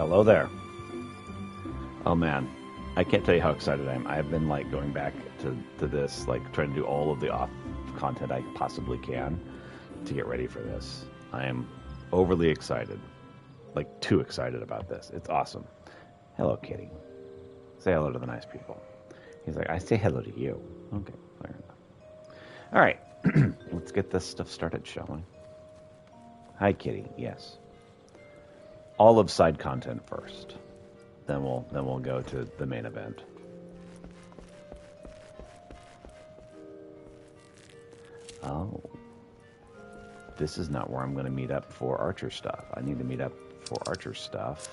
Hello there. Oh man, I can't tell you how excited I am. I've been like going back to this, like trying to do all of the off content I possibly can to get ready for this. I am overly excited, like too excited about this. It's awesome. Hello, Kitty. Say hello to the nice people. He's like, I say hello to you. Okay, fair enough. All right, let's get this stuff started, shall we? Hi, Kitty. Yes. All of side content first. Then we'll go to the main event. Oh. This is not where I'm going to meet up for Archer stuff. I need to meet up for Archer stuff.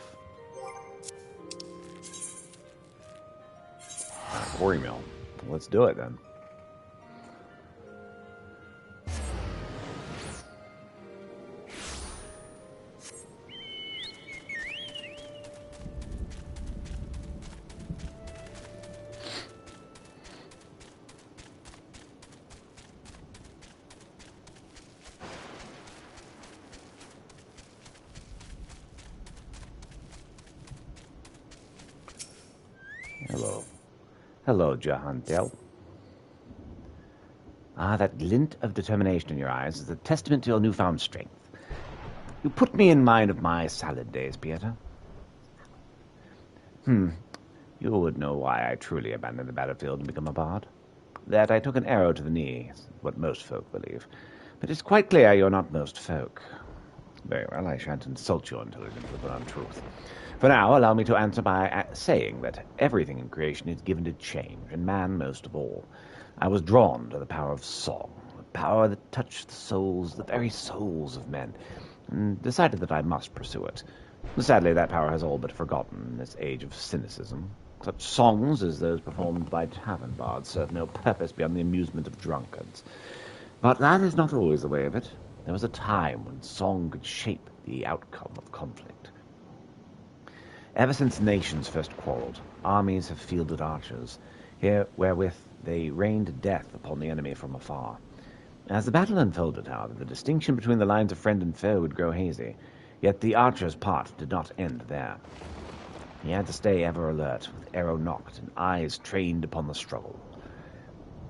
Quarry mill. Let's do it then. Hello. Hello, Jahantel. Ah, that glint of determination in your eyes is a testament to your newfound strength. You put me in mind of my salad days, Pieter. You would know why I truly abandoned the battlefield and become a bard. That I took an arrow to the knee is what most folk believe. But it's quite clear you're not most folk. Very well, I shan't insult your intelligence with an untruth. For now, allow me to answer by saying that everything in creation is given to change, and man most of all. I was drawn to the power of song, the power that touched the souls, the very souls of men, and decided that I must pursue it. Sadly, that power has all but forgotten in this age of cynicism. Such songs as those performed by tavern bards serve no purpose beyond the amusement of drunkards. But that is not always the way of it. There was a time when song could shape the outcome of conflict. Ever since nations first quarreled, armies have fielded archers, here wherewith they rained death upon the enemy from afar. As the battle unfolded, however, the distinction between the lines of friend and foe would grow hazy, yet the archer's part did not end there. He had to stay ever alert, with arrow nocked and eyes trained upon the struggle.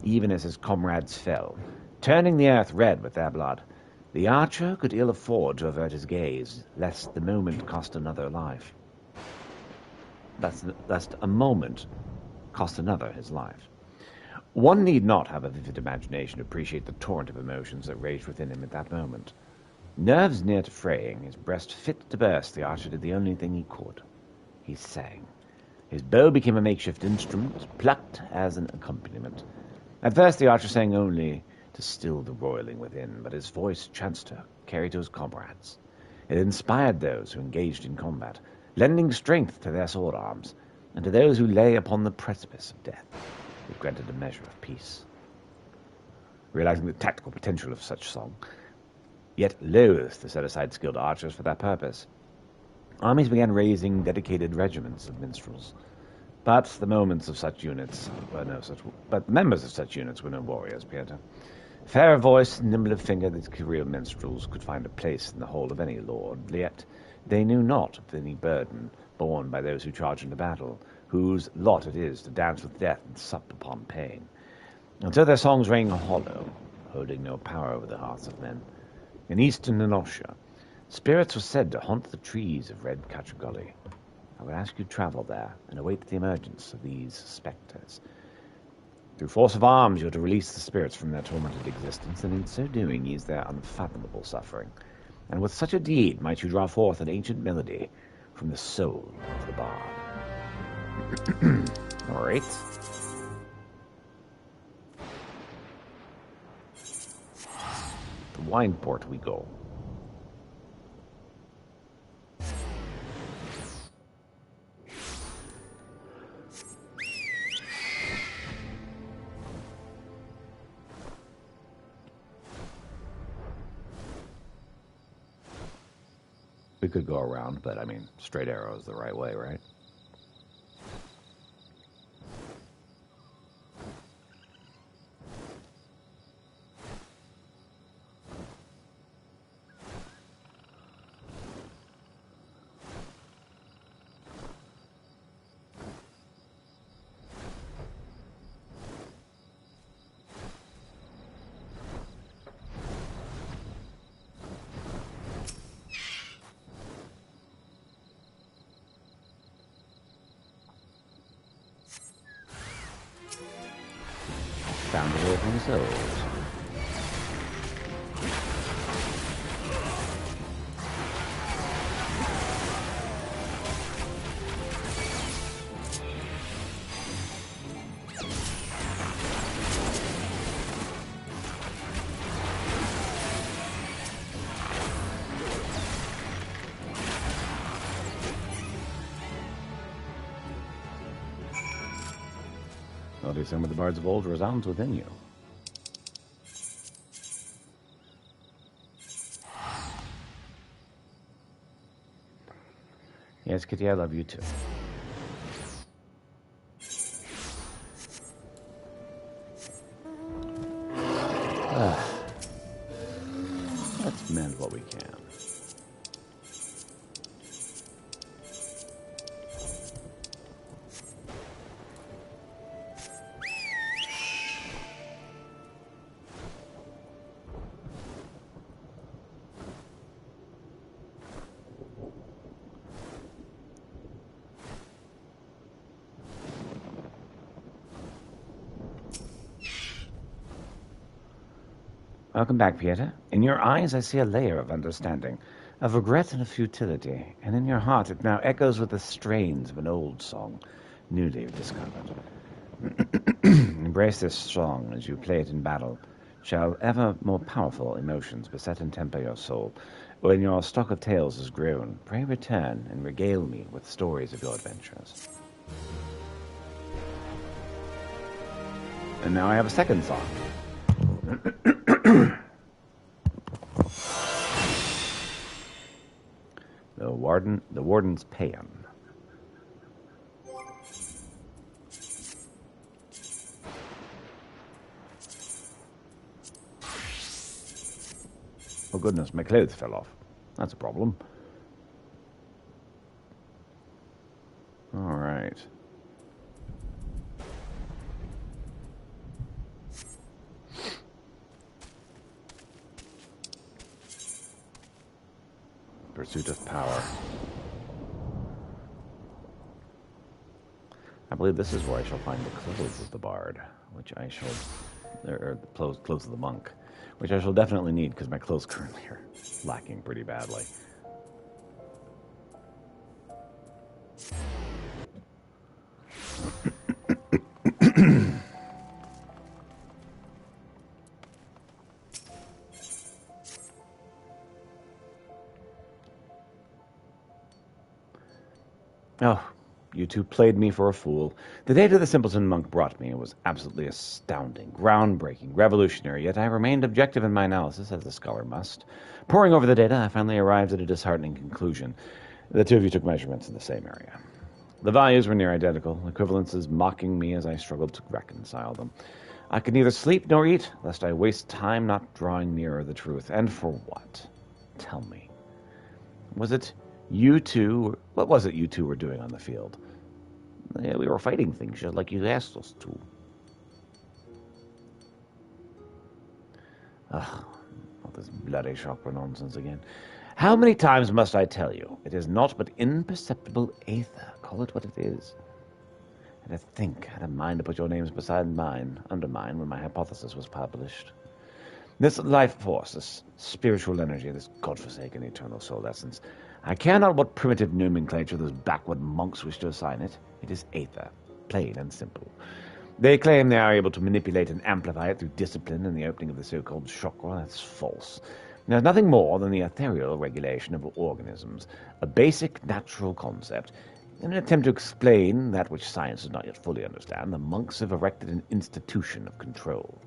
Even as his comrades fell, turning the earth red with their blood, the archer could ill afford to avert his gaze, lest the moment cost another life. Lest a moment cost another his life. One need not have a vivid imagination to appreciate the torrent of emotions that raged within him at that moment. Nerves near to fraying, his breast fit to burst, the archer did the only thing he could. He sang. His bow became a makeshift instrument, plucked as an accompaniment. At first the archer sang only to still the roiling within, but his voice chanced to carry to his comrades. It inspired those who engaged in combat, lending strength to their sword arms, and to those who lay upon the precipice of death, it granted a measure of peace. Realizing the tactical potential of such song, yet loath to set aside skilled archers for that purpose, armies began raising dedicated regiments of minstrels. But the members of such units were no warriors, Pieter. Fair of voice, nimble of finger, these career minstrels could find a place in the hall of any lord, yet they knew not of any burden borne by those who charge into battle, whose lot it is to dance with death and sup upon pain. And so their songs rang hollow, holding no power over the hearts of men. In eastern Nenosha, spirits were said to haunt the trees of Red Gully. I would ask you to travel there and await the emergence of these spectres. Through force of arms, you are to release the spirits from their tormented existence, and in so doing ease their unfathomable suffering. And with such a deed might you draw forth an ancient melody from the soul of the bard. All right. The wine port we go. We could go around, but I mean, straight arrow is the right way, right? sound of walking souls. Well, do some of the bards of old resounds within you. Yes, Kitty, I love you too. Let's mend what we can. Welcome back, Pieter. In your eyes I see a layer of understanding, of regret and of futility, and in your heart it now echoes with the strains of an old song, newly discovered. Embrace this song as you play it in battle. Shall ever more powerful emotions beset and temper your soul. When your stock of tales is grown, pray return and regale me with stories of your adventures. And now I have a second song. The Warden's Paean. Oh goodness, my clothes fell off. That's a problem. All right. Pursuit of power. I believe this is where I shall find the clothes of the bard, which I shall, or the clothes of the monk, which I shall definitely need because my clothes currently are lacking pretty badly. Oh, you two played me for a fool. The data the simpleton monk brought me was absolutely astounding, groundbreaking, revolutionary, yet I remained objective in my analysis, as a scholar must. Poring over the data, I finally arrived at a disheartening conclusion. The two of you took measurements in the same area. The values were near identical, equivalences mocking me as I struggled to reconcile them. I could neither sleep nor eat, lest I waste time not drawing nearer the truth. And for what? Tell me. Was it you two? What was it you two were doing on the field? Yeah, we were fighting things just like you asked us to. Ugh, all this bloody chakra nonsense again. How many times must I tell you? It is naught but imperceptible aether. Call it what it is. And to think I had a mind to put your names beside mine, under mine, when my hypothesis was published. This life force, this spiritual energy, this godforsaken eternal soul essence, I care not what primitive nomenclature those backward monks wish to assign it. It is aether, plain and simple. They claim they are able to manipulate and amplify it through discipline and the opening of the so-called chakra. That's false. There's nothing more than the ethereal regulation of organisms, a basic natural concept. In an attempt to explain that which science does not yet fully understand, the monks have erected an institution of control.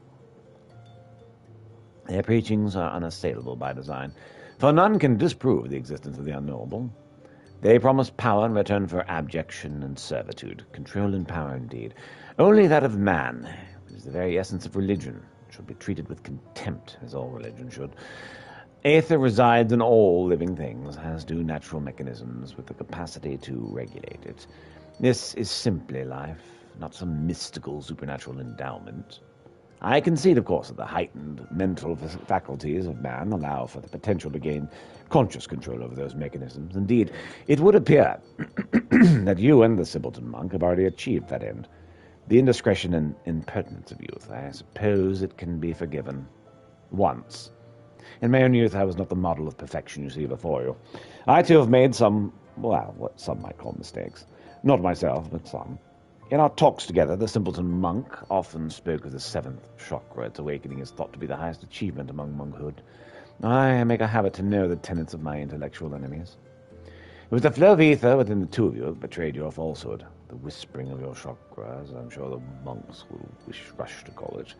Their preachings are unassailable by design, for none can disprove the existence of the unknowable. They promise power in return for abjection and servitude, control and power indeed. Only that of man, which is the very essence of religion, should be treated with contempt, as all religion should. Aether resides in all living things, as do natural mechanisms with the capacity to regulate it. This is simply life, not some mystical supernatural endowment. I concede, of course, that the heightened mental faculties of man allow for the potential to gain conscious control over those mechanisms. Indeed, it would appear that you and the simpleton monk have already achieved that end. The indiscretion and impertinence of youth, I suppose it can be forgiven. Once. In my own youth, I was not the model of perfection you see before you. I, too, have made some, well, what some might call mistakes. Not myself, but some. In our talks together, the simpleton monk often spoke of the seventh chakra. Its awakening is thought to be the highest achievement among monkhood. I make a habit to know the tenets of my intellectual enemies. It was the flow of ether within the two of you that betrayed your falsehood. The whispering of your chakras, I'm sure the monks will rush to call it.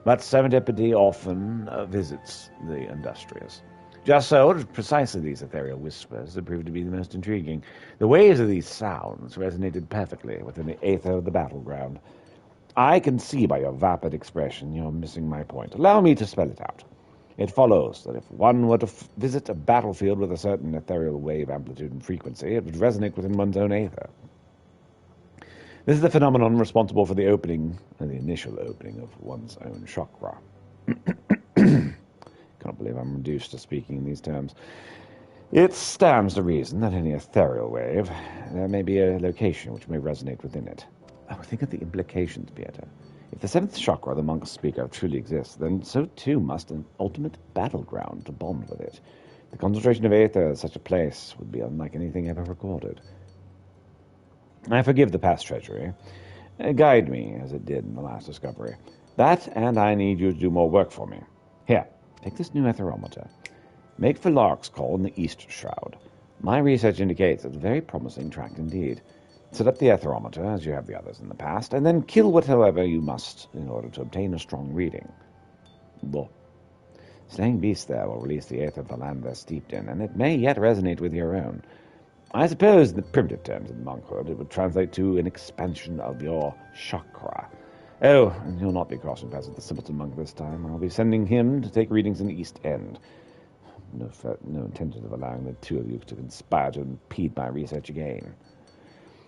But serendipity often visits the industrious. Just so, it was precisely these ethereal whispers that proved to be the most intriguing. The waves of these sounds resonated perfectly within the aether of the battleground. I can see by your vapid expression you're missing my point. Allow me to spell it out. It follows that if one were to visit a battlefield with a certain ethereal wave amplitude and frequency, it would resonate within one's own aether. This is the phenomenon responsible for the initial opening of one's own chakra. Can't believe I'm reduced to speaking in these terms. It stands to reason that any ethereal wave, there may be a location which may resonate within it. Oh, think of the implications, Pieter. If the seventh chakra the monks speak of truly exists, then so too must an ultimate battleground to bond with it. The concentration of aether at such a place would be unlike anything ever recorded. I forgive the past treachery. Guide me, as it did in the last discovery. That, and I need you to do more work for me. Here, take this new etherometer. Make for Lark's Call in the East Shroud. My research indicates it's a very promising tract indeed. Set up the etherometer, as you have the others in the past, and then kill whatever you must in order to obtain a strong reading. Well, slaying beasts there will release the aether of the land they're steeped in, and it may yet resonate with your own. I suppose in the primitive terms of monkhood it would translate to an expansion of your chakra. Oh, and you'll not be crossing paths with the simpleton monk this time. I'll be sending him to take readings in the East End. No intention of allowing the two of you to conspire to impede my research again.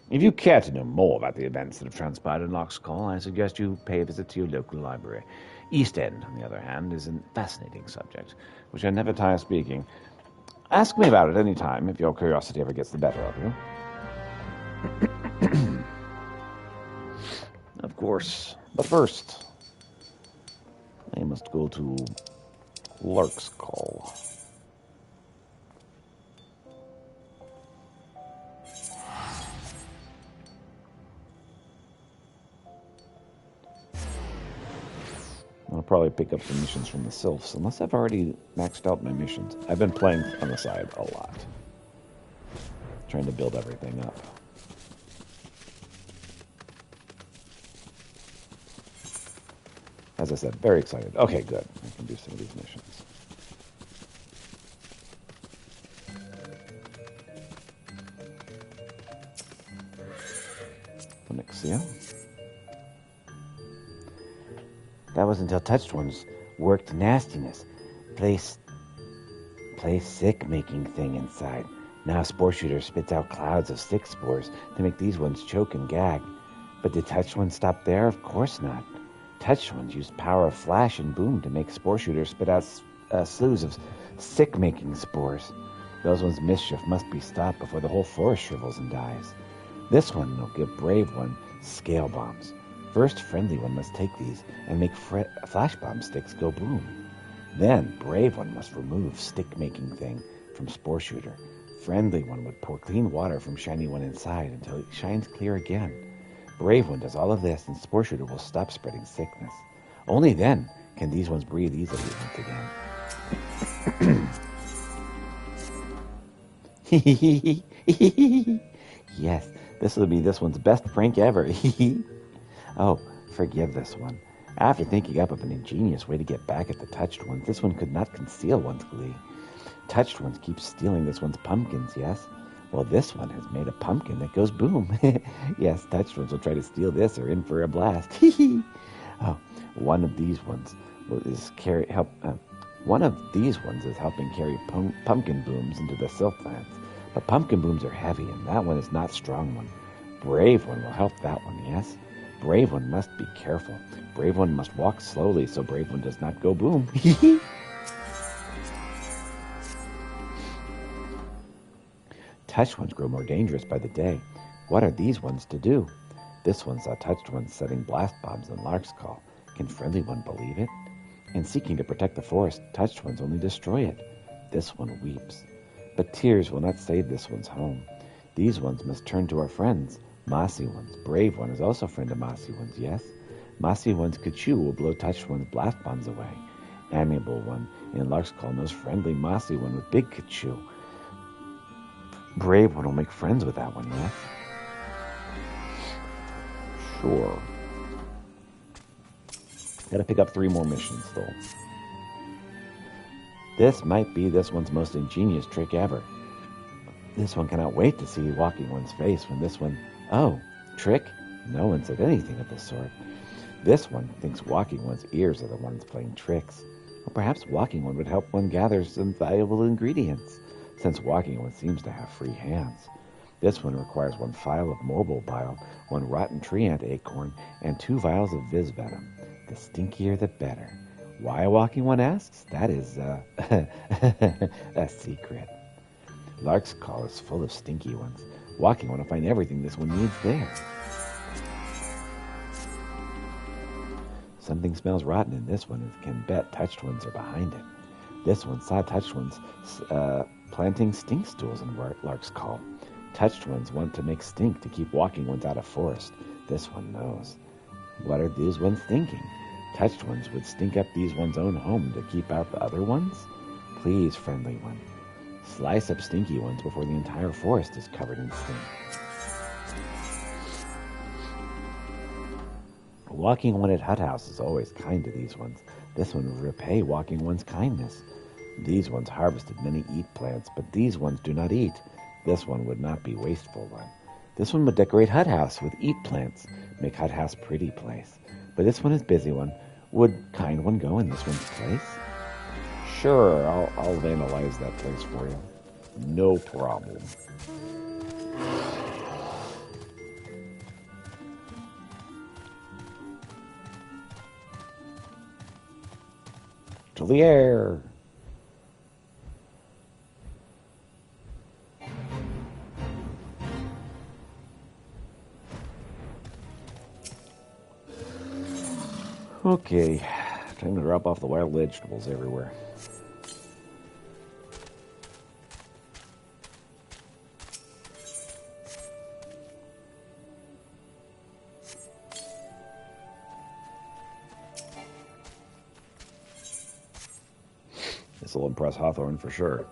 If you care to know more about the events that have transpired in Lark's Call, I suggest you pay a visit to your local library. East End, on the other hand, is a fascinating subject, which I never tire speaking. Ask me about it any time if your curiosity ever gets the better of you. Of course. But first, I must go to Lark's Call. I'll probably pick up some missions from the Sylphs, unless I've already maxed out my missions. I've been playing on the side a lot. Trying to build everything up. As I said, very excited. Okay, good. I can do some of these missions. Phoenixia. That was until touched ones worked nastiness. Play sick-making thing inside. Now Spore Shooter spits out clouds of sick spores to make these ones choke and gag. But did touched ones stop there? Of course not. Touched ones used power of flash and boom to make Spore Shooter spit out slews of sick-making spores. Those ones' mischief must be stopped before the whole forest shrivels and dies. This one will give Brave One scale bombs. First, Friendly One must take these and make flash bomb sticks go boom. Then, Brave One must remove stick-making thing from Spore Shooter. Friendly One would pour clean water from Shiny One inside until it shines clear again. Brave One does all of this, and Spore Shooter will stop spreading sickness. Only then can these ones breathe easily once again. Yes, this will be this one's best prank ever. Oh, forgive this one. After thinking up of an ingenious way to get back at the touched ones, this one could not conceal one's glee. Touched ones keep stealing this one's pumpkins, yes? Well, this one has made a pumpkin that goes boom. Yes, touched ones will try to steal this or in for a blast. Oh, one of these ones is helping carry pumpkin booms into the Sylphlands. But pumpkin booms are heavy, and that one is not strong one. Brave One will help that one, yes? Brave One must be careful. Brave One must walk slowly so Brave One does not go boom. Touched ones grow more dangerous by the day. What are these ones to do? This one saw Touched Ones setting blast bombs in Lark's Call. Can Friendly One believe it? In seeking to protect the forest, Touched Ones only destroy it. This one weeps. But tears will not save this one's home. These ones must turn to our friends. Mossy Ones. Brave One is also friend of Mossy Ones, yes? Mossy One's Kachu will blow Touched One's blast bombs away. Amiable One in Lark's Call knows Friendly Mossy One with big Kachu. Brave One will make friends with that one, yes? Sure. Gotta pick up 3 more missions, though. This might be this one's most ingenious trick ever. This one cannot wait to see Walking One's face when this one... Oh, trick? No one said anything of the sort. This one thinks Walking One's ears are the ones playing tricks. Or perhaps Walking One would help one gather some valuable ingredients, since Walking One seems to have free hands. This one requires 1 phial of mobile bile, 1 rotten tree ant acorn, and 2 vials of Viz venom. The stinkier the better. Why Walking One asks? That is, a secret. Lark's Call is full of stinky ones. Walking One will find everything this one needs there. Something smells rotten in this one and can bet Touched Ones are behind it. This one saw Touched Ones planting stink stools in Lark's Call. Touched Ones want to make stink to keep Walking Ones out of forest. This one knows. What are these ones thinking? Touched Ones would stink up these ones' own home to keep out the other ones? Please, Friendly One, slice up stinky ones before the entire forest is covered in stink. Walking One at Hut House is always kind to these ones. This one would repay Walking One's kindness. These ones harvested many eat plants, but these ones do not eat. This one would not be wasteful one. This one would decorate Hut House with eat plants, make Hut House pretty place. But this one is busy one. Would Kind One go in this one's place? Sure, I'll vandalize that place for you. No problem. To the air. Okay, time to drop off the wild vegetables everywhere. This will impress Hawthorne for sure.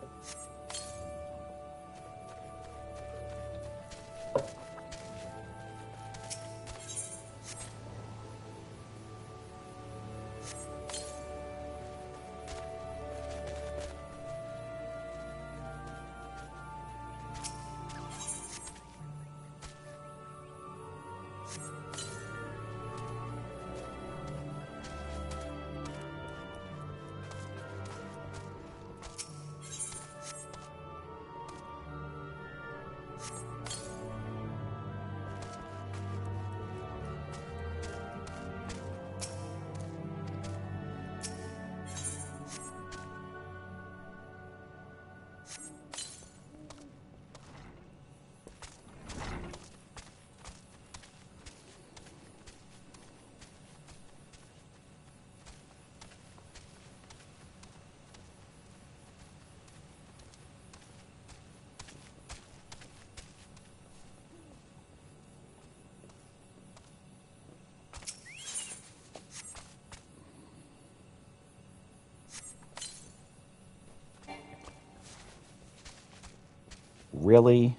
Really?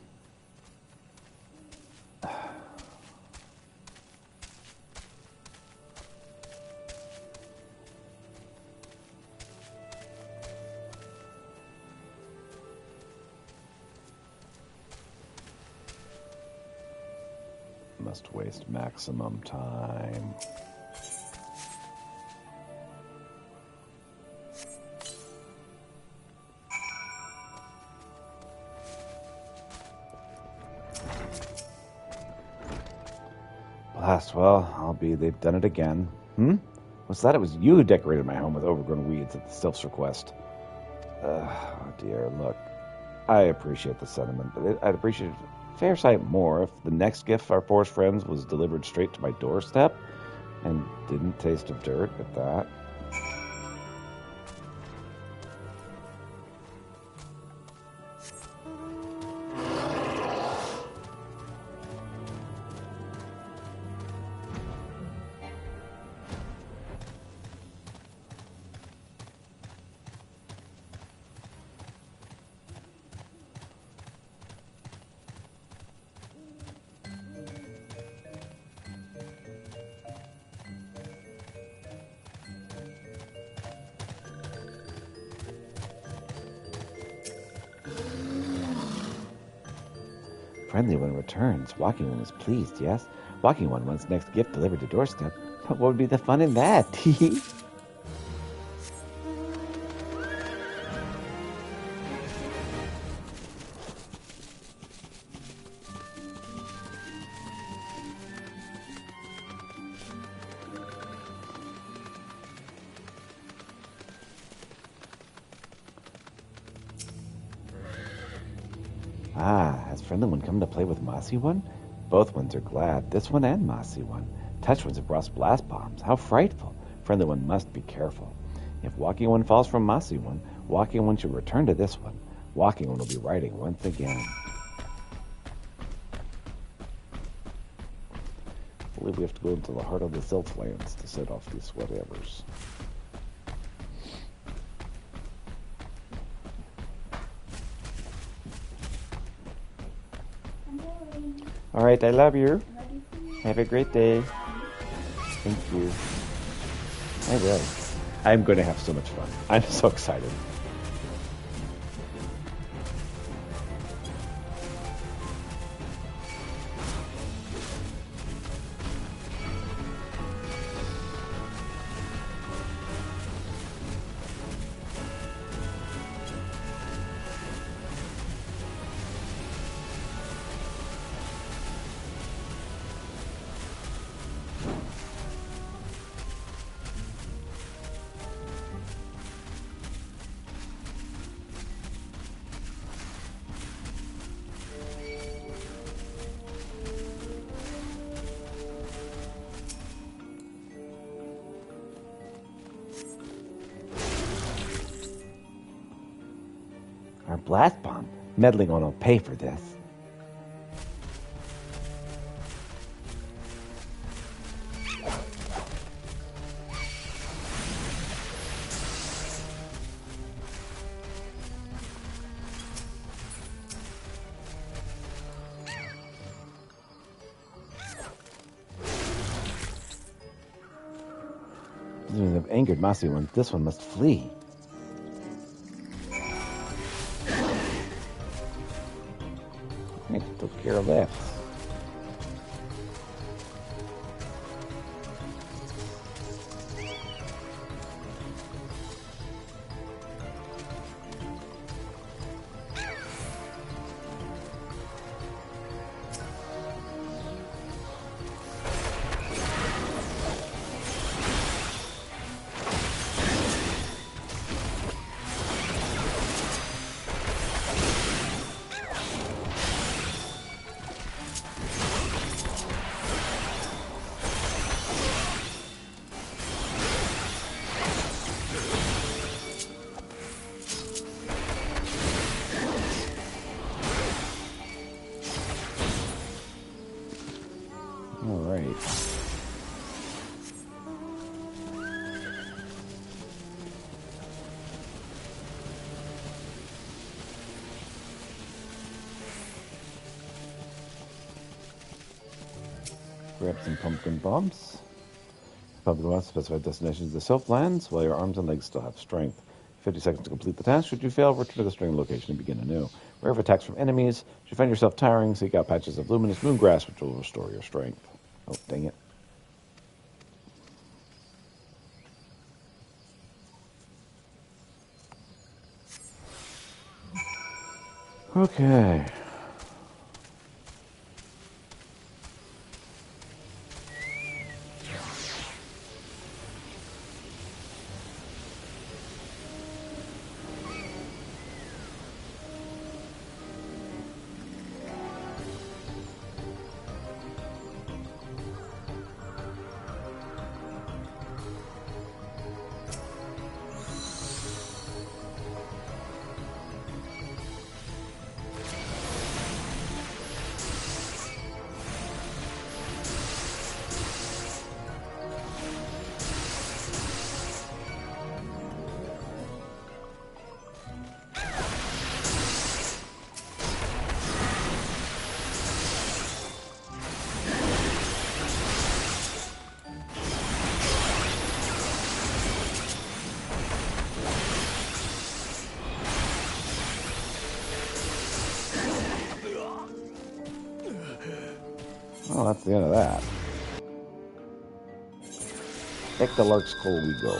Must waste maximum time. Blast, well, they've done it again. What's that? It was you who decorated my home with overgrown weeds at the Sylph's request. Oh dear, look. I appreciate the sentiment, but I'd appreciate Fair sight more if the next gift our forest friends was delivered straight to my doorstep and didn't taste of dirt at that. Friendly One returns. Walking One is pleased, yes? Walking One wants next gift delivered to doorstep. But what would be the fun in that? Ah, has Friendly One come to play with Mossy One? Both ones are glad, this one and Mossy One. Touch Ones have brought blast bombs. How frightful! Friendly One must be careful. If Walking One falls from Mossy One, Walking One should return to this one. Walking One will be riding once again. I believe we have to go into the heart of the Siltlands to set off these whatevers. All right, I love you. Have a great day. Thank you. I will. I'm going to have so much fun. I'm so excited. Our blast bomb. Meddling One will pay for this. These have angered Mossy One. This one must flee. I took care of that. All right. Grab some pumpkin bombs. Pumpkin bombs specify destinations of the Siltlands while your arms and legs still have strength. 50 seconds to complete the task. Should you fail, return to the starting location and begin anew. Wherever attacks from enemies, should you find yourself tiring, seek out patches of luminous moongrass, which will restore your strength. Oh, dang it. Okay. Well, that's the end of that. Take the Lark's Call we go.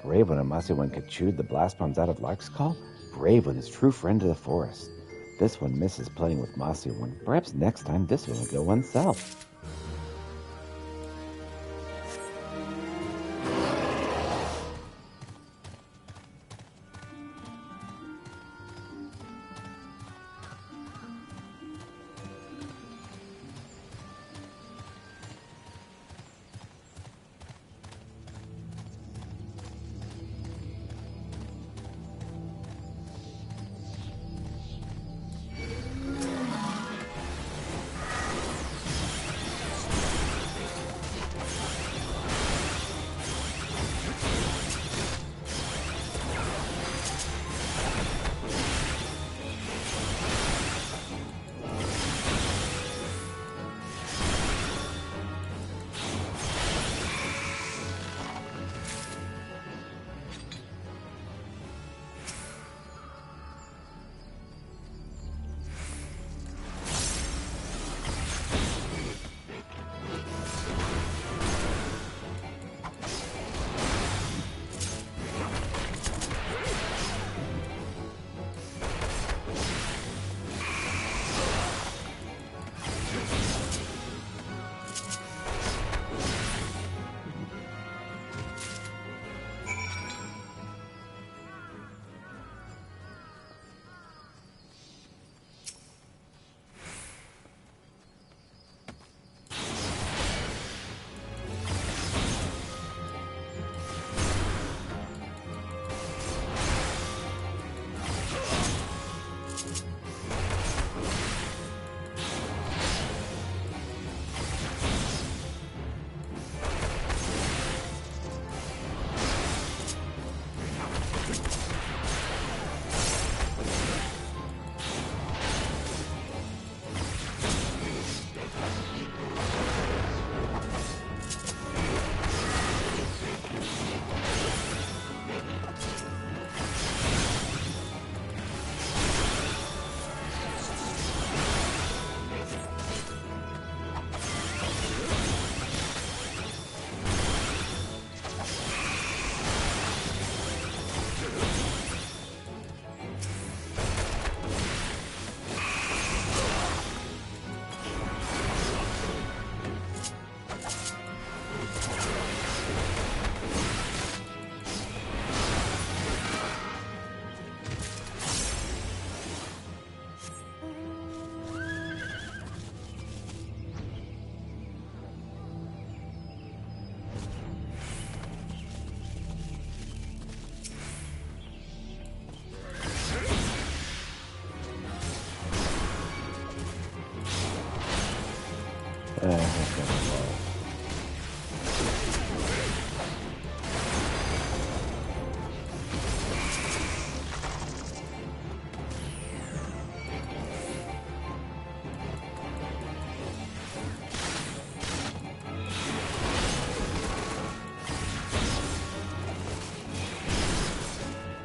Brave one and Mossy one could chew the blast bombs out of Lark's Call? Brave one is true friend of the forest. This one misses playing with Mossy one. Perhaps next time this one will go oneself.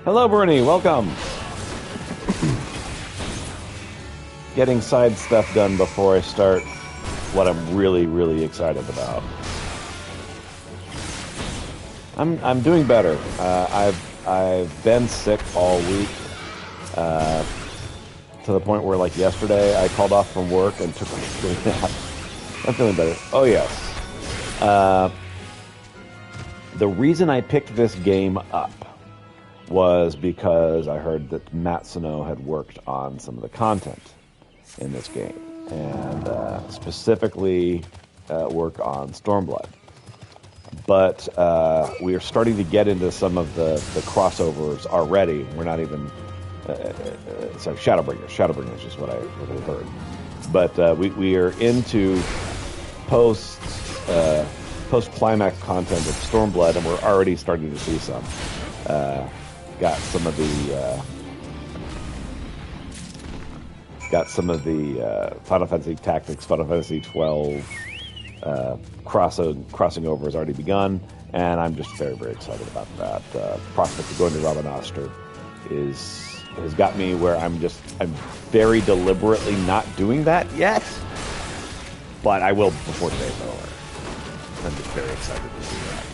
Hello, Bernie. Welcome. Getting side stuff done before I start what I'm really, really excited about. I'm doing better. I've been sick all week to the point where, like yesterday, I called off from work and took a nap. I'm feeling better. Oh yes. The reason I picked this game up was because I heard that Matsuno had worked on some of the content in this game, and specifically work on Stormblood. but we are starting to get into some of the crossovers already. We're not even sorry, Shadowbringers is what I heard, but we are into post climax content of Stormblood, and we're already starting to see some. Got some of the Final Fantasy Tactics, Final Fantasy 12 crossing over has already begun, and I'm just very, very excited about that. Prospect of going to Rabanastre has got me where I'm very deliberately not doing that yet, but I will before today's over. I'm just very excited to do that.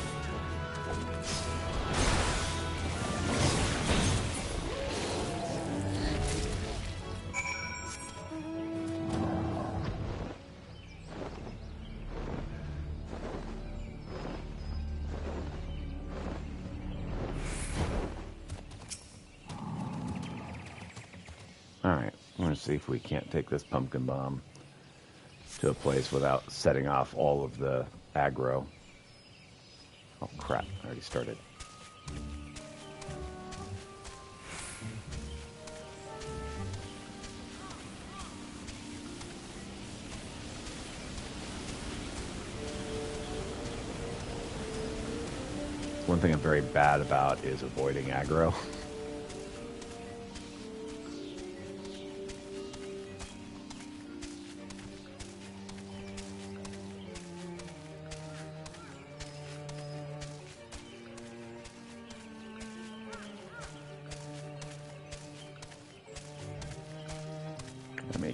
Alright, I'm going to see if we can't take this pumpkin bomb to a place without setting off all of the aggro. Oh crap, I already started. One thing I'm very bad about is avoiding aggro.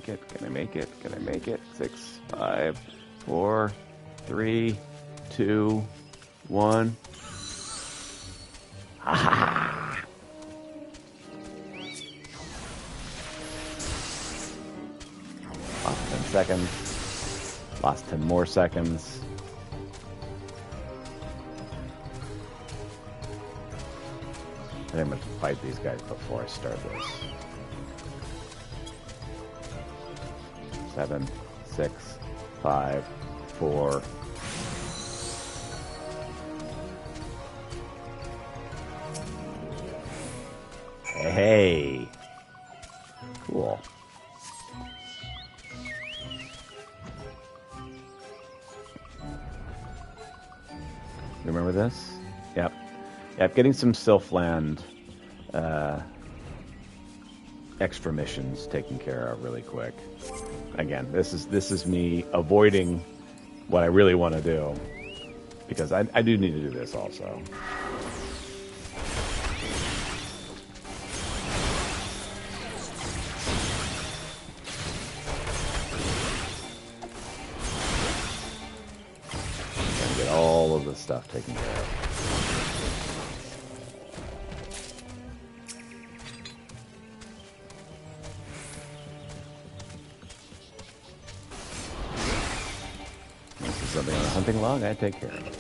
Can I make it? Can I make it? 6, 5, 4, 3, 2, 1. Ah! Lost 10 seconds. Lost 10 more seconds. I think I'm going to fight these guys before I start this. 7, 6, 5, 4. Hey. Cool. Remember this? Yep. Yep, getting some Sylphland extra missions taken care of really quick. Again, this is me avoiding what I really want to do, because I do need to do this also. Gotta get all of this stuff taken care of. Something on a hunting log, I take care of it.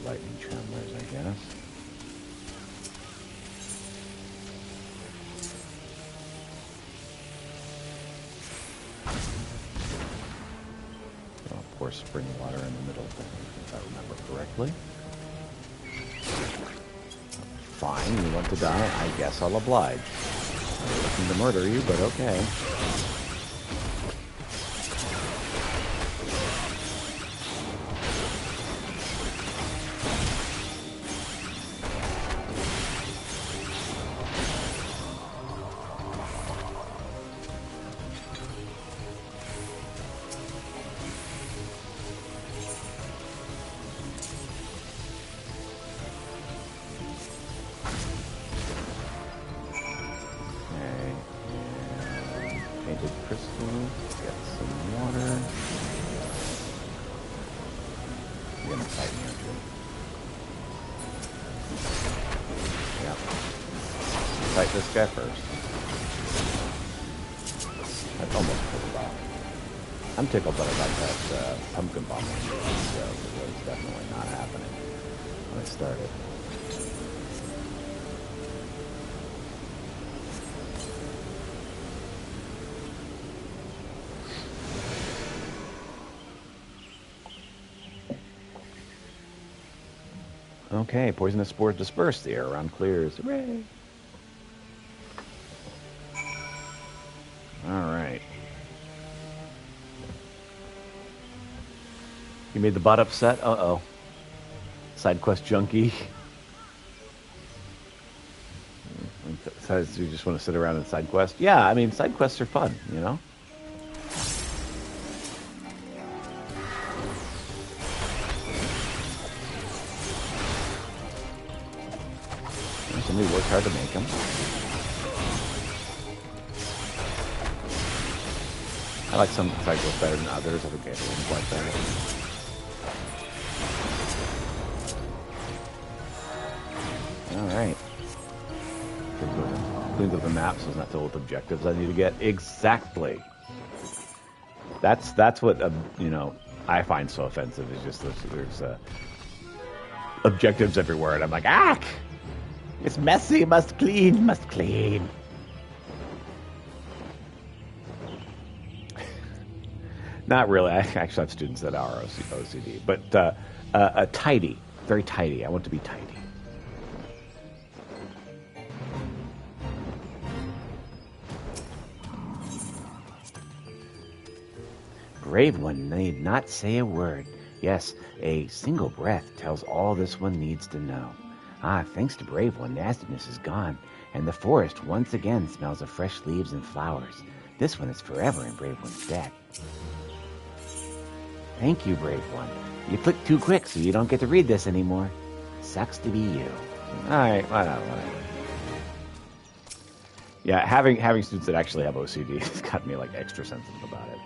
Lightning channelers, I guess. I'll pour spring water in the middle, if I remember correctly. Fine, you want to die? I guess I'll oblige. I'm looking to murder you, but okay. enchanted crystals. Get some water. You're gonna fight me, aren't you? Yeah. Fight this guy first. That almost pulled it off. I'm tickled that I got that pumpkin bomb one, so it was definitely not happening when I started. Okay, poisonous spores disperse. The air around clears. Hooray! Alright. You made the bot upset? Uh-oh. Side quest junkie. So you just want to sit around and side quest? Yeah, I mean, side quests are fun, you know? Somebody worked hard to make them. I like some side quests better than others. I think everyone's like that. Alright. Cleans up the map so it's not filled with objectives I need to get. Exactly. That's what, you know, I find so offensive is just there's objectives everywhere, and I'm like, ah! It's messy, must clean, must clean. Not really. I actually have students that are OCD, but tidy, very tidy. I want to be tidy. Brave one need not say a word. Yes, a single breath tells all this one needs to know. Ah, thanks to Brave One, nastiness is gone, and the forest once again smells of fresh leaves and flowers. This one is forever in Brave One's debt. Thank you, Brave One. You clicked too quick, so you don't get to read this anymore. Sucks to be you. Alright, whatever. Yeah, having students that actually have OCD has got me like extra sensitive about it.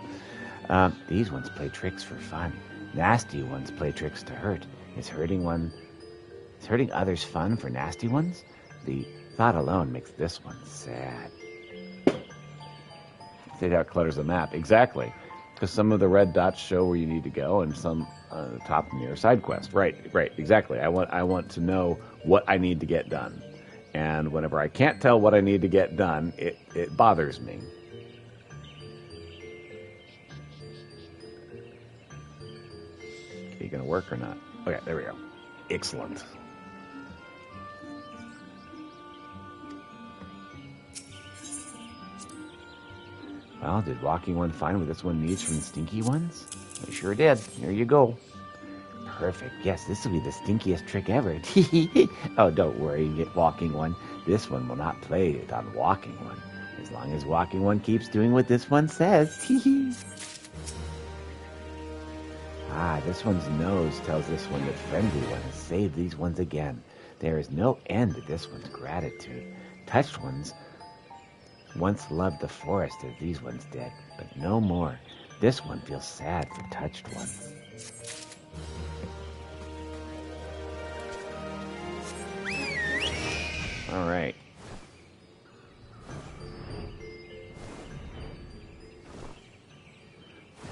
These ones play tricks for fun. Nasty ones play tricks to hurt. Is hurting others fun for nasty ones? The thought alone makes this one sad. See how it clutters the map. Exactly. Because some of the red dots show where you need to go, and some the top near side quest. Right, exactly. I want to know what I need to get done. And whenever I can't tell what I need to get done, it bothers me. Are you going to work or not? Okay, there we go. Excellent. Well, did walking one find what this one needs from the stinky ones? I sure did. Here you go. Perfect. Yes, this will be the stinkiest trick ever. Oh, don't worry, walking one. This one will not play it on walking one. As long as walking one keeps doing what this one says. Ah, this one's nose tells this one that friendly one has saved these ones again. There is no end to this one's gratitude. Touched ones once loved the forest as these ones did, but no more. This one feels sad for touched ones. All right.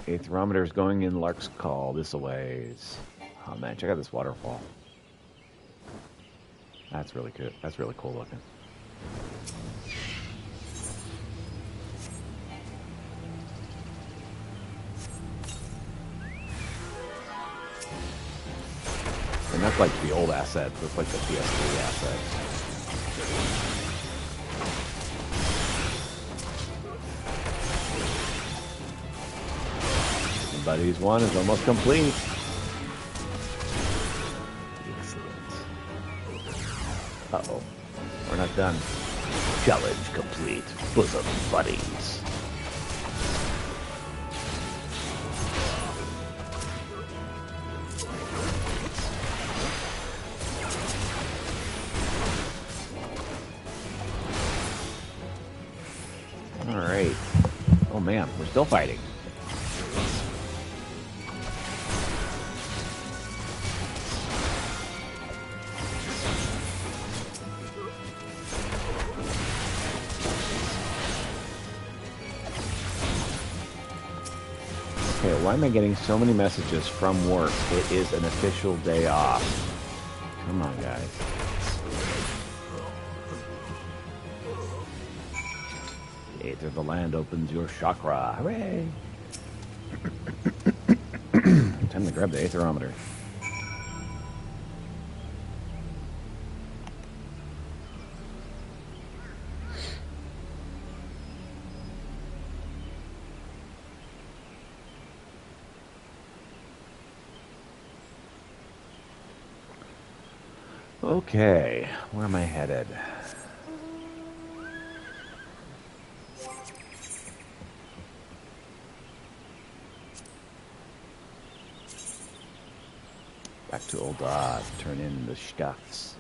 Okay, thermometer is going in Lark's Call. This a ways. Oh man, check out this waterfall. That's really good. That's really cool looking. And that's like the old asset. That's like the PS3 asset. Buddies 1 is almost complete. Excellent. Uh-oh. We're not done. Challenge complete. Bosom buddies. man, we're still fighting. Okay, why am I getting so many messages from work? It is an official day off. Come on, guys. The Aether of the land opens your chakra. Hooray! Time to grab the aetherometer. Okay, where am I headed? Back to Old Oz, turn in the stuffs.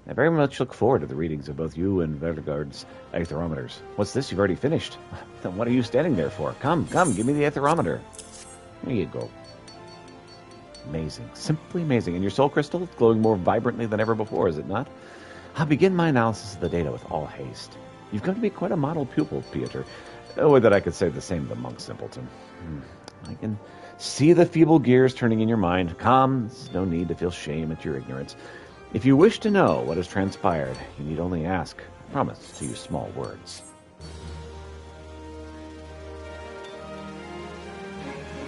I very much look forward to the readings of both you and Vertigard's aetherometers. What's this? You've already finished? Then what are you standing there for? Come, give me the aetherometer. There you go. Amazing. Simply amazing. And your soul crystal glowing more vibrantly than ever before, is it not? I'll begin my analysis of the data with all haste. You've come to be quite a model pupil, Pieter. Oh, that I could say the same of the monk simpleton. I can see the feeble gears turning in your mind. Come, there's no need to feel shame at your ignorance. If you wish to know what has transpired, you need only ask. I promise to use small words.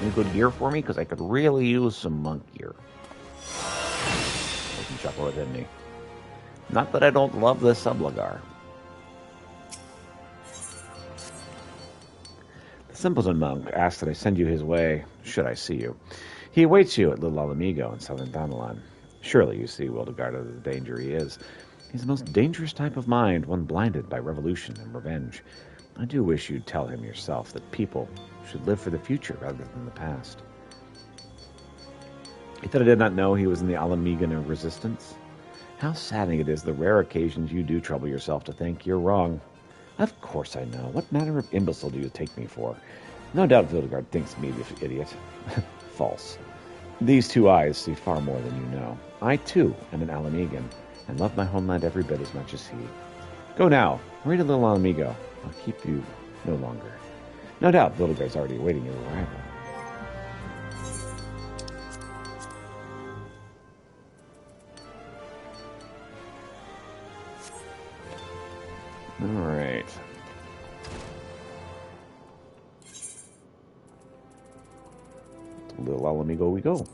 Any good gear for me? Because I could really use some monk gear. There's some chuckle within me. Not that I don't love this Sublugar. The simpleton monk asks that I send you his way, should I see you. He awaits you at Little Alamigo in southern Thanalan. Surely you see Wildegard of the danger he is. He's the most dangerous type of mind, one blinded by revolution and revenge. I do wish you'd tell him yourself that people should live for the future rather than the past. He thought I did not know he was in the Alamigan resistance. How saddening it is the rare occasions you do trouble yourself to think you're wrong. Of course I know. What manner of imbecile do you take me for? No doubt Wildegard thinks me the idiot. False. These two eyes see far more than you know. I, too, am an Alamigan, and love my homeland every bit as much as he. Go now. Hurry to Little Alamigo. I'll keep you no longer. No doubt Wildegard's already awaiting your arrival. All right. Little Alamigo we go.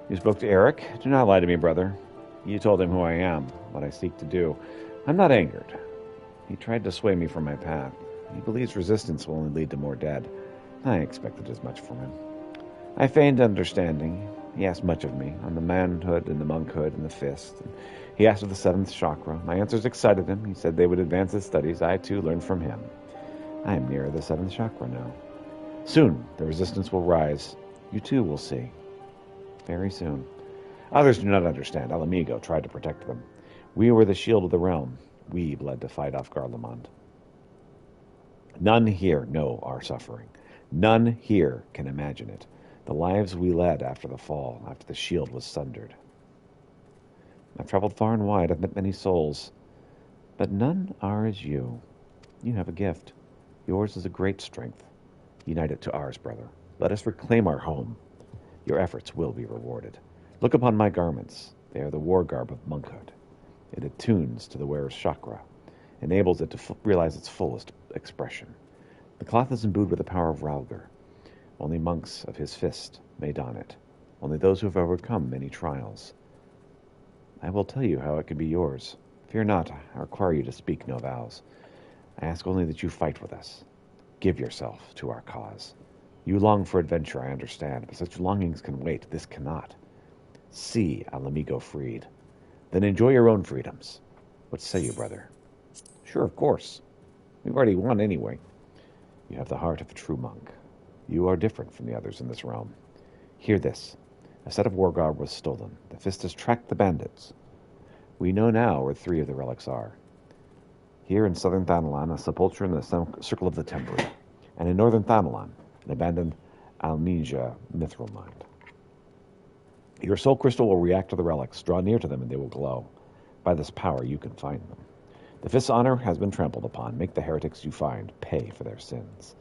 You spoke to Eric? Do not lie to me, brother. You told him who I am, what I seek to do. I'm not angered. He tried to sway me from my path. He believes resistance will only lead to more dead. I expected as much from him. I feigned understanding. He asked much of me, on the manhood and the monkhood and the fist. He asked of the seventh chakra. My answers excited him. He said they would advance his studies. I, too, learned from him. I am nearer the seventh chakra now. Soon, the resistance will rise. You, too, will see. Very soon. Others do not understand. Alamigo tried to protect them. We were the shield of the realm. We bled to fight off Garlemald. None here know our suffering. None here can imagine it. The lives we led after the fall, after the shield was sundered. I've traveled far and wide. I've met many souls. But none are as you. You have a gift. Yours is a great strength. Unite it to ours, brother. Let us reclaim our home. Your efforts will be rewarded. Look upon my garments. They are the war garb of monkhood. It attunes to the wearer's chakra, enables it to realize its fullest expression. The cloth is imbued with the power of Ralgr. Only monks of his fist may don it. Only those who have overcome many trials. I will tell you how it can be yours. Fear not, I require you to speak no vows. I ask only that you fight with us. Give yourself to our cause. You long for adventure, I understand, but such longings can wait. This cannot. See Al Amigo freed. Then enjoy your own freedoms. What say you, brother? Sure, of course. We've already won anyway. You have the heart of a true monk. You are different from the others in this realm. Hear this. A set of war garb was stolen. The Fist has tracked the bandits. We know now where 3 of the relics are. Here in southern Thanalan, a sepulchre in the circle of the Temple, and in northern Thanalan, an abandoned Almeja mithril mine. Your soul crystal will react to the relics. Draw near to them and they will glow. By this power you can find them. The Fist's honor has been trampled upon. Make the heretics you find pay for their sins.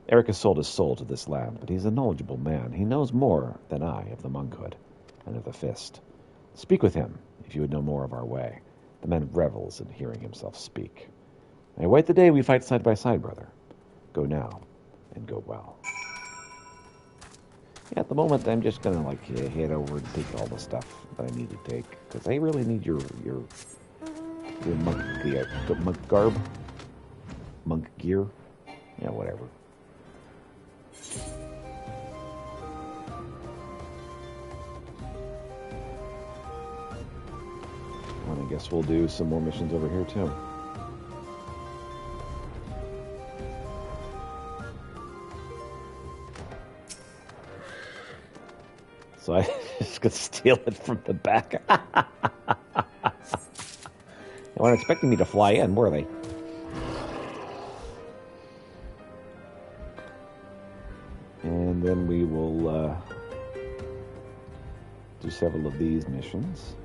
Eric has sold his soul to this land, but he's a knowledgeable man. He knows more than I of the monkhood and of the Fist. Speak with him, if you would know more of our way. The man revels in hearing himself speak. I await the day we fight side by side, brother. Go now, and go well. Yeah, at the moment, I'm just gonna head over and take all the stuff that I need to take, because I really need your monk garb, monk gear, yeah, whatever. And I guess we'll do some more missions over here too. So I just could steal it from the back. They weren't expecting me to fly in, were they? And then we will do several of these missions.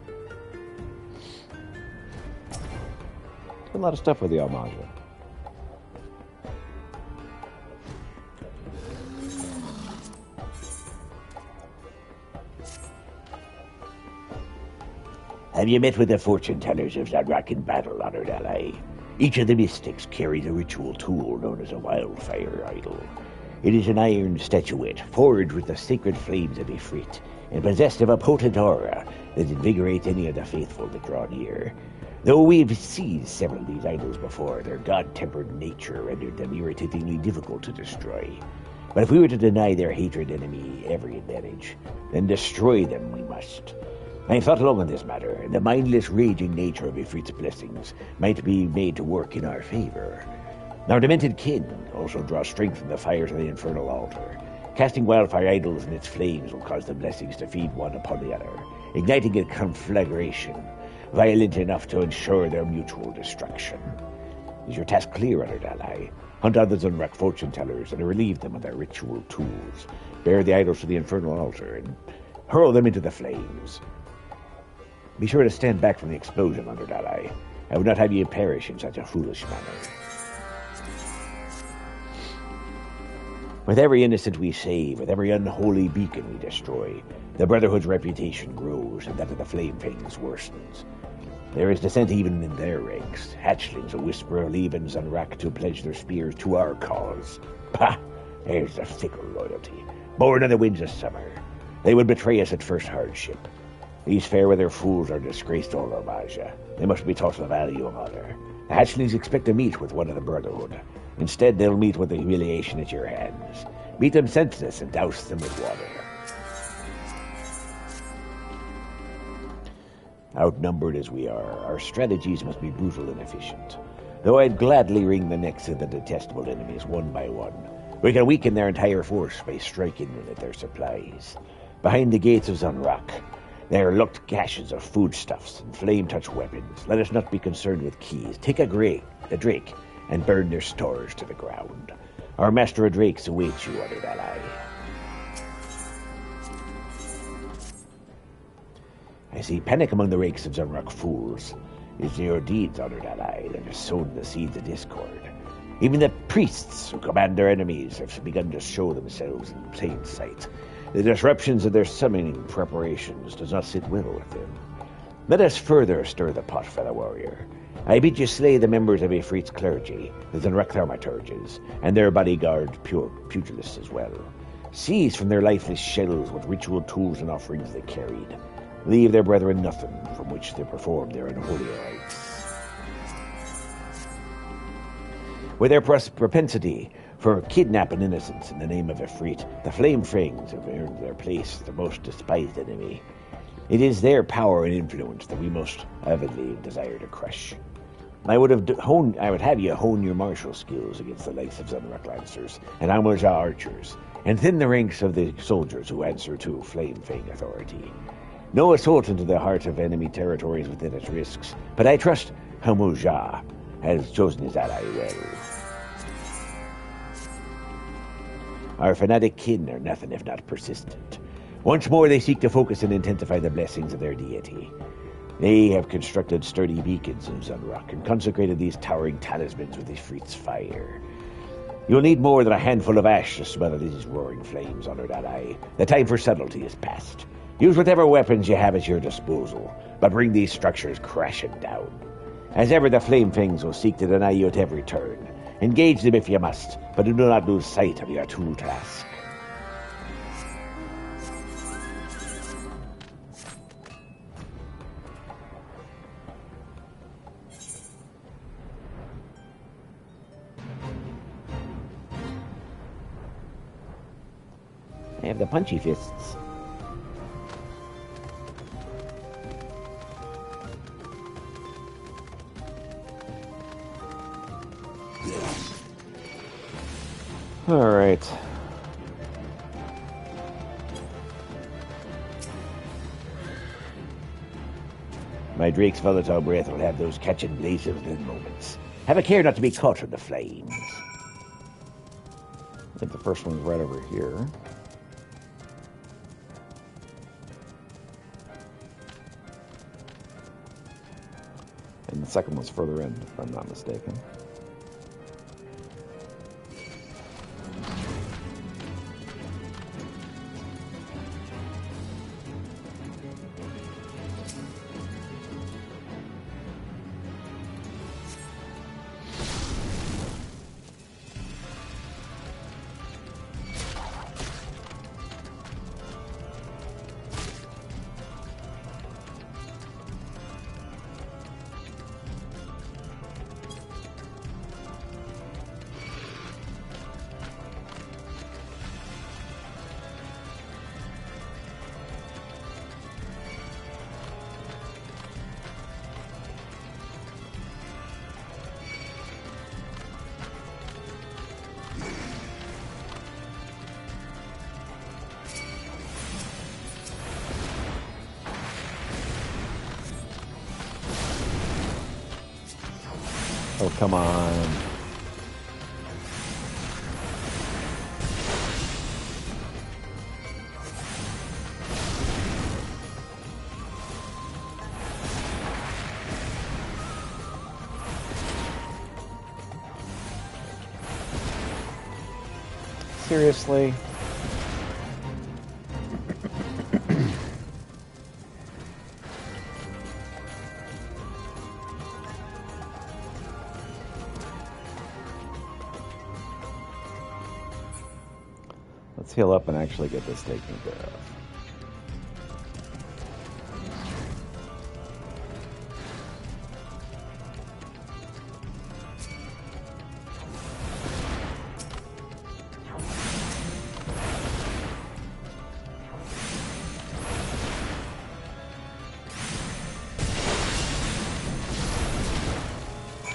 A lot of stuff with the Almaja. Have you met with the fortune tellers of Zadrak in battle, honored ally? Each of the mystics carries a ritual tool known as a wildfire idol. It is an iron statuette, forged with the sacred flames of Ifrit, and possessed of a potent aura that invigorates any of the faithful that draw near. Though we've seized several of these idols before, their god-tempered nature rendered them irritatingly difficult to destroy. But if we were to deny their hatred enemy every advantage, then destroy them we must. I have thought long on this matter, and the mindless, raging nature of Ifrit's blessings might be made to work in our favor. Our demented kin also draw strength from the fires of the infernal altar. Casting wildfire idols in its flames will cause the blessings to feed one upon the other, igniting a conflagration, violent enough to ensure their mutual destruction. Is your task clear, honored ally? Hunt others Unruck fortune tellers and relieve them of their ritual tools. Bear the idols to the infernal altar and hurl them into the flames. Be sure to stand back from the explosion, honored ally. I would not have you perish in such a foolish manner. With every innocent we save, with every unholy beacon we destroy, the Brotherhood's reputation grows, and that of the Flame Fangs worsens. There is dissent even in their ranks. Hatchlings a whisper of Levens and Rack to pledge their spears to our cause. Pah! There's the fickle loyalty. Born on the winds of summer. They would betray us at first hardship. These fair-weather fools are disgraced to Almaja. They must be taught the value of honor. The hatchlings expect to meet with one of the Brotherhood. Instead, they'll meet with the humiliation at your hands. Beat them senseless and douse them with water. Outnumbered as we are, our strategies must be brutal and efficient. Though I'd gladly wring the necks of the detestable enemies one by one, we can weaken their entire force by striking them at their supplies. Behind the gates of Zunrock, there lurked caches of foodstuffs and flame-touch weapons. Let us not be concerned with keys. Take a drake, and burn their stores to the ground. Our master of drakes awaits you, honored ally. I see panic among the rakes of Zunrock fools. It's your deeds, honored ally, that have sown the seeds of discord. Even the priests who command their enemies have begun to show themselves in plain sight. The disruptions of their summoning preparations does not sit well with them. Let us further stir the pot, fellow warrior. I bid you slay the members of Ifrit's clergy, the Zenrek thaumaturges, and their bodyguard pugilists as well. Seize from their lifeless shells what ritual tools and offerings they carried. Leave their brethren nothing from which they perform their unholy rites. With their propensity for kidnapping innocents in the name of Ifrit, the Flame Fangs have earned their place as the most despised enemy. It is their power and influence that we most avidly desire to crush. I would have you hone your martial skills against the likes of Zenrek Lancers and Amoja archers, and thin the ranks of the soldiers who answer to Flame Fang authority. No assault into the heart of enemy territories within its risks, but I trust Hamuja has chosen his ally well. Our fanatic kin are nothing if not persistent. Once more they seek to focus and intensify the blessings of their deity. They have constructed sturdy beacons in Zenrek and consecrated these towering talismans with Ifrit's fire. You'll need more than a handful of ash to smother these roaring flames, honored ally. The time for subtlety is past. Use whatever weapons you have at your disposal, but bring these structures crashing down. As ever, the Flame Fangs will seek to deny you at every turn. Engage them if you must, but do not lose sight of your true task. I have the punchy fists. All right. My Drake's volatile breath will have those catching blazes within moments. Have a care not to be caught in the flames. I think the first one's right over here. And the second one's further in, if I'm not mistaken. Oh, come on. Seriously? Let's heal up and actually get this taken care of.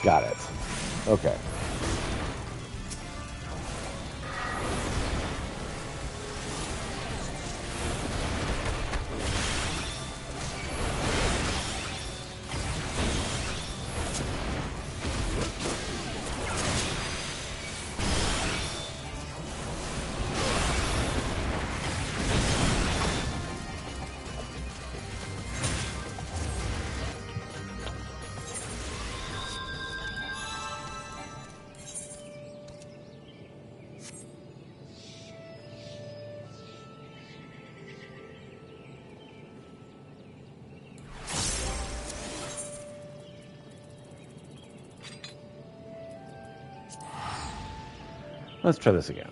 Got it. Okay. Let's try this again.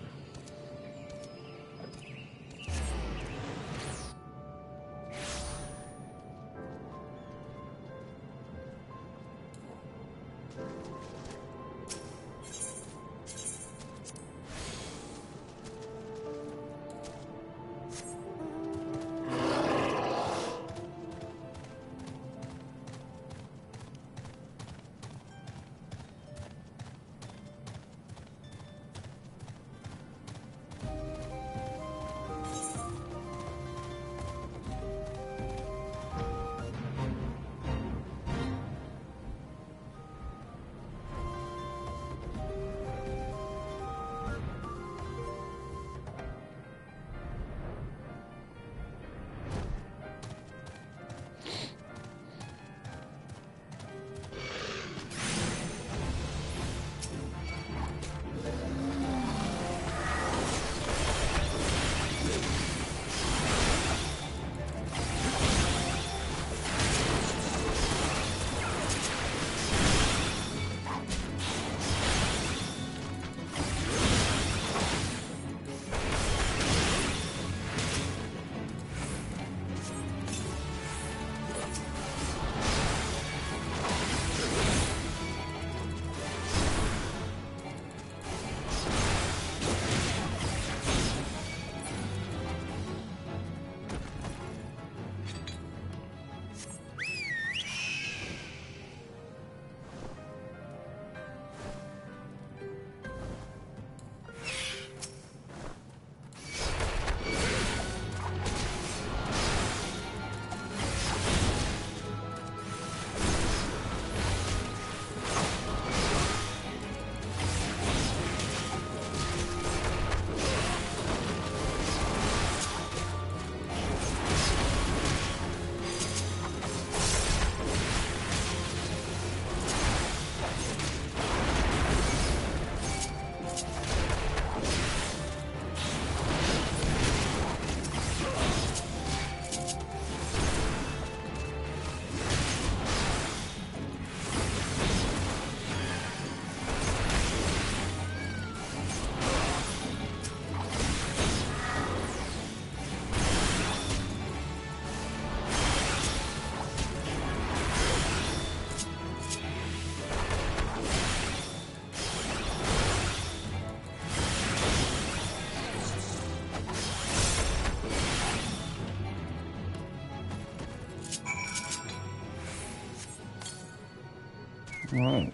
All right.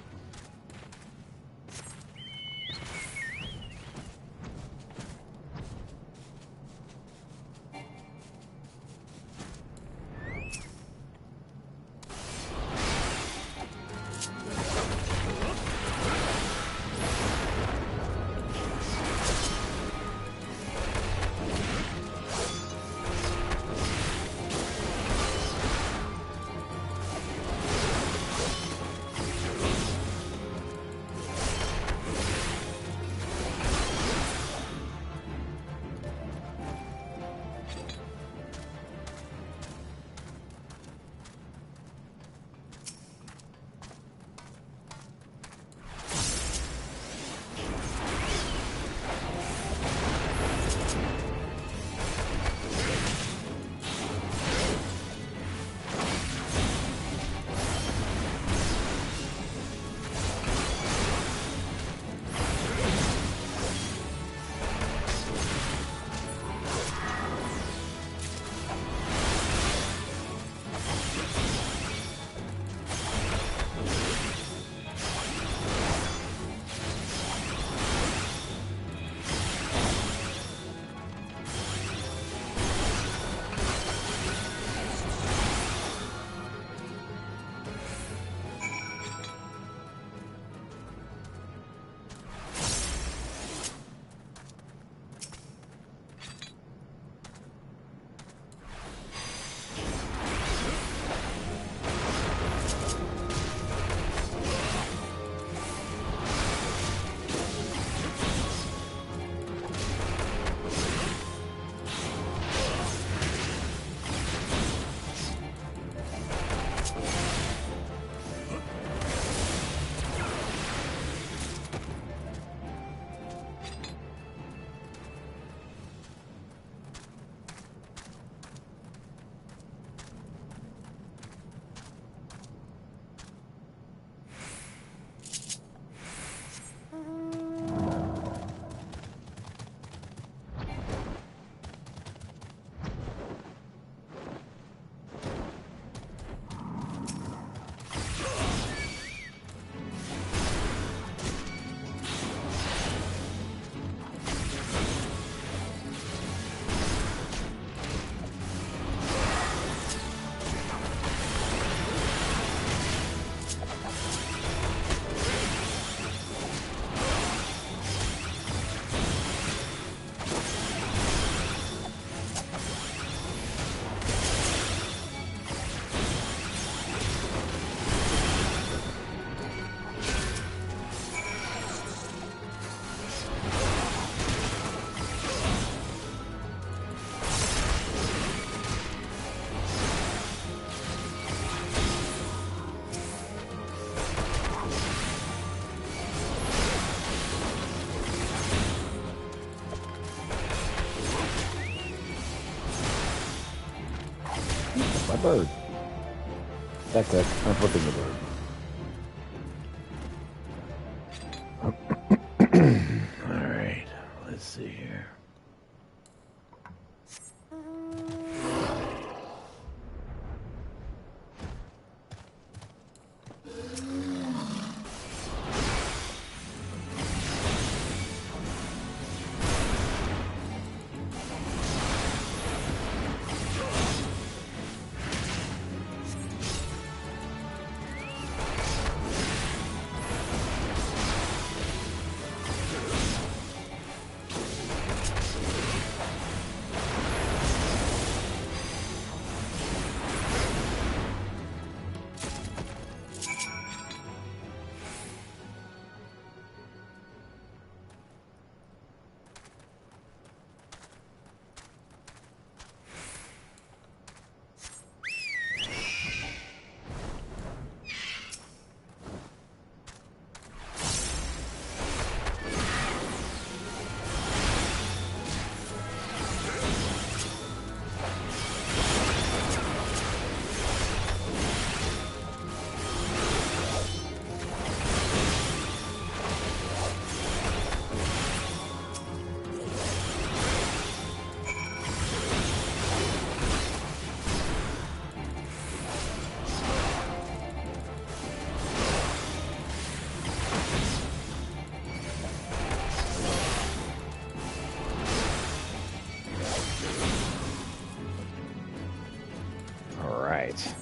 A bird. That's it. I'm flipping the bird. All right. Let's see here. All right.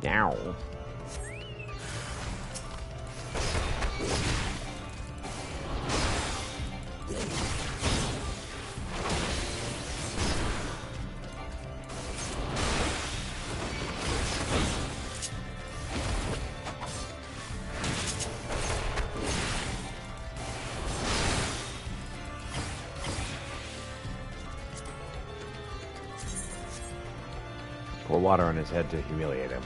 Now. Pour water on his head to humiliate him.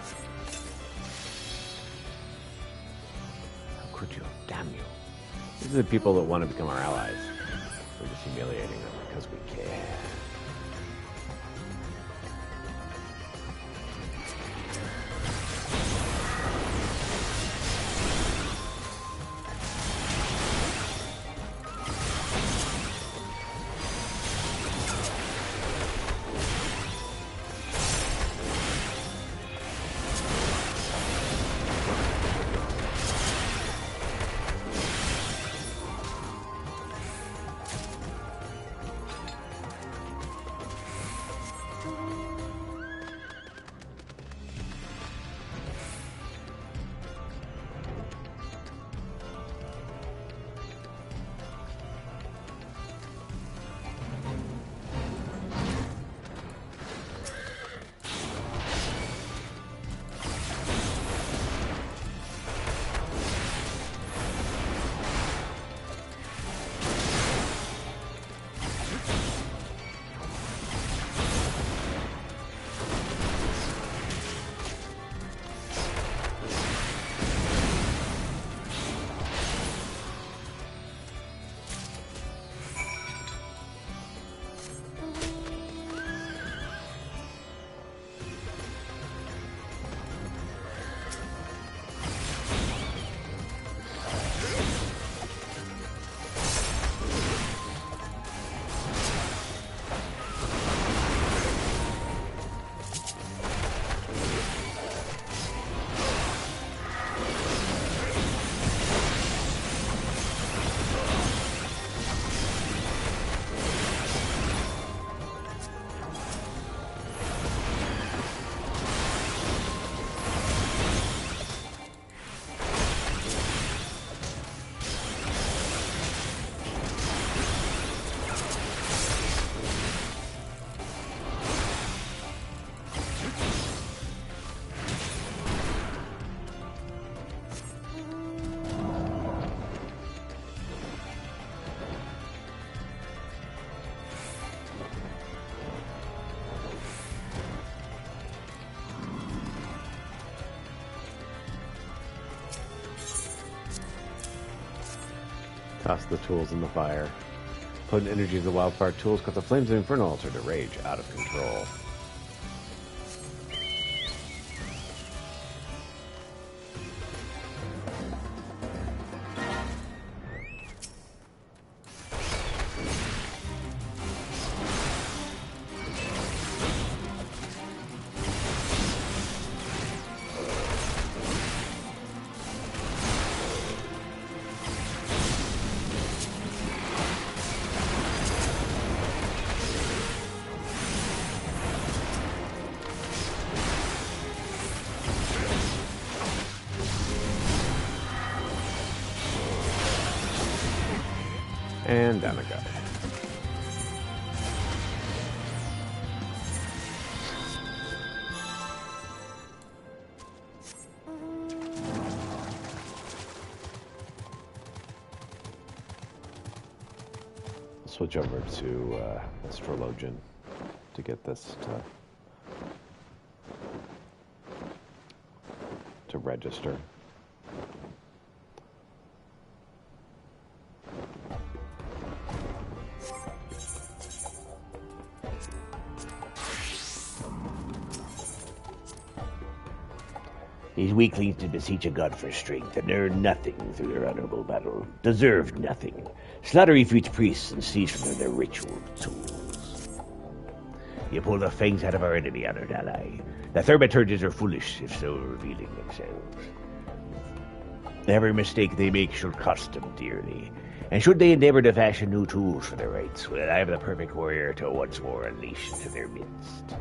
How could you? Damn you. These are the people that want to become our allies. We're just humiliating them because we care. toss the tools in the fire. Potent energy of the wildfire tools cause the flames of the Infernal Altar to rage out of control. And down it goes. Switch over to Astrologian to get this to register. These weaklings did beseech a god for strength, and earned nothing through their honorable battle. Deserved nothing. Slaughter Ifrit's priests and seize from them their ritual tools. You pull the fangs out of our enemy, honored ally. The thaumaturges are foolish, if so revealing themselves. Every mistake they make shall cost them dearly. And should they endeavor to fashion new tools for their rites, well, I have the perfect warrior to once more unleash into their midst.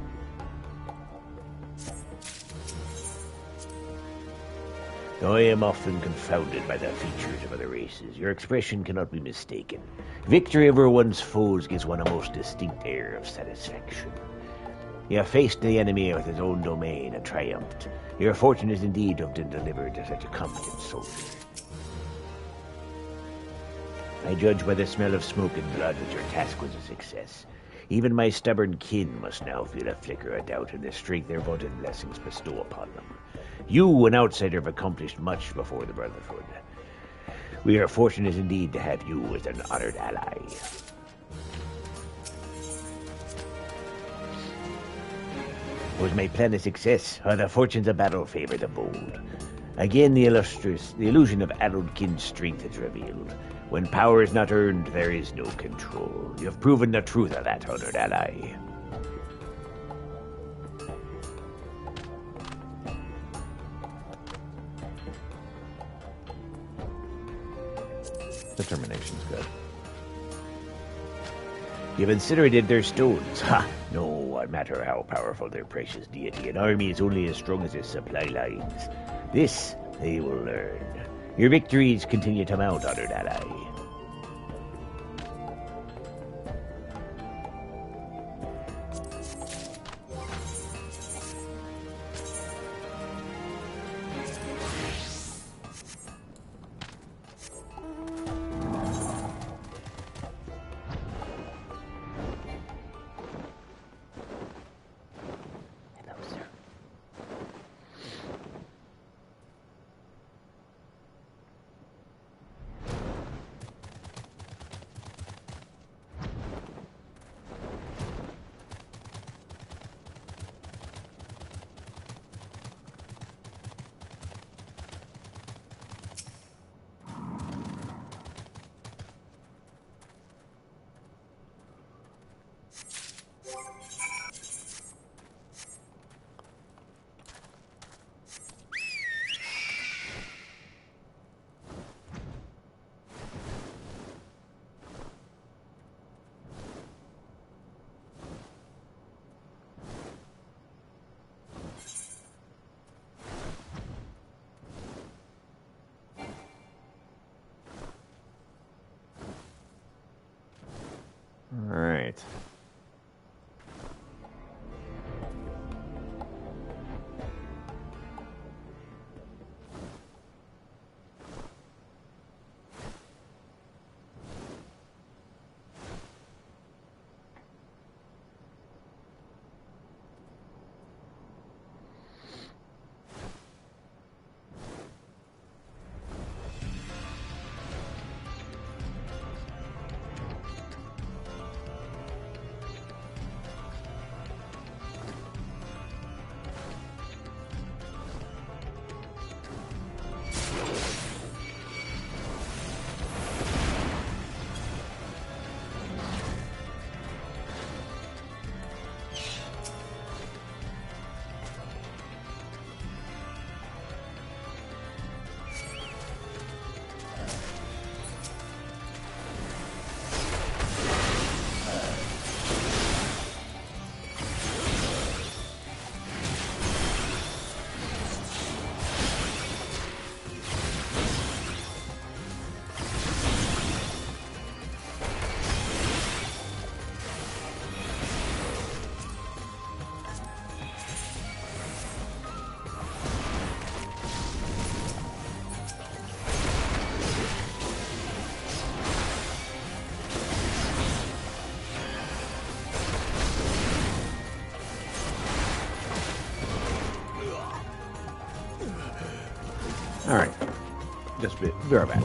Though I am often confounded by the features of other races, your expression cannot be mistaken. Victory over one's foes gives one a most distinct air of satisfaction. You have faced the enemy with his own domain and triumphed. Your fortune is indeed to have been delivered to such a competent soldier. I judge by the smell of smoke and blood that your task was a success. Even my stubborn kin must now feel a flicker of doubt in the strength their vaunted blessings bestow upon them. You, an outsider, have accomplished much before the Brotherhood. We are fortunate indeed to have you as an honored ally. Was my plan a success, or the fortunes of battle favor the bold? Again, the illusion of Adultkin's strength is revealed. When power is not earned, there is no control. You have proven the truth of that, honored ally. Determination's good. You've incinerated their stones. Ha! No matter how powerful their precious deity, an army is only as strong as its supply lines. This they will learn. Your victories continue to mount, honored ally. Just a bit. Very bad.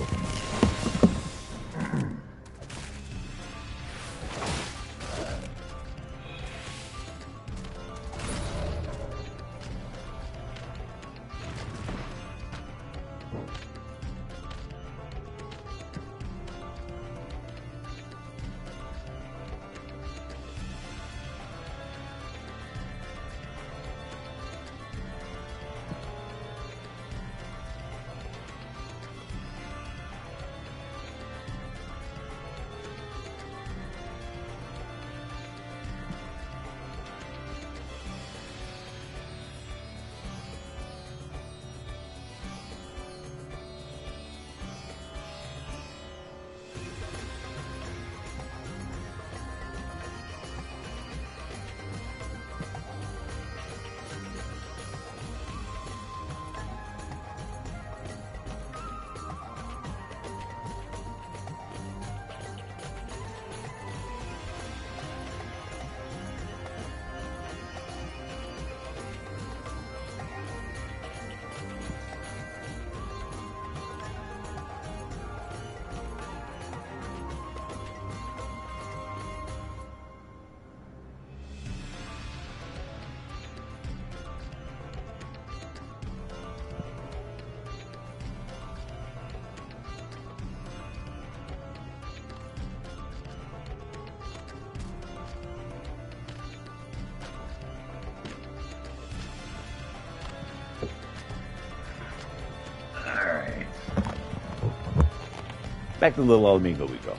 Back to the little amigo we go.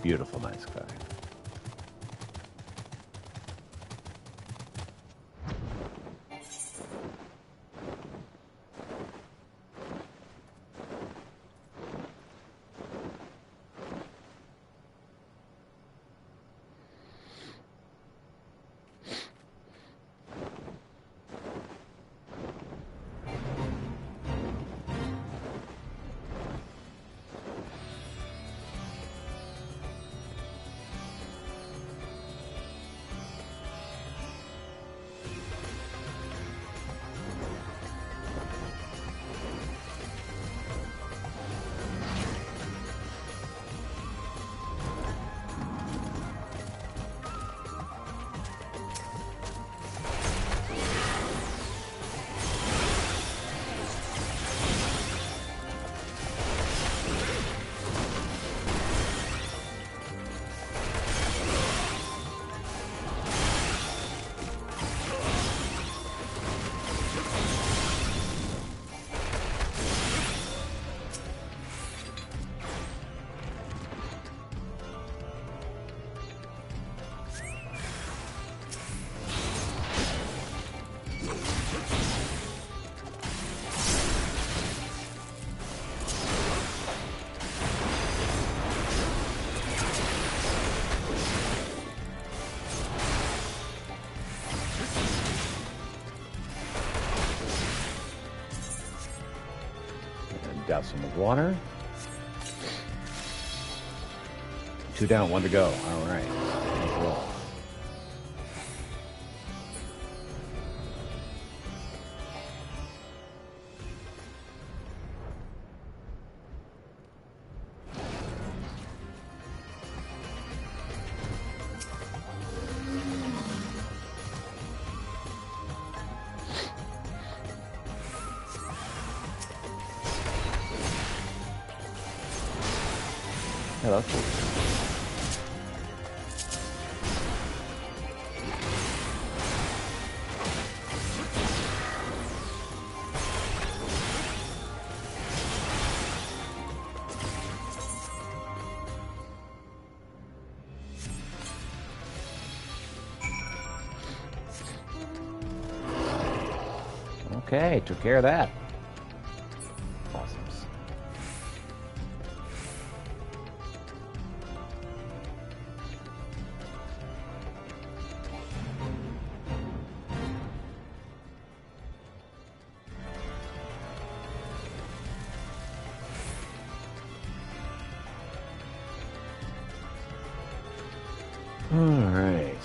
Beautiful night sky. Douse him with water. 2 down, 1 to go. All right. Let's roll. Hello. Okay, took care of that. Awesome. All right.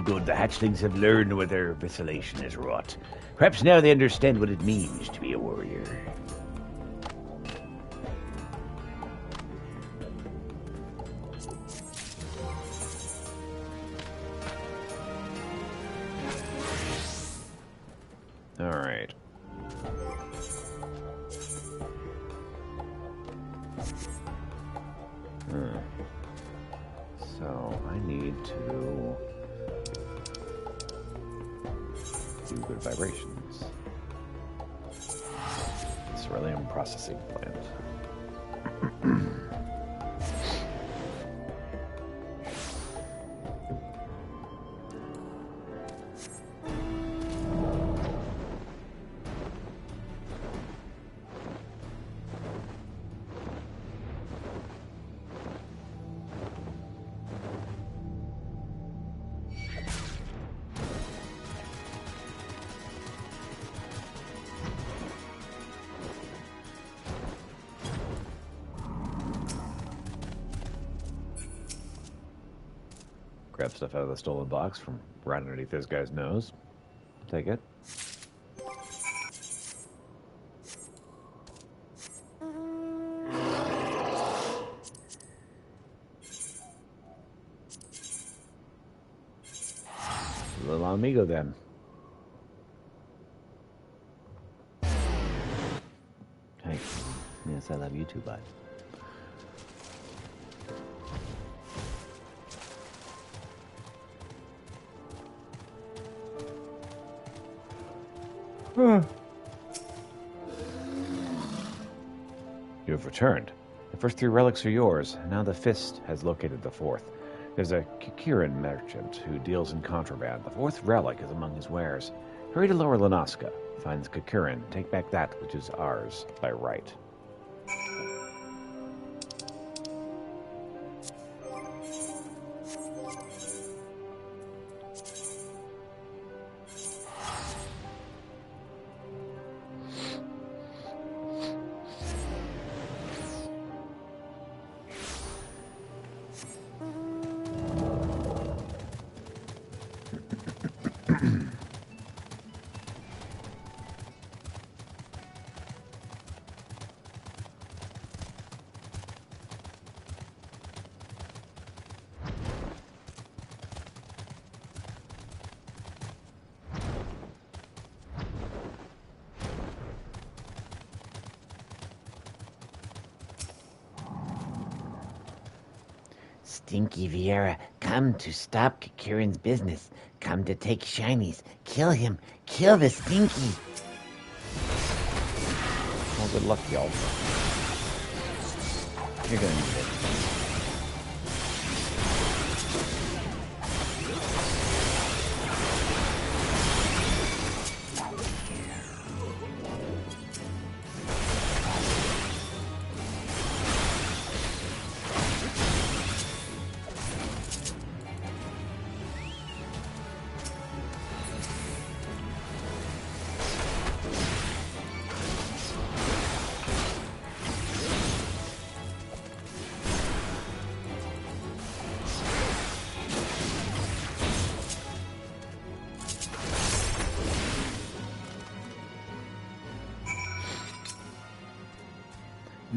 Good. The hatchlings have learned what their vacillation has wrought. Perhaps now they understand what it means to be a warrior. All right. So I need to do good vibrations. Cerulean processing plant. Grab stuff out of the stolen box from right underneath this guy's nose. Take it. Little amigo then. Hey, yes, I love you too, bud. You have returned. The first 3 relics are yours. Now the Fist has located the 4th. There's a Kikiran merchant who deals in contraband. The 4th relic is among his wares. Hurry to Lower Lanaska. Find the Kikiran. Take back that which is ours by right. Stinky Vieira, come to stop Kikiran's business. Come to take shinies. Kill him. Kill the Stinky. Well, good luck, y'all. You're gonna need it.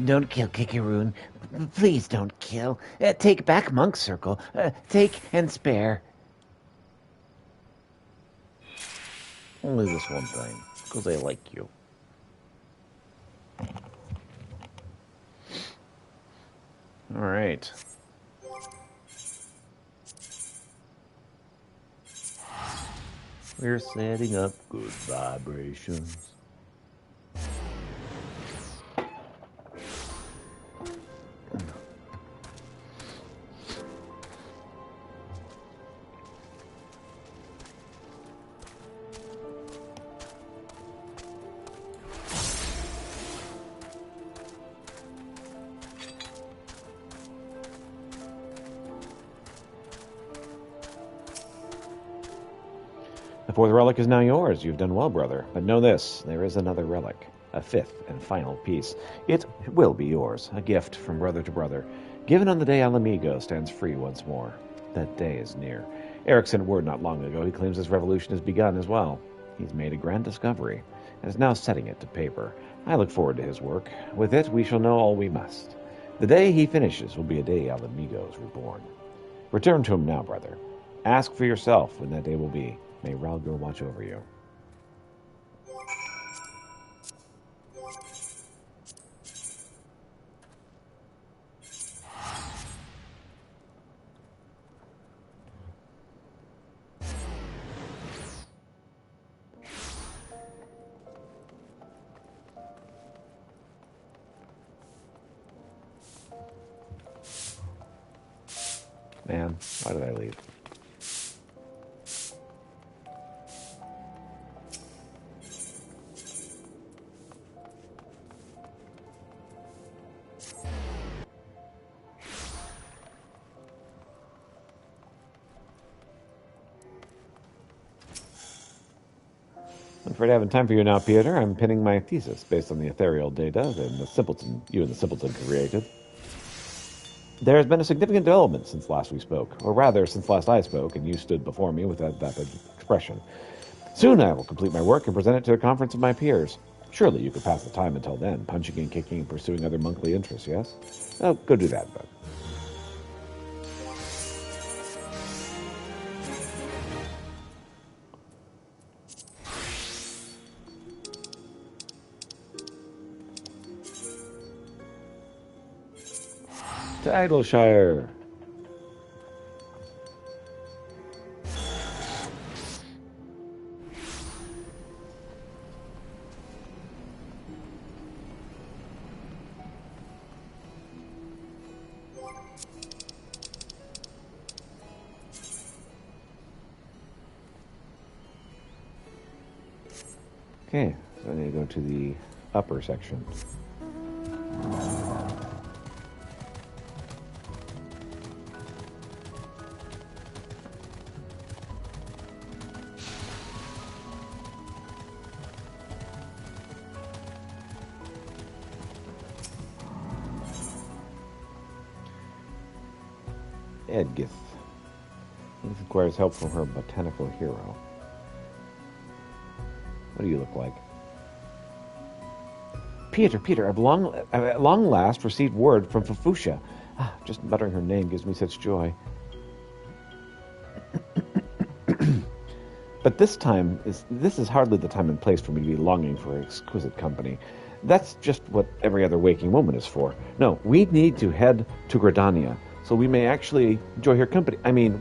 Don't kill Kikaroon. Please don't kill. Take back Monk Circle. Take and spare. Only this one thing, because I like you. All right. We're setting up good vibrations. The fourth relic is now yours. You've done well, brother. But know this, there is another relic, a fifth and final piece. It will be yours, a gift from brother to brother, given on the day Alamigo stands free once more. That day is near. Eric sent word not long ago. He claims this revolution has begun as well. He's made a grand discovery, and is now setting it to paper. I look forward to his work. With it, we shall know all we must. The day he finishes will be a day Alamigo is reborn. Return to him now, brother. Ask for yourself when that day will be. May Ralgo watch over you. Man, why did I leave? I'm afraid I haven't time for you now, Peter. I'm pinning my thesis based on the ethereal data that you and the simpleton created. There has been a significant development since last we spoke, or rather, since last I spoke, and you stood before me with that vapid expression. Soon I will complete my work and present it to a conference of my peers. Surely you could pass the time until then, punching and kicking and pursuing other monthly interests, yes? Oh, go do that, bud. To Idleshire. Okay, so I need to go to the upper section. Edgith. This requires help from her botanical hero. What do you look like? Peter, I've at long last received word from Fafusha. Just muttering her name gives me such joy. But this is hardly the time and place for me to be longing for exquisite company. That's just what every other waking woman is for. No, we need to head to Gridania, so we may actually enjoy her company. I mean,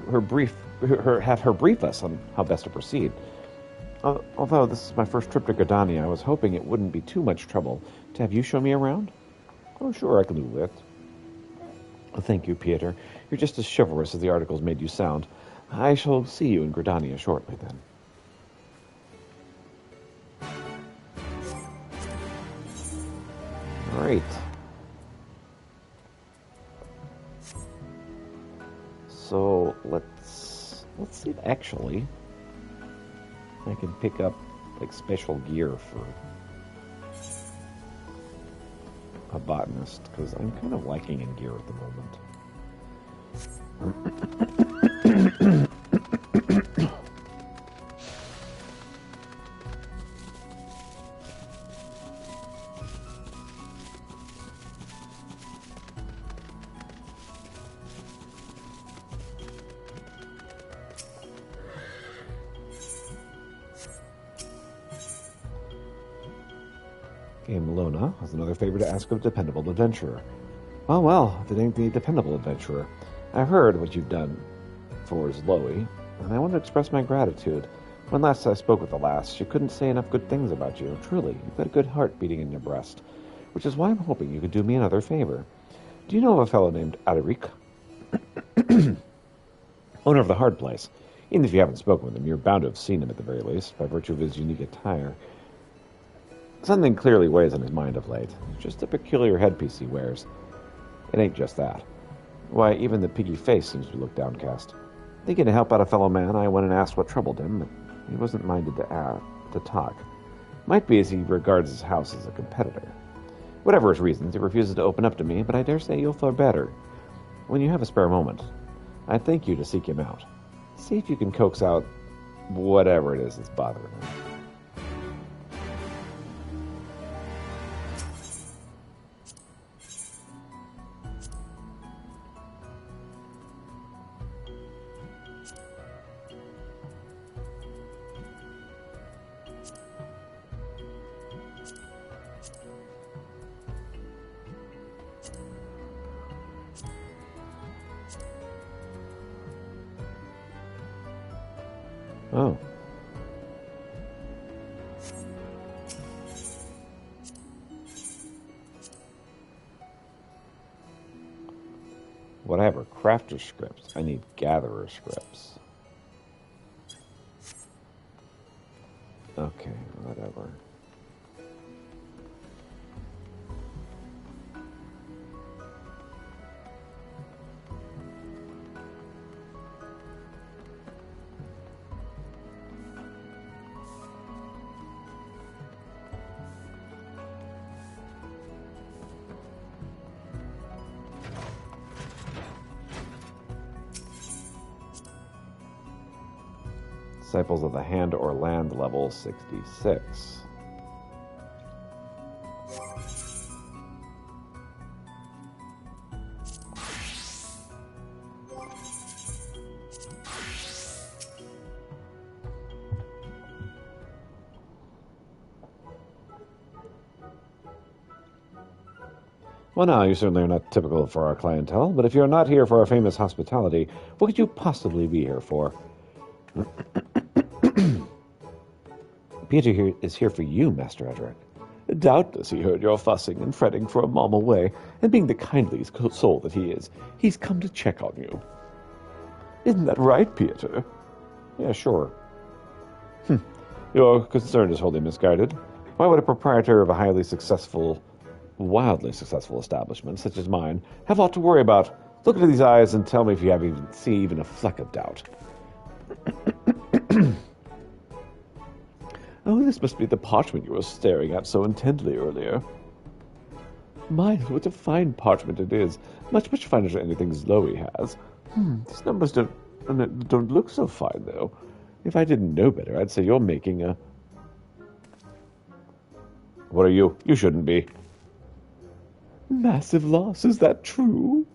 have her brief us on how best to proceed. Although this is my first trip to Gridania, I was hoping it wouldn't be too much trouble to have you show me around. Oh, sure, I can do it. Oh, thank you, Peter. You're just as chivalrous as the articles made you sound. I shall see you in Gridania shortly, then. All right. So let's see if actually I can pick up like special gear for a botanist, because I'm kind of lacking in gear at the moment. Lona has another favor to ask of a dependable adventurer. Well, if it ain't the dependable adventurer. I've heard what you've done for Zloe, and I want to express my gratitude. When last I spoke with the lass, she couldn't say enough good things about you. Truly, you've got a good heart beating in your breast, which is why I'm hoping you could do me another favor. Do you know of a fellow named Adaric? Owner of the Hard Place. Even if you haven't spoken with him, you're bound to have seen him at the very least, by virtue of his unique attire. Something clearly weighs on his mind of late. Just a peculiar headpiece he wears. It ain't just that. Why, even the piggy face seems to look downcast. Thinking to help out a fellow man, I went and asked what troubled him, but He wasn't minded to talk. Might be as he regards his house as a competitor. Whatever his reasons, he refuses to open up to me, but I dare say you'll fare better. When you have a spare moment, I'd thank you to seek him out. See if you can coax out whatever it is that's bothering him. Oh. Whatever. Crafter scripts. I need gatherer scripts. Okay, whatever. Disciples of the Hand or Land, level 66. Well, now, you certainly are not typical for our clientele, but if you're not here for our famous hospitality, what could you possibly be here for? Peter is here for you, Master Edric. Doubtless he heard your fussing and fretting for a mom away, and being the kindliest soul that he is, he's come to check on you. Isn't that right, Peter? Yeah, sure. Your concern is wholly misguided. Why would a proprietor of a wildly successful establishment such as mine have aught to worry about? Look into these eyes and tell me if you see even a fleck of doubt. Oh, this must be the parchment you were staring at so intently earlier. My, what a fine parchment it is. Much, much finer than anything Zoe has. These numbers don't look so fine, though. If I didn't know better, I'd say you're making a... What are you? You shouldn't be. Massive loss, is that true?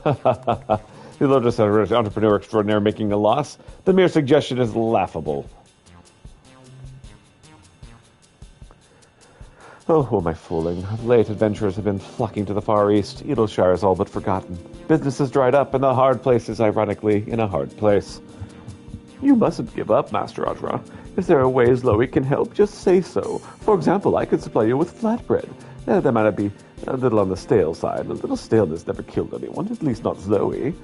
The Lotus entrepreneur extraordinaire making a loss. The mere suggestion is laughable. Oh, who am I fooling? Of late, adventurers have been flocking to the Far East. Edelshire is all but forgotten. Business has dried up, and the hard place is, ironically, in a hard place. You mustn't give up, Master Audra. If there are ways Loey can help, just say so. For example, I could supply you with flatbread. That might be a little on the stale side. A little staleness never killed anyone, at least not Zoe.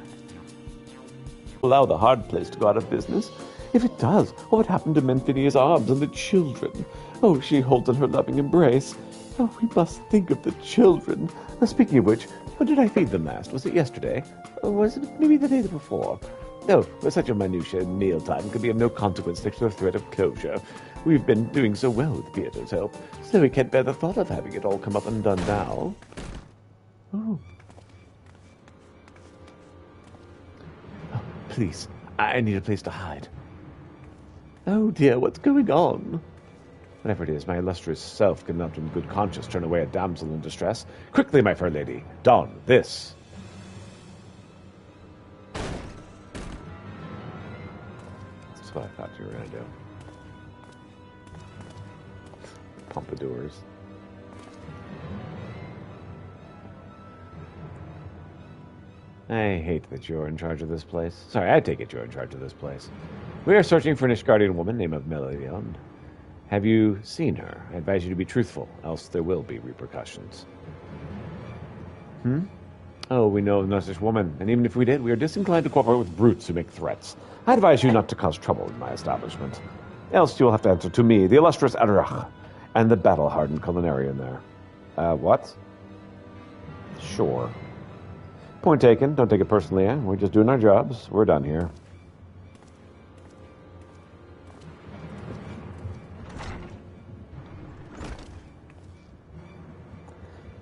Allow the hard place to go out of business? If it does, what would happen to Menphinia's arms and the children? Oh, she holds in her loving embrace. Oh, we must think of the children. Speaking of which, when did I feed them last? Was it yesterday? Or was it maybe the day before? No, such a minutiae in mealtime could be of no consequence next to the threat of closure. We've been doing so well with Peter's help, so we can't bear the thought of having it all come up undone now. Oh. Oh, please, I need a place to hide. Oh dear, what's going on? Whatever it is, my illustrious self cannot in good conscience turn away a damsel in distress. Quickly, my fair lady, don this. That's what I thought you were going to do. Pompadours. I hate that you're in charge of this place. Sorry, I take it you're in charge of this place. We are searching for an Ishgardian woman named Melion. Have you seen her? I advise you to be truthful, else there will be repercussions. Oh, we know no such woman, and even if we did, we are disinclined to cooperate with brutes who make threats. I advise you not to cause trouble in my establishment. Else you will have to answer to me, the illustrious Adrach, and the battle-hardened culinarian there. What? Sure. Point taken. Don't take it personally, eh? We're just doing our jobs. We're done here.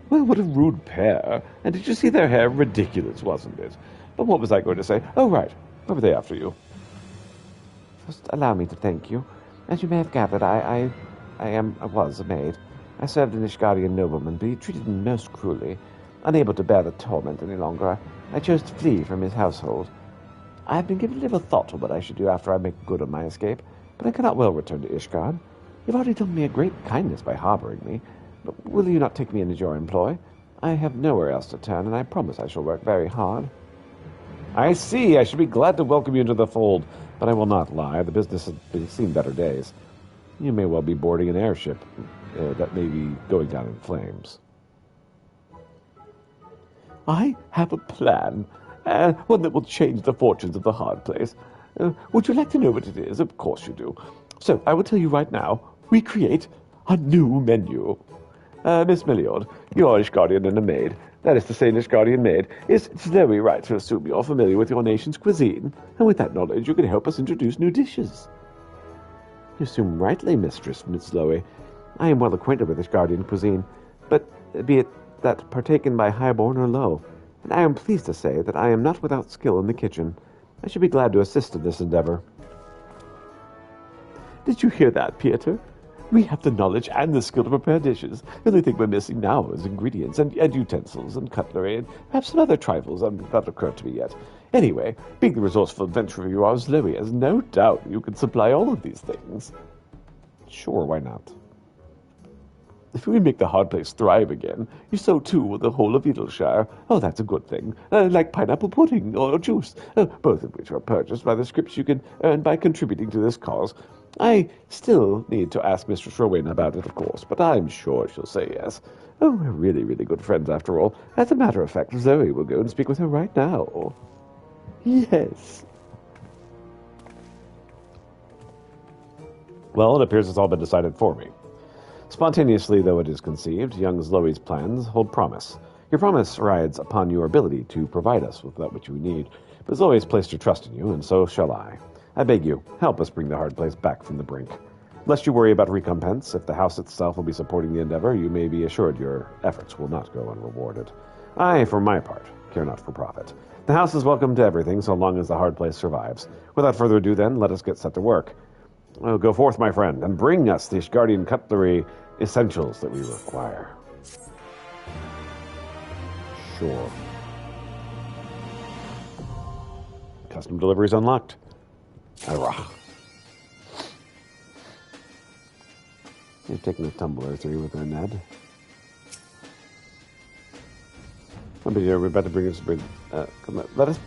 Well, what a rude pair. And did you see their hair? Ridiculous, wasn't it? But what was I going to say? Oh, right. Why were they after you? First, allow me to thank you. As you may have gathered, I was a maid. I served an Ishgardian nobleman, but he treated me most cruelly. Unable to bear the torment any longer, I chose to flee from his household. I have been giving little thought to what I should do after I make good on my escape, but I cannot well return to Ishgard. You've already done me a great kindness by harboring me, but will you not take me into your employ? I have nowhere else to turn, and I promise I shall work very hard. I see. I should be glad to welcome you into the fold, but I will not lie. The business has seen better days. You may well be boarding an airship that may be going down in flames. I have a plan, one that will change the fortunes of the hard place. Would you like to know what it is? Of course you do. So, I will tell you right now, we create a new menu. Miss Milliard, you are Ishgardian and a maid. That is to say, an Ishgardian maid. It's very right to assume you're familiar with your nation's cuisine, and with that knowledge you can help us introduce new dishes. You assume rightly, Mistress Miss Lowy. I am well acquainted with Ishgardian cuisine, but be it that partaken by highborn or low, and I am pleased to say that I am not without skill in the kitchen. I should be glad to assist in this endeavor. Did you hear that, Pieter? We have the knowledge and the skill to prepare dishes. The only thing we're missing now is ingredients and utensils and cutlery and perhaps some other trifles that haven't occurred to me yet. Anyway, being the resourceful adventurer you are, Lowy has no doubt you can supply all of these things. Sure, why not? If we make the hard place thrive again, so too will the whole of Edelshire. Oh, that's a good thing. Like pineapple pudding or juice, both of which are purchased by the scrips you can earn by contributing to this cause. I still need to ask Mistress Rowena about it, of course, but I'm sure she'll say yes. Oh, we're really, really good friends after all. As a matter of fact, Zoe will go and speak with her right now. Yes. Well, it appears it's all been decided for me. Spontaneously though it is conceived, young Zoe's plans hold promise. Your promise rides upon your ability to provide us with that which we need, but Zoe has placed her trust in you, and so shall I. I beg you, help us bring the hard place back from the brink. Lest you worry about recompense, if the house itself will be supporting the endeavor, you may be assured your efforts will not go unrewarded. I, for my part, care not for profit. The house is welcome to everything so long as the hard place survives. Without further ado then, let us get set to work. Oh, go forth, my friend, and bring us the Ishgardian cutlery essentials that we require. Sure. Custom deliveries unlocked. Arrah. You're taking a tumbler through with her, Ned. We're about to bring us.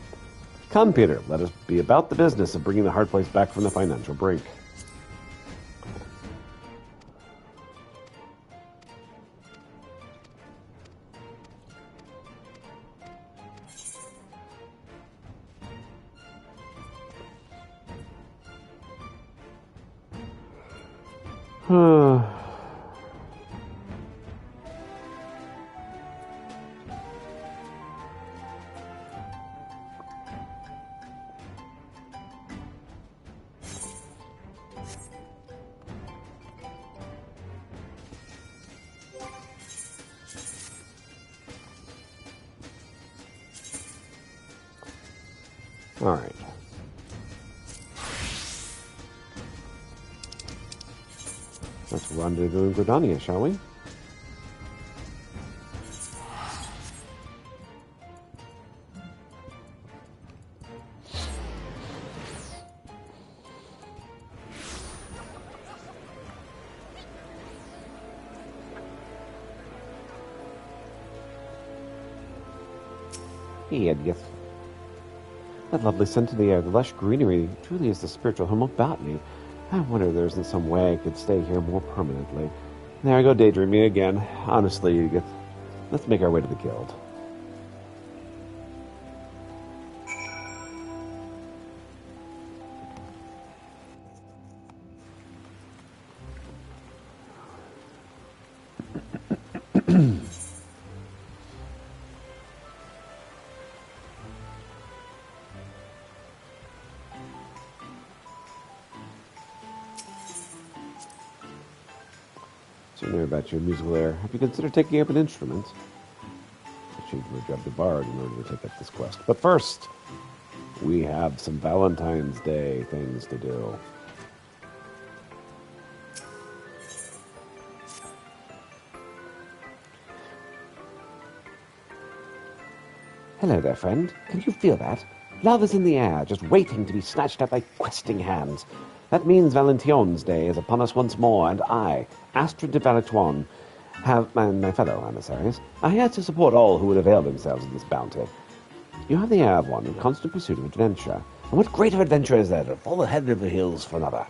Come, Peter. Let us be about the business of bringing the hard place back from the financial brink. All right. Let's rendezvous in Gridania, shall we? Yes. That lovely scent in the air, the lush greenery, truly is the spiritual home of botany. I wonder if there isn't some way I could stay here more permanently. There I go daydreaming again. Honestly, let's make our way to the guild. So you know about your musical air. Have you considered taking up an instrument? I changed my job to bard in order to take up this quest. But first, we have some Valentine's Day things to do. Hello there, friend. Can you feel that? Love is in the air, just waiting to be snatched up by questing hands. That means Valentine's Day is upon us once more, and I, Astrid de Valetoine, have my fellow emissaries, are here to support all who would avail themselves of this bounty. You have the air of one in constant pursuit of adventure, and what greater adventure is there to fall ahead of the hills for another?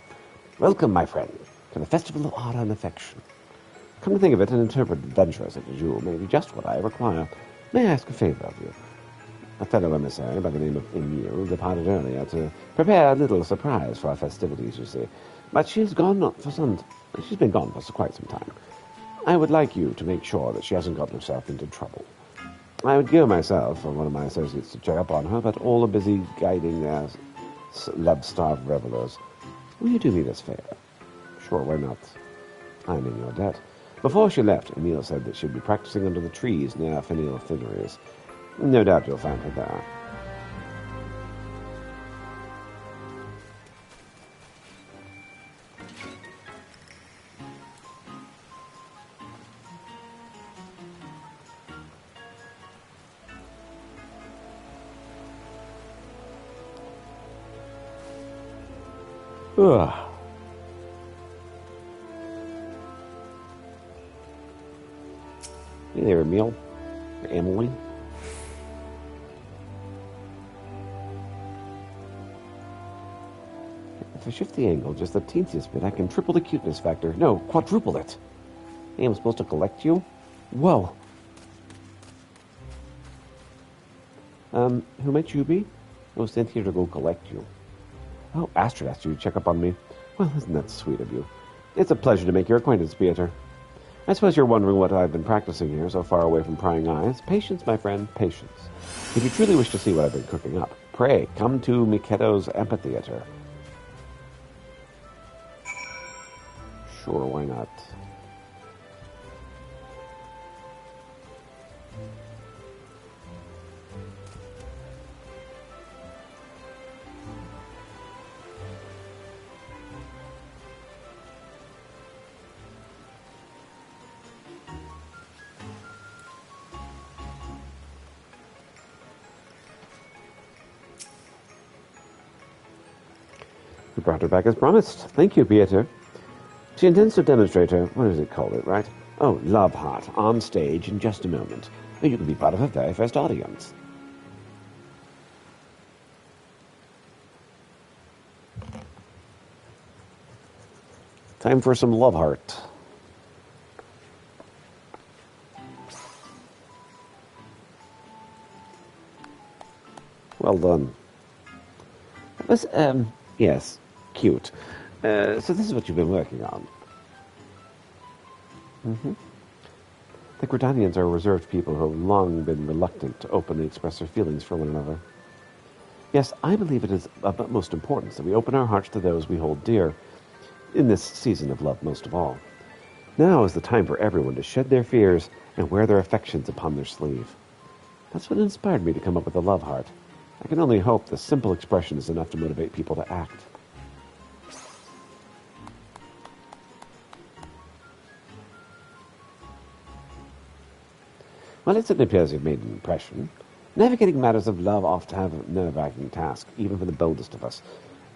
Welcome, my friend, to the Festival of Art and Affection. Come to think of it, an intrepid adventurer such as you may be just what I require. May I ask a favor of you? A fellow emissary by the name of Emile departed earlier to prepare a little surprise for our festivities, you see. But she's been gone for quite some time. I would like you to make sure that she hasn't gotten herself into trouble. I would go myself or one of my associates to check up on her, but all are busy guiding their love-starved revelers. Will you do me this favor? Sure, why not? I'm in your debt. Before she left, Emile said that she'd be practicing under the trees near Finial Fineries. No doubt you'll find her there. Ugh. Hey there, Emile. Or Emily. If I shift the angle just the teensiest bit, I can triple the cuteness factor. No, quadruple it. Hey, I'm supposed to collect you? Whoa. Who might you be? I was sent here to go collect you. Oh, Astrid asked you to check up on me. Well, isn't that sweet of you? It's a pleasure to make your acquaintance, Pieter. I suppose you're wondering what I've been practicing here, so far away from prying eyes. Patience, my friend, patience. If you truly wish to see what I've been cooking up, pray, come to Mikedo's amphitheater. Sure, why not? You brought her back as promised. Thank you, Pieter. She intends to demonstrate her, what does it call it, right? Oh, Love Heart, on stage in just a moment. You can be part of her very first audience. Time for some Love Heart. Well done. That was, yes, cute. So this is what you've been working on. The Gridanians are reserved people who have long been reluctant to openly express their feelings for one another. Yes, I believe it is of utmost importance that we open our hearts to those we hold dear, in this season of love most of all. Now is the time for everyone to shed their fears and wear their affections upon their sleeve. That's what inspired me to come up with the Love Heart. I can only hope the simple expression is enough to motivate people to act. Well, it certainly appears you've made an impression. Navigating matters of love often have a nerve-wracking task, even for the boldest of us.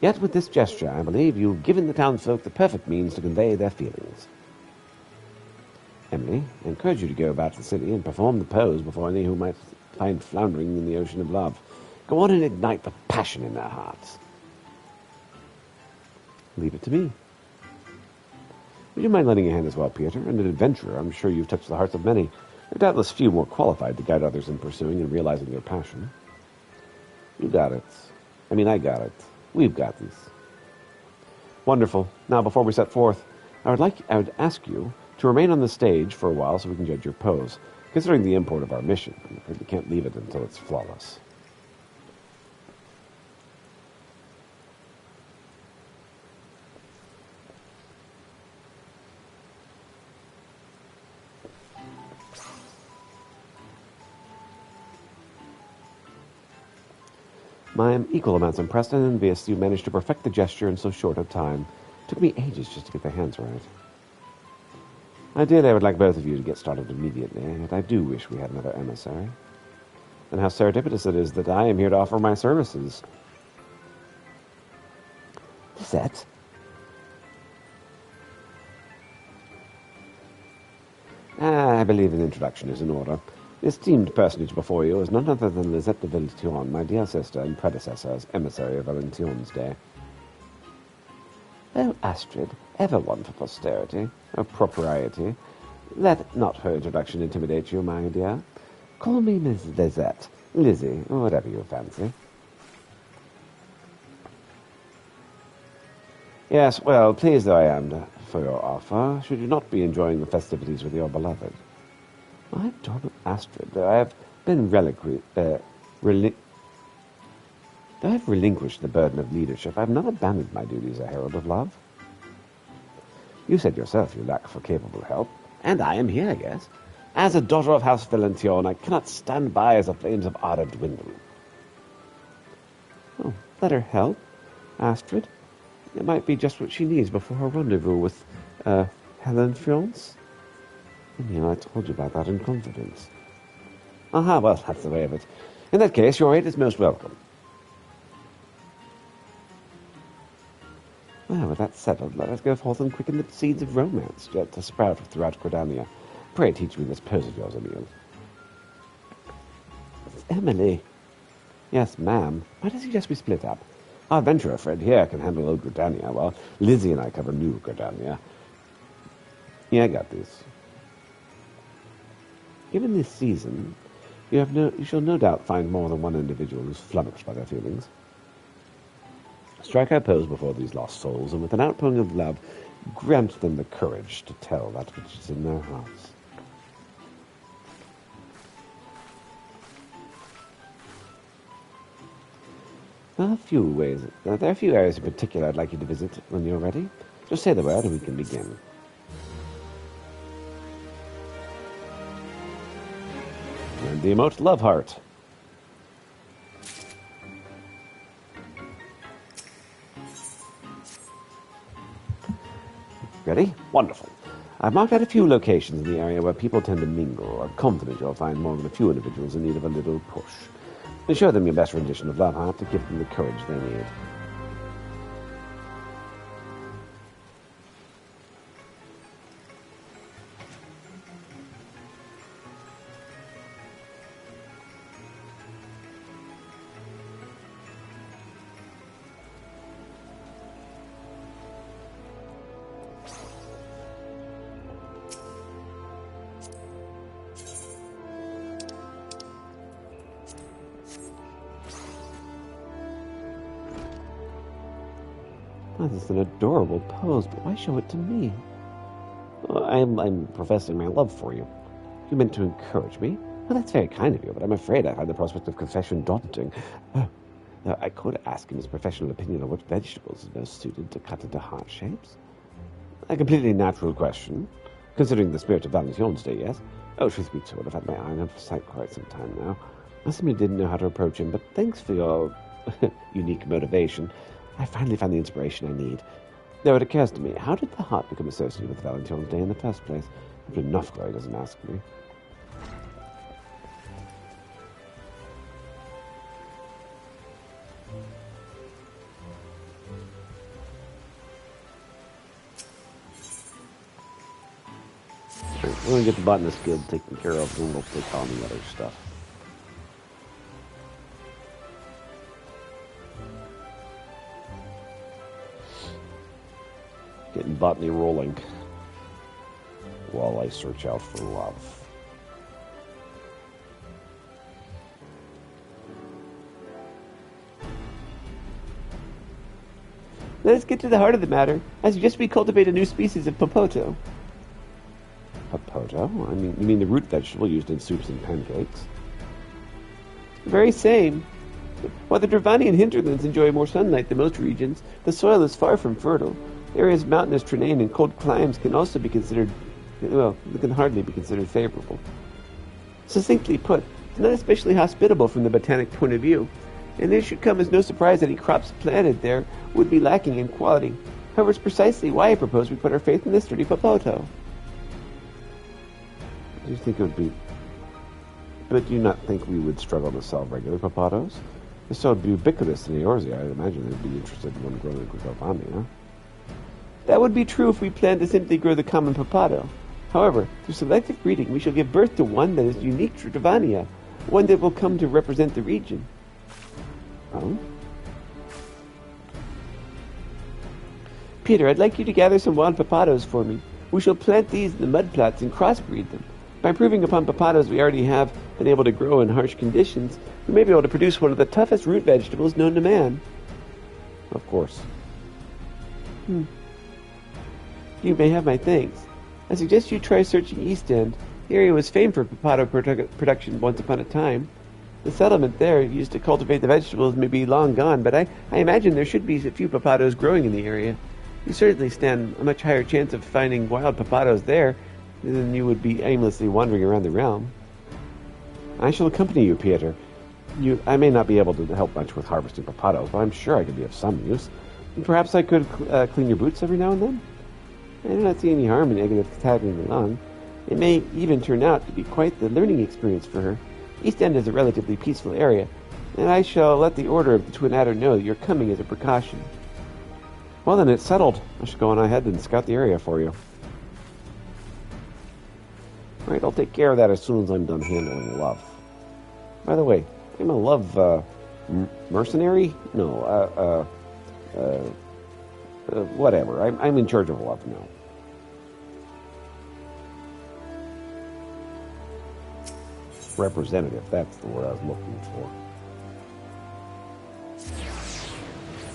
Yet with this gesture, I believe you've given the townsfolk the perfect means to convey their feelings. Emily, I encourage you to go about the city and perform the pose before any who might find floundering in the ocean of love. Go on and ignite the passion in their hearts. Leave it to me. Would you mind lending a hand as well, Pieter? And an adventurer, I'm sure you've touched the hearts of many. There are doubtless few more qualified to guide others in pursuing and realizing their passion. You got it. I got it. We've got this. Wonderful. Now, before we set forth, I would ask you to remain on the stage for a while so we can judge your pose. Considering the import of our mission, I'm afraid we can't leave it until it's flawless. I am equal amounts impressed and envious you managed to perfect the gesture in so short a time. It took me ages just to get the hands right. Ideally, I would like both of you to get started immediately, and I do wish we had another emissary. And how serendipitous it is that I am here to offer my services. Lisette? I believe an introduction is in order. The esteemed personage before you is none other than Lisette de Valenciennes, my dear sister and predecessor as emissary of Valenciennes Day. Oh, Astrid, ever one for posterity, or propriety. Let not her introduction intimidate you, my dear. Call me Miss Lisette, Lizzie, or whatever you fancy. Yes, well, pleased though I am for your offer, should you not be enjoying the festivities with your beloved. My adorable Astrid, though I have been though I have relinquished the burden of leadership, I have not abandoned my duty as a herald of love. You said yourself you lack for capable help, and I am here, yes. As a daughter of House Valenciennes, I cannot stand by as the flames of ardor dwindle. Oh, let her help, Astrid. It might be just what she needs before her rendezvous with, Helen France. And I told you about that in confidence. Aha, well, that's the way of it. In that case, your aid is most welcome. Well, with that settled, let us go forth and quicken the seeds of romance yet to sprout throughout Cordania. Pray teach me this pose of yours, Emile. It's Emily. Yes, ma'am. Why does he just be split up? Our adventurer friend here can handle old Gridania, while Lizzie and I cover new Gridania. Yeah, I got this. Given this season, you shall no doubt find more than one individual who's flummoxed by their feelings. Strike our pose before these lost souls, and with an outpouring of love, grant them the courage to tell that which is in their hearts. There are a few areas in particular I'd like you to visit when you're ready. Just say the word and we can begin. And the emote love heart. Ready? Wonderful. I've marked out a few locations in the area where people tend to mingle. I'm confident you'll find more than a few individuals in need of a little push. And show them your best rendition of Love Heart to give them the courage they need. Oh, this is an adorable pose, but why show it to me? I'm professing my love for you. You meant to encourage me? Well, that's very kind of you, but I'm afraid I find the prospect of confession daunting. Now, I could ask him his professional opinion on what vegetables is most suited to cut into heart shapes. A completely natural question, considering the spirit of Valentine's Day, yes? Oh, truth be told, I've had my eye on him for quite some time now. I simply didn't know how to approach him, but thanks for your unique motivation. I finally found the inspiration I need. Though it occurs to me, how did the heart become associated with Valentine's Day in the first place? If Nofgloy doesn't ask me. We're going to get the botanist guild taken care of, and we'll take on the other stuff. Getting botany rolling while I search out for love. Let us get to the heart of the matter. I suggest we cultivate a new species of popoto. Popoto? I mean, you mean the root vegetable used in soups and pancakes? The very same. While the Dravanian hinterlands enjoy more sunlight than most regions, the soil is far from fertile. Areas of mountainous terrain and cold climes can also be considered it can hardly be considered favorable. Succinctly put, it's not especially hospitable from the botanic point of view, and it should come as no surprise that any crops planted there would be lacking in quality. However, it's precisely why I propose we put our faith in this sturdy popoto. Do you think it would be... But do you not think we would struggle to sell regular popatos? They're so ubiquitous in Eorzea, I'd imagine they'd be interested in one growing in Grigolvania. That would be true if we planned to simply grow the common popato. However, through selective breeding, we shall give birth to one that is unique to Dravania, one that will come to represent the region. Oh? Peter, I'd like you to gather some wild popatos for me. We shall plant these in the mud plots and crossbreed them. By improving upon popatos we already have been able to grow in harsh conditions, we may be able to produce one of the toughest root vegetables known to man. Of course. You may have my thanks. I suggest you try searching East End. The area was famed for potato production once upon a time. The settlement there used to cultivate the vegetables may be long gone, but I imagine there should be a few popatos growing in the area. You certainly stand a much higher chance of finding wild popatos there than you would be aimlessly wandering around the realm. I shall accompany you, Peter. I may not be able to help much with harvesting popatos, but I'm sure I could be of some use. Perhaps I could clean your boots every now and then? I do not see any harm in tagging along. It may even turn out to be quite the learning experience for her. East End is a relatively peaceful area, and I shall let the Order of the Twin Adder know that you're coming as a precaution. Well then, it's settled. I should go on ahead and scout the area for you. Right, I'll take care of that as soon as I'm done handling love. By the way, I'm a love, mercenary? No, whatever. I'm in charge of love now. Representative, that's the word I was looking for.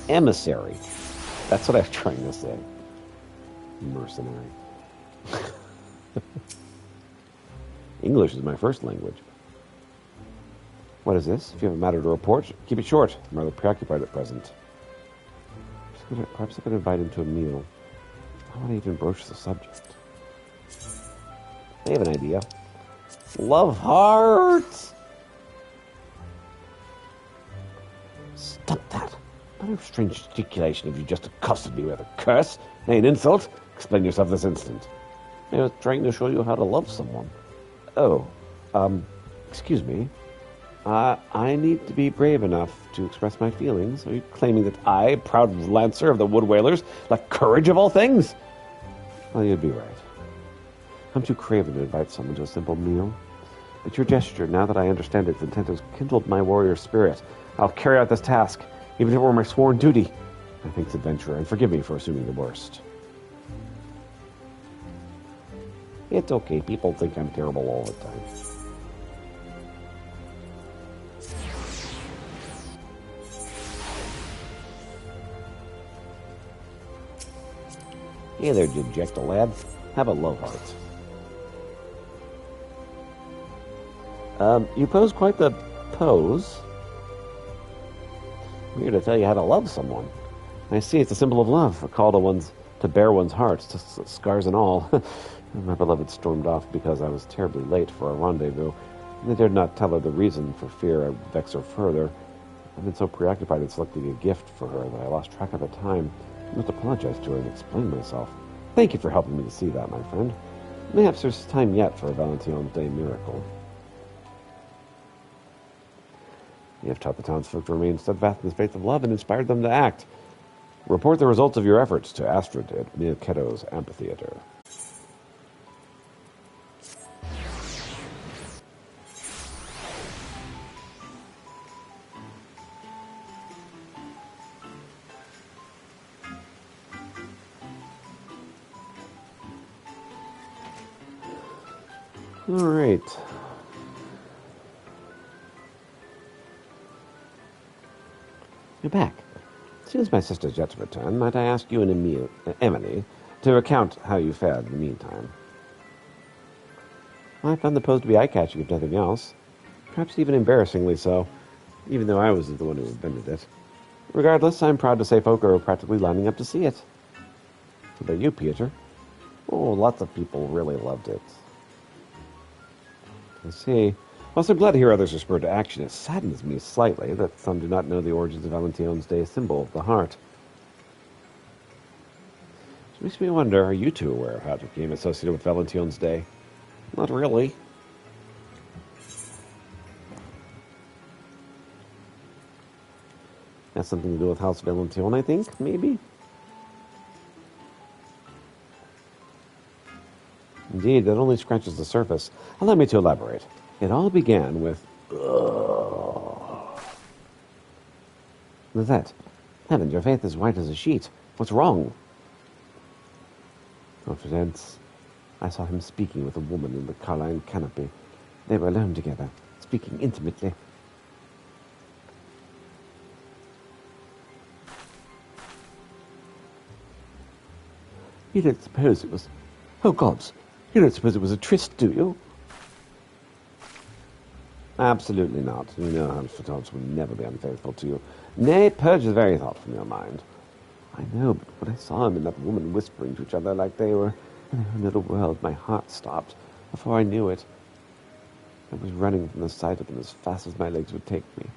Emissary. That's what I was trying to say. Mercenary. English is my first language. What is this? If you have a matter to report, keep it short. I'm rather preoccupied at present. Perhaps I could invite him to a meal. How would I even broach the subject? I have an idea. Love hearts! Stop that. What a strange gesticulation if you just accosted me with a curse. Nay, an insult? Explain yourself this instant. I was trying to show you how to love someone. Oh, excuse me. I need to be brave enough to express my feelings. Are you claiming that I, proud lancer of the Wood Whalers, lack courage of all things? Well, you'd be right. I'm too craven to invite someone to a simple meal. But your gesture, now that I understand its intent, has kindled my warrior spirit. I'll carry out this task, even if it were my sworn duty. Thanks, adventurer, and forgive me for assuming the worst. It's okay. People think I'm terrible all the time. Hey there, dejected lad. Have a love heart. You pose quite the pose. I'm here to tell you how to love someone. I see it's a symbol of love, a call to bare one's heart, scars and all. My beloved stormed off because I was terribly late for our rendezvous, and I dared not tell her the reason for fear I would vex her further. I've been so preoccupied in selecting a gift for her that I lost track of the time. I must apologize to her and explain myself. Thank you for helping me to see that, my friend. Perhaps there's time yet for a Valentine's Day miracle. You have taught the townsfolk to remain steadfast in the faith of love and inspired them to act. Report the results of your efforts to Astrid at Milketo's amphitheater. All right. You're back. As soon as my sister's yet to return, might I ask you and Emily to recount how you fared in the meantime? I found the pose to be eye-catching, if nothing else. Perhaps even embarrassingly so, even though I was the one who invented it. Regardless, I'm proud to say folk are practically lining up to see it. What about you, Peter? Oh, lots of people really loved it. I see. Well, so glad to hear others are spurred to action. It saddens me slightly that some do not know the origins of Valention's Day, symbol of the heart. Which makes me wonder, are you two aware of how it became associated with Valention's Day? Not really. Has something to do with House Valentine, I think, maybe? Indeed, that only scratches the surface. Allow me to elaborate. It all began with... Lizette, heavens, your face is white as a sheet. What's wrong? Confidence. I saw him speaking with a woman in the Carline canopy. They were alone together, speaking intimately. You don't suppose it was... Oh, gods! You don't suppose it was a tryst, do you? Absolutely not. You know Hans Vertons will never be unfaithful to you. Nay, purge the very thought from your mind. I know, but when I saw him and that woman whispering to each other like they were in their own little world, my heart stopped. Before I knew it, I was running from the sight of them as fast as my legs would take me.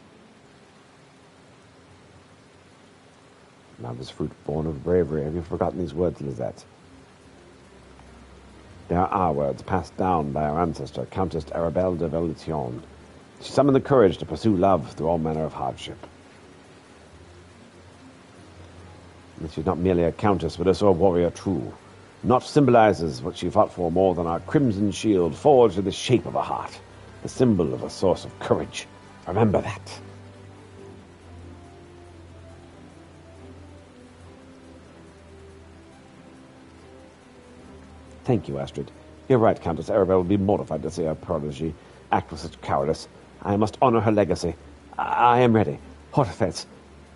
Love is fruit born of bravery. Have you forgotten these words, Lizette? They are our words, passed down by our ancestor, Countess Arabelle de Valenciennes. She summoned the courage to pursue love through all manner of hardship. And she's not merely a countess, but also a warrior true. Naught symbolizes what she fought for more than our crimson shield, forged in the shape of a heart, the symbol of a source of courage. Remember that. Thank you, Astrid. You're right, Countess Arabelle will be mortified to see her protégé act with such cowardice. I must honor her legacy. I am ready. Hortefeux,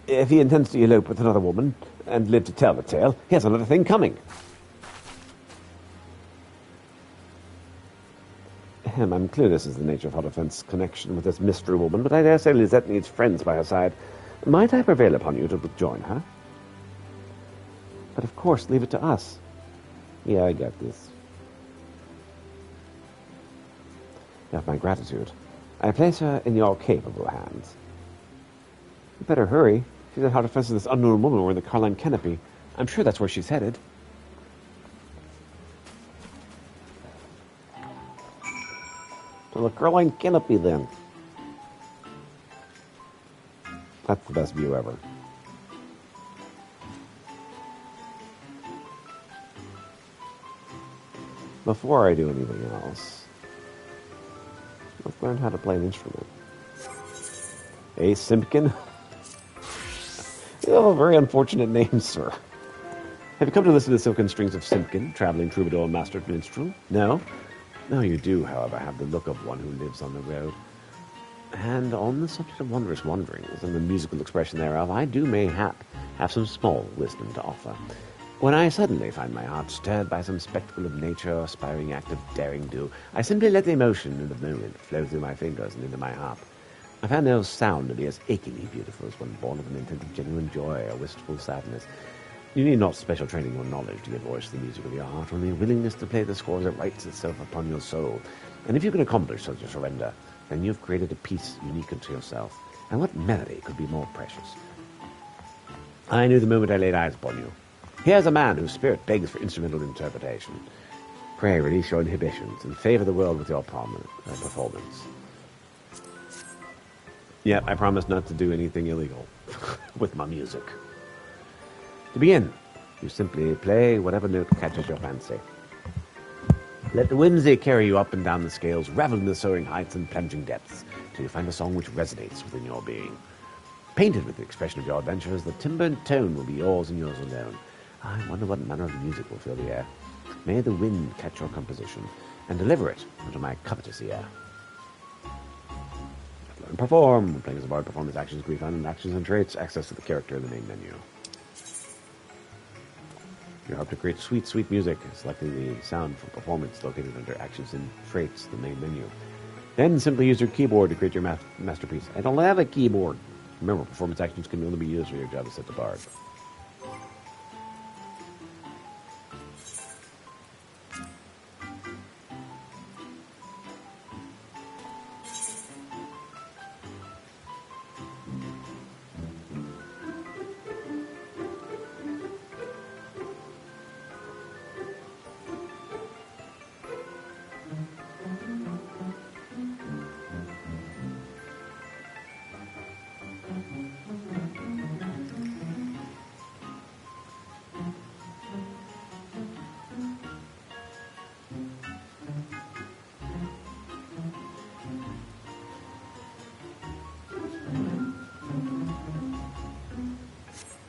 if he intends to elope with another woman and live to tell the tale, he has another thing coming. I'm clear this is the nature of Hortefeux's connection with this mystery woman, but I dare say Lisette needs friends by her side. Might I prevail upon you to join her? But of course, leave it to us. Yeah, I got this. You have my gratitude. I place her in your capable hands. You better hurry. She's at how to fence this unknown woman wearing the Carline canopy. I'm sure that's where she's headed. To the Carline canopy, then. That's the best view ever. Before I do anything else, let's learn how to play an instrument. A Simpkin? You have a very unfortunate name, sir. Have you come to listen to the silken strings of Simpkin, traveling troubadour and mastered minstrel? No? No, you do, however, have the look of one who lives on the road. And on the subject of wondrous wanderings and the musical expression thereof, I do mayhap have some small wisdom to offer. When I suddenly find my heart stirred by some spectacle of nature or aspiring act of daring do, I simply let the emotion of the moment flow through my fingers and into my harp. I found no sound to be as achingly beautiful as one born of an intent of genuine joy or wistful sadness. You need not special training or knowledge to give voice to the music of your heart, only a willingness to play the score as it writes itself upon your soul. And if you can accomplish such a surrender, then you've created a piece unique unto yourself. And what melody could be more precious? I knew the moment I laid eyes upon you. Here's a man whose spirit begs for instrumental interpretation. Pray release your inhibitions and favor the world with your performance. Yeah, I promise not to do anything illegal with my music. To begin, you simply play whatever note catches your fancy. Let the whimsy carry you up and down the scales, revel in the soaring heights and plunging depths, till you find a song which resonates within your being. Painted with the expression of your adventures, the timbre and tone will be yours and yours alone. I wonder what manner of music will fill the air. May the wind catch your composition, and deliver it unto my covetous ear. Learn, perform. Playing as a bard, perform his actions, grief, and actions and traits. Access to the character in the main menu. You hope to create sweet, sweet music. Selecting the sound for performance located under actions and traits, the main menu. Then simply use your keyboard to create your masterpiece. I don't have a keyboard. Remember, performance actions can only be used when your job is set to bard.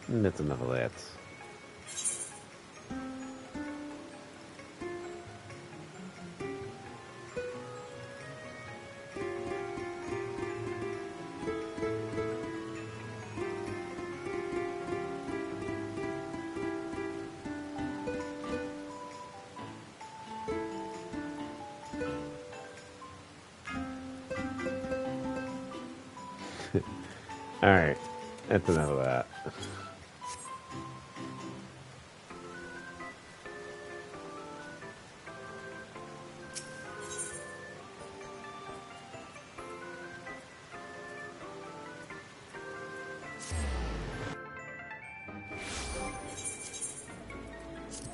That's enough of that. Alright, that's enough of that.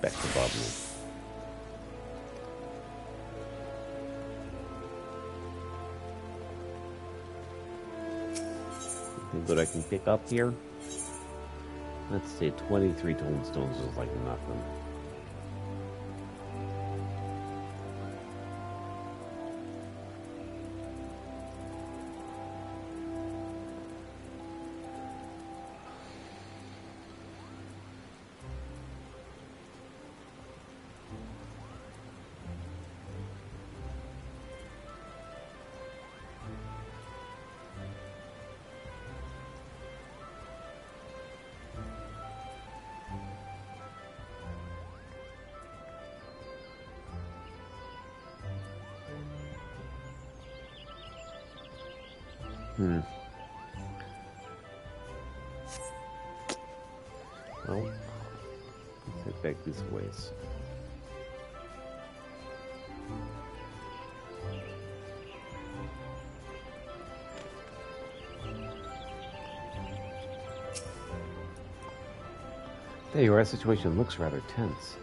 Back to Bobby. Anything that I can pick up here? Let's see, 23 tombstones is like nothing. Well, let's head back this ways. There you are. Situation looks rather tense.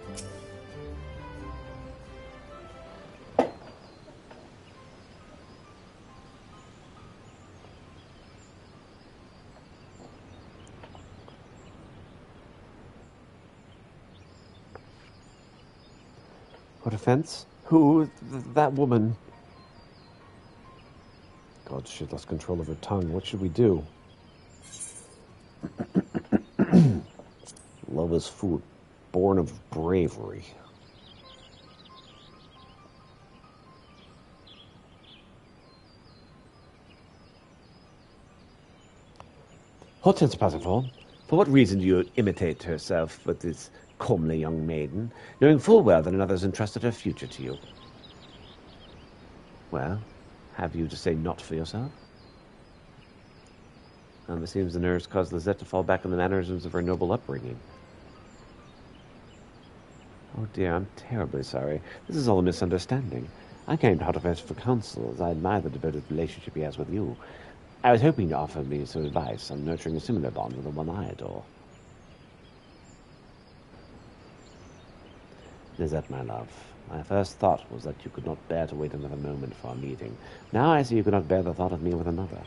What offense? Who? That woman. God, she lost control of her tongue. What should we do? Love is food, born of bravery. Hortense Parsifal, for what reason do you imitate herself with this comely young maiden, knowing full well that another has entrusted her future to you? Well, have you to say not for yourself? It seems the nerves caused Lizette to fall back on the mannerisms of her noble upbringing. Oh dear, I'm terribly sorry. This is all a misunderstanding. I came to Hotterfest for counsel, as I admire the devoted relationship he has with you. I was hoping to offer me some advice on nurturing a similar bond with the one I adore. Lizette, my love, my first thought was that you could not bear to wait another moment for our meeting. Now I see you could not bear the thought of me with another.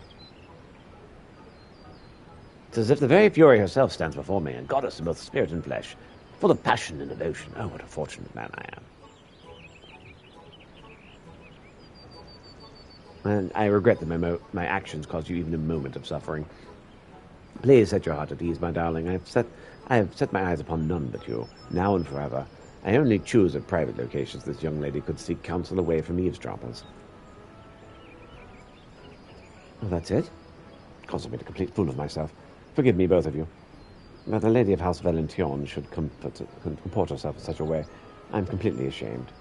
It's as if the very Fury herself stands before me, a goddess in both spirit and flesh, full of passion and devotion. Oh, what a fortunate man I am. And I regret that my actions caused you even a moment of suffering. Please set your heart at ease, my darling. I have set my eyes upon none but you, now and forever. I only choose at private locations this young lady could seek counsel away from eavesdroppers. Oh, that's it? Caused me a complete fool of myself. Forgive me, both of you. That a lady of House Valentillon should comport herself in such a way, I'm completely ashamed.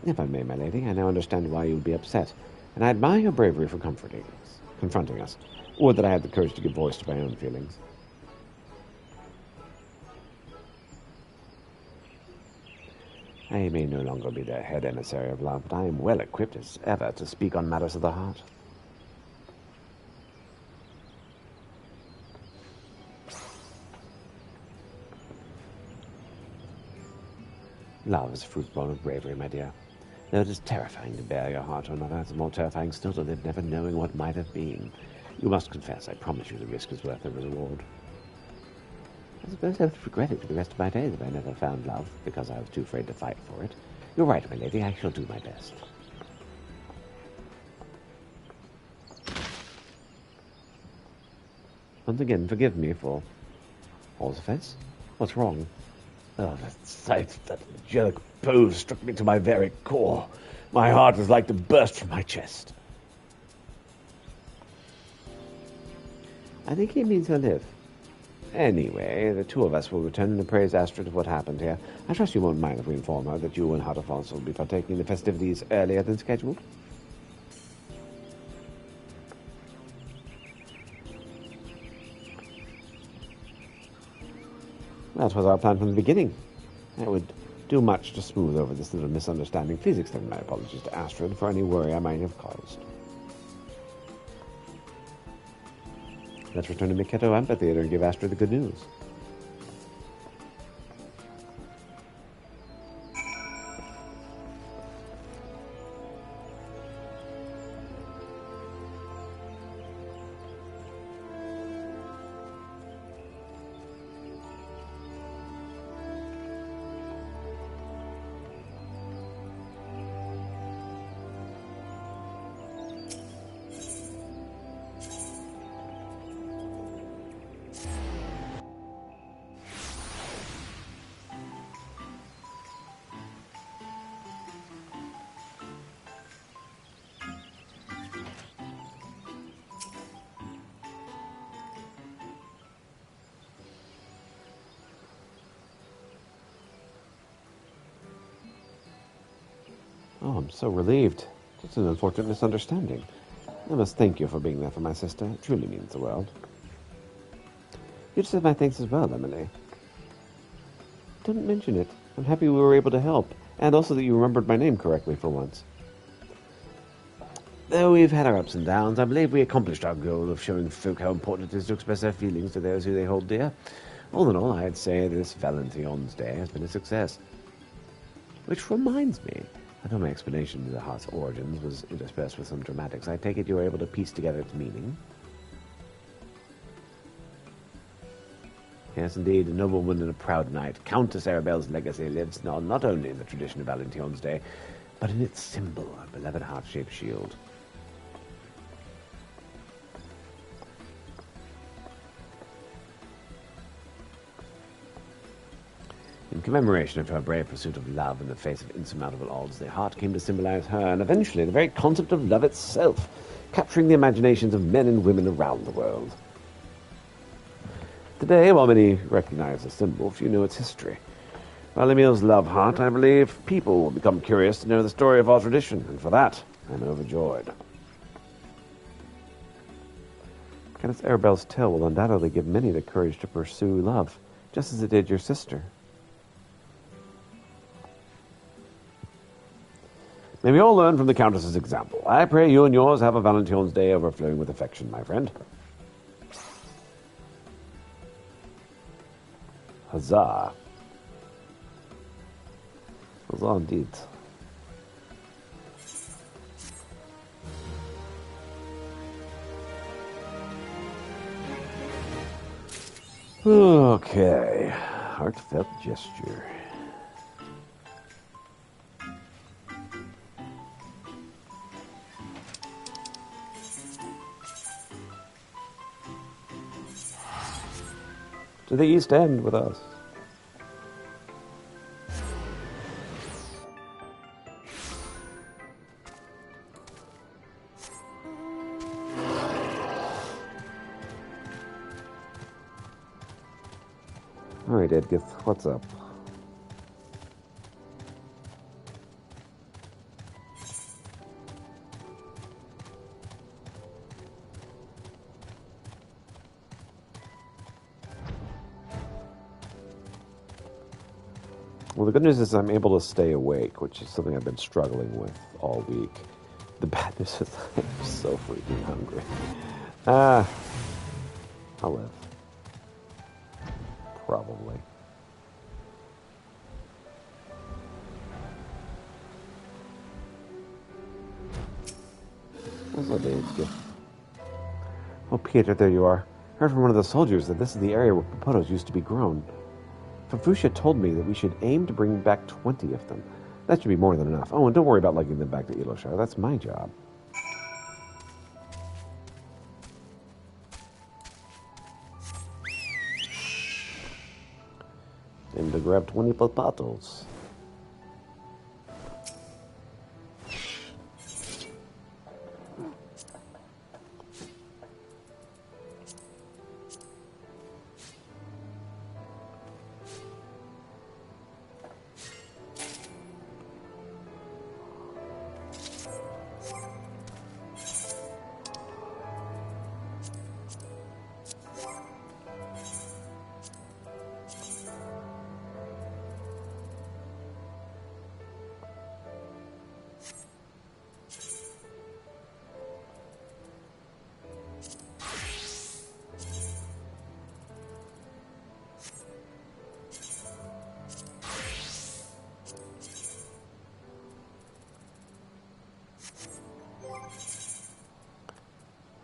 If I may, my lady, I now understand why you would be upset, and I admire your bravery for confronting us, or that I had the courage to give voice to my own feelings. I may no longer be the head emissary of love, but I am well equipped as ever to speak on matters of the heart. Love is a fruit born of bravery, my dear. Though it is terrifying to bear your heart to another, it's more terrifying still to live never knowing what might have been. You must confess, I promise you the risk is worth the reward. I suppose I would regret it for the rest of my days if I never found love, because I was too afraid to fight for it. You're right, my lady, I shall do my best. Once again, forgive me for all's offense. What's wrong? Oh, that sight, that angelic pose struck me to my very core. My heart was like to burst from my chest. I think he means he'll live. Anyway, the two of us will return and appraise Astrid of what happened here. I trust you won't mind if we inform her that you and Hartefons will be partaking in the festivities earlier than scheduled. That was our plan from the beginning. I would do much to smooth over this little misunderstanding. Please extend my apologies to Astrid for any worry I might have caused. Let's return to Miketto Amphitheater and give Astrid the good news. Oh, I'm so relieved. It's an unfortunate misunderstanding. I must thank you for being there for my sister. It truly means the world. You just have my thanks as well, Emily. Don't mention it. I'm happy we were able to help, and also that you remembered my name correctly for once. Though we've had our ups and downs, I believe we accomplished our goal of showing folk how important it is to express their feelings to those who they hold dear. All in all, I'd say this Valentine's Day has been a success. Which reminds me, I know my explanation of the heart's origins was interspersed with some dramatics. I take it you were able to piece together its meaning? Yes, indeed, a noblewoman and a proud knight. Countess Arabelle's legacy lives not only in the tradition of Valentine's Day, but in its symbol, a beloved heart-shaped shield. In commemoration of her brave pursuit of love in the face of insurmountable odds, the heart came to symbolize her, and eventually the very concept of love itself, capturing the imaginations of men and women around the world. Today, while many recognize the symbol, few know its history. While Emil's love heart, I believe people will become curious to know the story of our tradition, and for that, I'm overjoyed. Countess Arabelle's tale will undoubtedly give many the courage to pursue love, just as it did your sister. May we all learn from the Countess's example. I pray you and yours have a Valentine's Day overflowing with affection, my friend. Huzzah. Huzzah indeed. Okay. Heartfelt gesture. To the East End with us. All right, Edgith, what's up? Well, the good news is I'm able to stay awake, which is something I've been struggling with all week. The bad news is I'm so freaking hungry. I'll live. Probably. What's up, Edgith? Oh, Peter, there you are. Heard from one of the soldiers that this is the area where potatoes used to be grown. Fafusha told me that we should aim to bring back 20 of them. That should be more than enough. Oh, and don't worry about lugging them back to Eloshar. That's my job. grab 20 potatoes.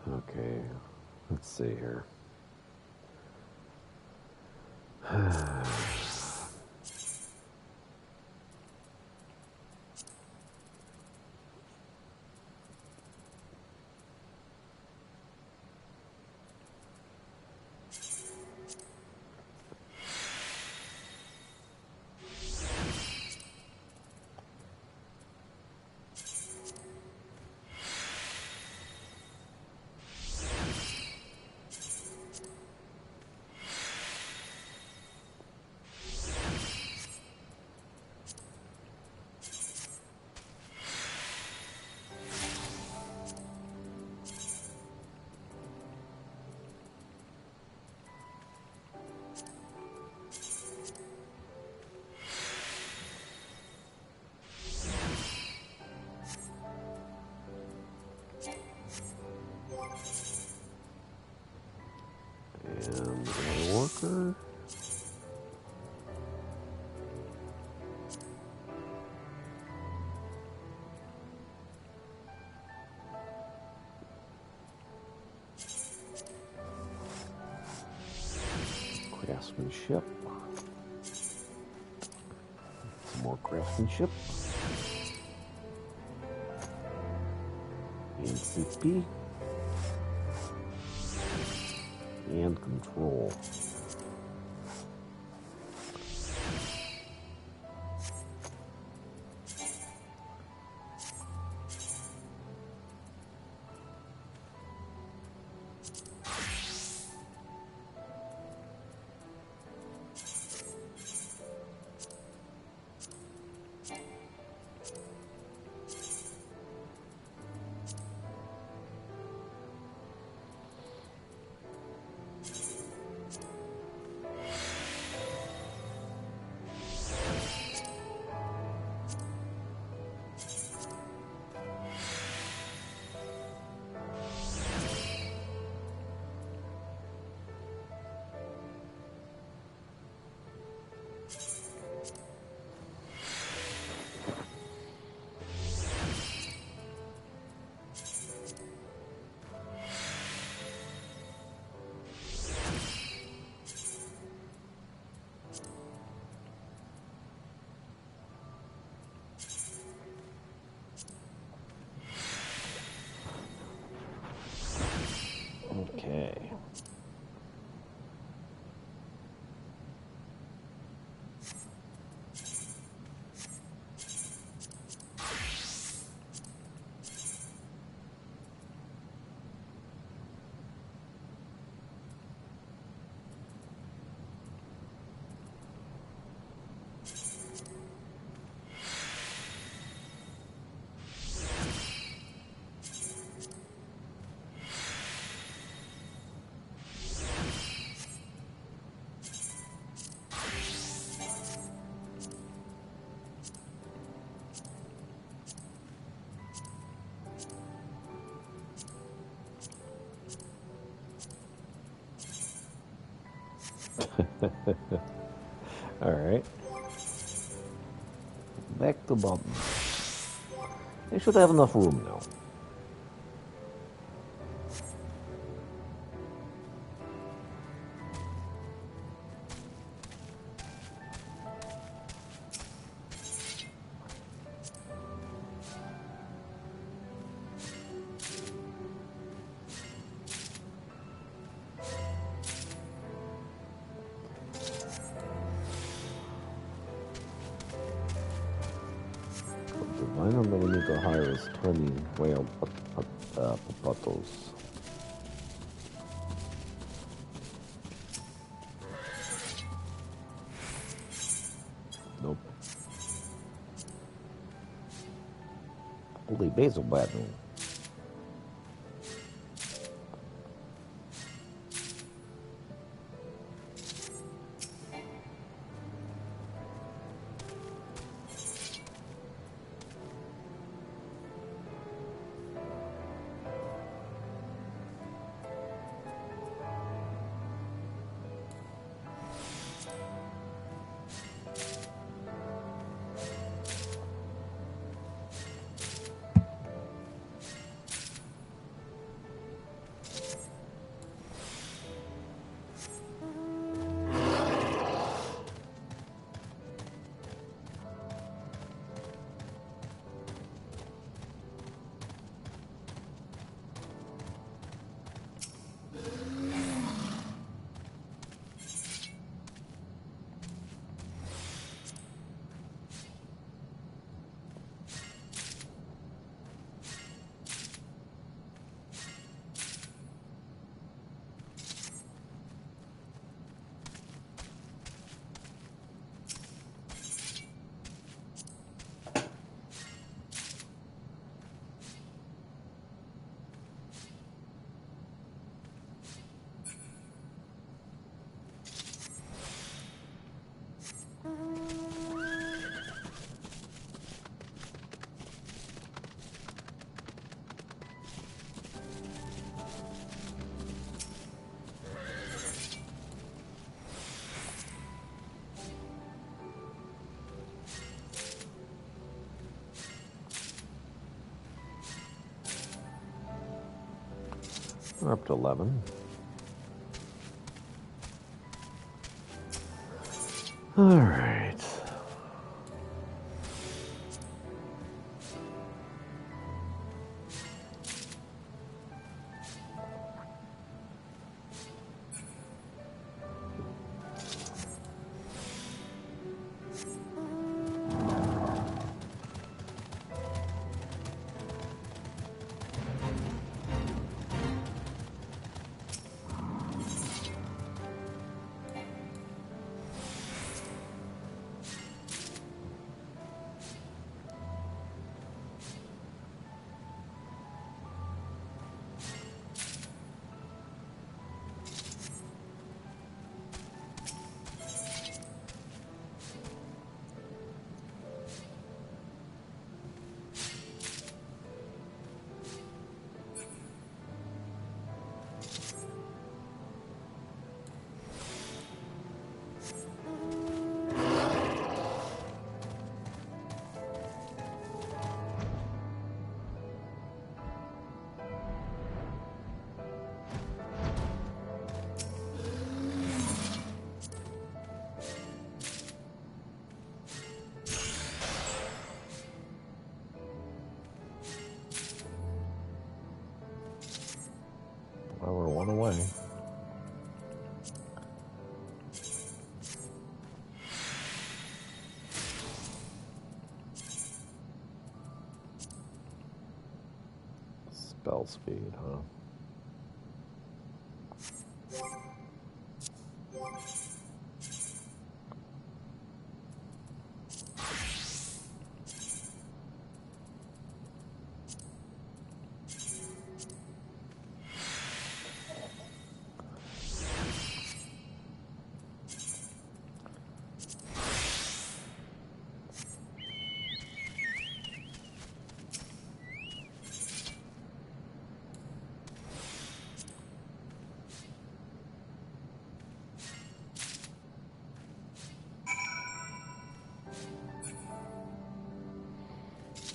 Okay, let's see here. And water walker. Craftsmanship. Some more craftsmanship. And CP. And control. Okay. All right. Back to bottom. They should have enough room now. Final that we need to hire is 20 whale papatos. Nope. Holy basil battle. We're up to 11. All right. Well, we're one away. Spell speed, huh?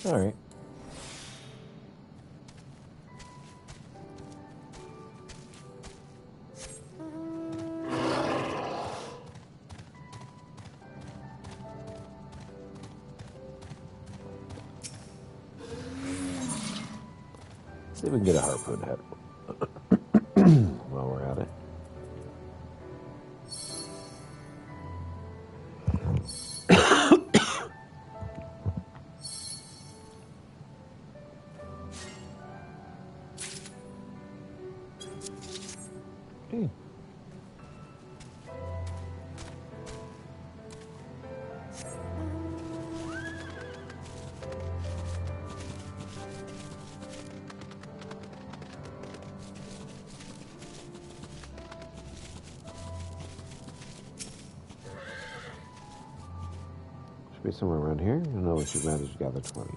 All right. See if we can get a harpoon head while we're at it. Okay. Should be somewhere around here. I don't know if you've managed to gather 20.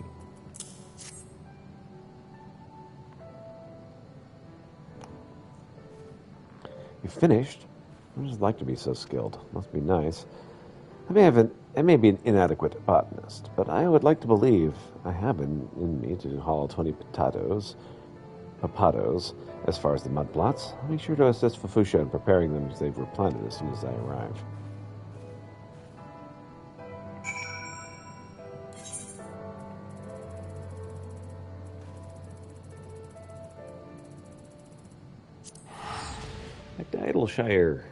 You finished? I just like to be so skilled. Must be nice. I may be an inadequate botanist, but I would like to believe I have in me to haul 20 papados. As far as the mud plots, I'll be sure to assist Fafusha in preparing them as they've replanted as soon as I arrive. Idleshire.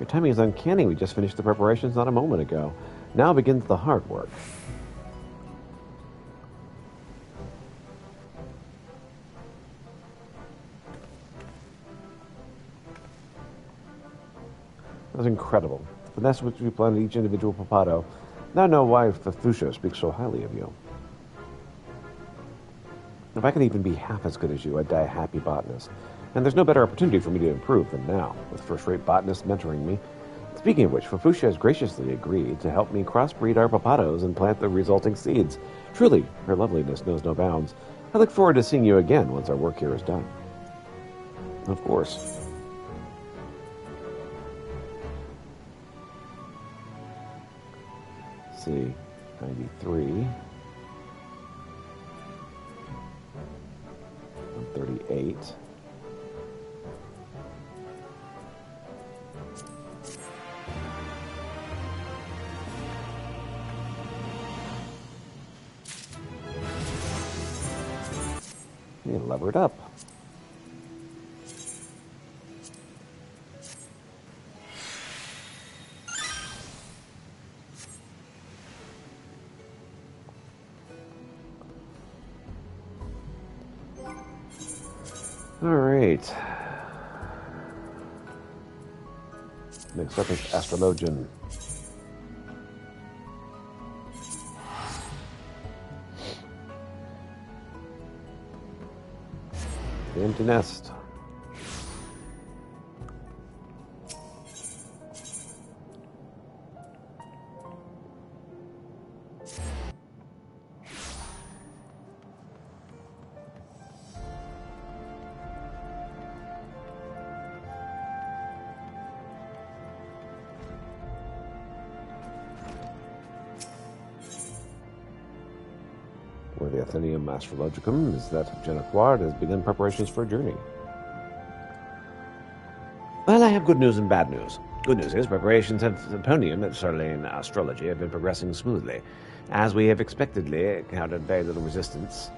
Your timing is uncanny. We just finished the preparations not a moment ago. Now begins the hard work. That was incredible. The finesse with which we planted each individual papado. Now I know why Fafusha speaks so highly of you. If I could even be half as good as you, I'd die a happy botanist. And there's no better opportunity for me to improve than now, with first-rate botanists mentoring me. Speaking of which, Fafusha has graciously agreed to help me crossbreed our papados and plant the resulting seeds. Truly, her loveliness knows no bounds. I look forward to seeing you again once our work here is done. Of course. Let's see, 93. 138. You lever it up. All right. Next up is Astrologian. The empty nest. Where the Athenaeum Astrologicum is that Genequard has begun preparations for a journey. Well, I have good news and bad news. Good news is preparations of Ponium at Cerulean astrology have been progressing smoothly, as we have expectedly encountered very little resistance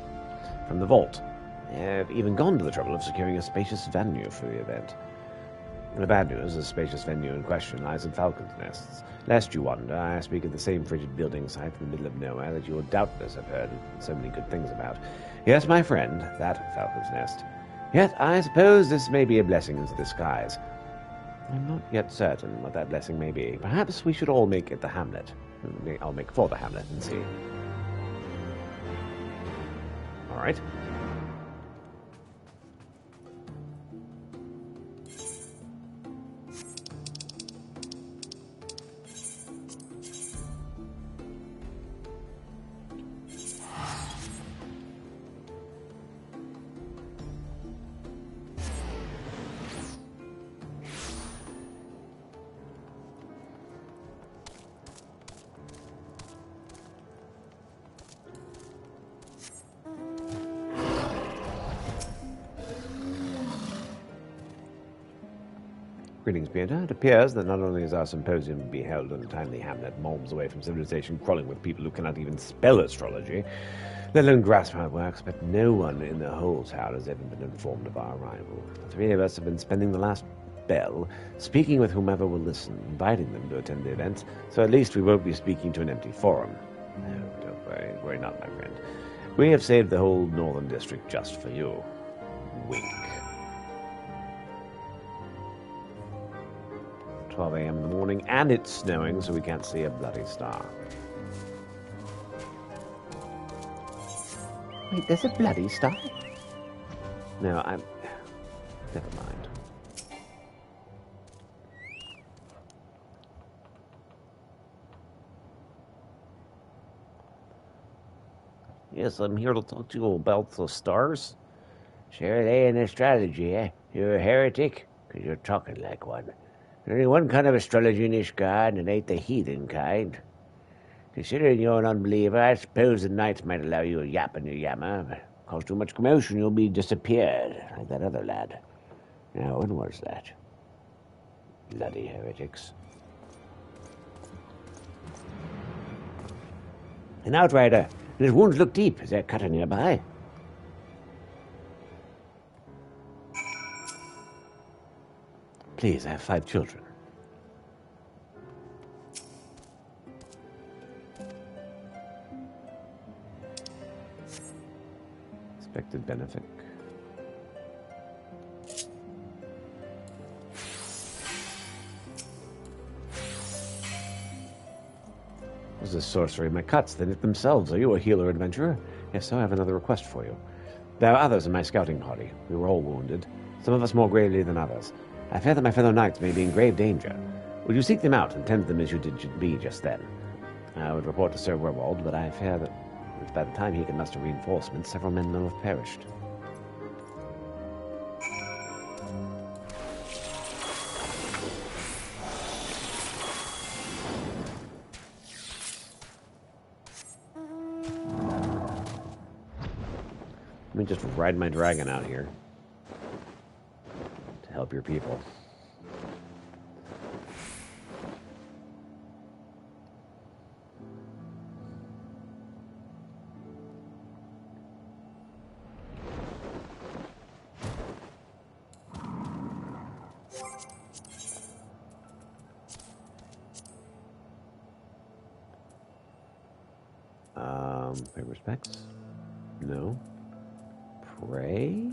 from the vault. I have even gone to the trouble of securing a spacious venue for the event. The bad news, the spacious venue in question lies in Falcon's Nests. Lest you wonder, I speak of the same frigid building site in the middle of nowhere that you will doubtless have heard so many good things about. Yes, my friend, that Falcon's Nest. Yet I suppose this may be a blessing in disguise. I'm not yet certain what that blessing may be. Perhaps we should all make it the hamlet. I'll make for the hamlet and see. All right. Greetings, Peter. It appears that not only is our symposium to be held in a tiny hamlet miles away from civilization, crawling with people who cannot even spell astrology, let alone grasp how it works, but no one in the whole town has ever been informed of our arrival. The three of us have been spending the last bell speaking with whomever will listen, inviting them to attend the event, so at least we won't be speaking to an empty forum. No, don't worry. Worry not, my friend. We have saved the whole northern district just for you. Wink. 12 a.m. in the morning, and it's snowing, so we can't see a bloody star. Wait, there's a bloody star? No, never mind. Yes, I'm here to talk to you about the stars. Sure, they ain't astrology, eh? You're a heretic, 'cause you're talking like one. There's only one kind of astrology in this God, and it ain't the heathen kind. Considering you're an unbeliever, I suppose the knights might allow you a yap in your yammer, but cause too much commotion, you'll be disappeared, like that other lad. Now, when was that? Bloody heretics. An outrider, and his wounds look deep. Is there a cutter nearby? Please, I have 5 children. Expected benefit. This is sorcery. My cuts, they knit themselves. Are you a healer adventurer? If so, I have another request for you. There are others in my scouting party. We were all wounded, some of us more gravely than others. I fear that my fellow knights may be in grave danger. Would you seek them out and tend to them as you did me just then? I would report to Sir Werwald, but I fear that by the time he can muster reinforcements, several men will have perished. Let me just ride my dragon out here to help your people. Pay respects? No. Pray?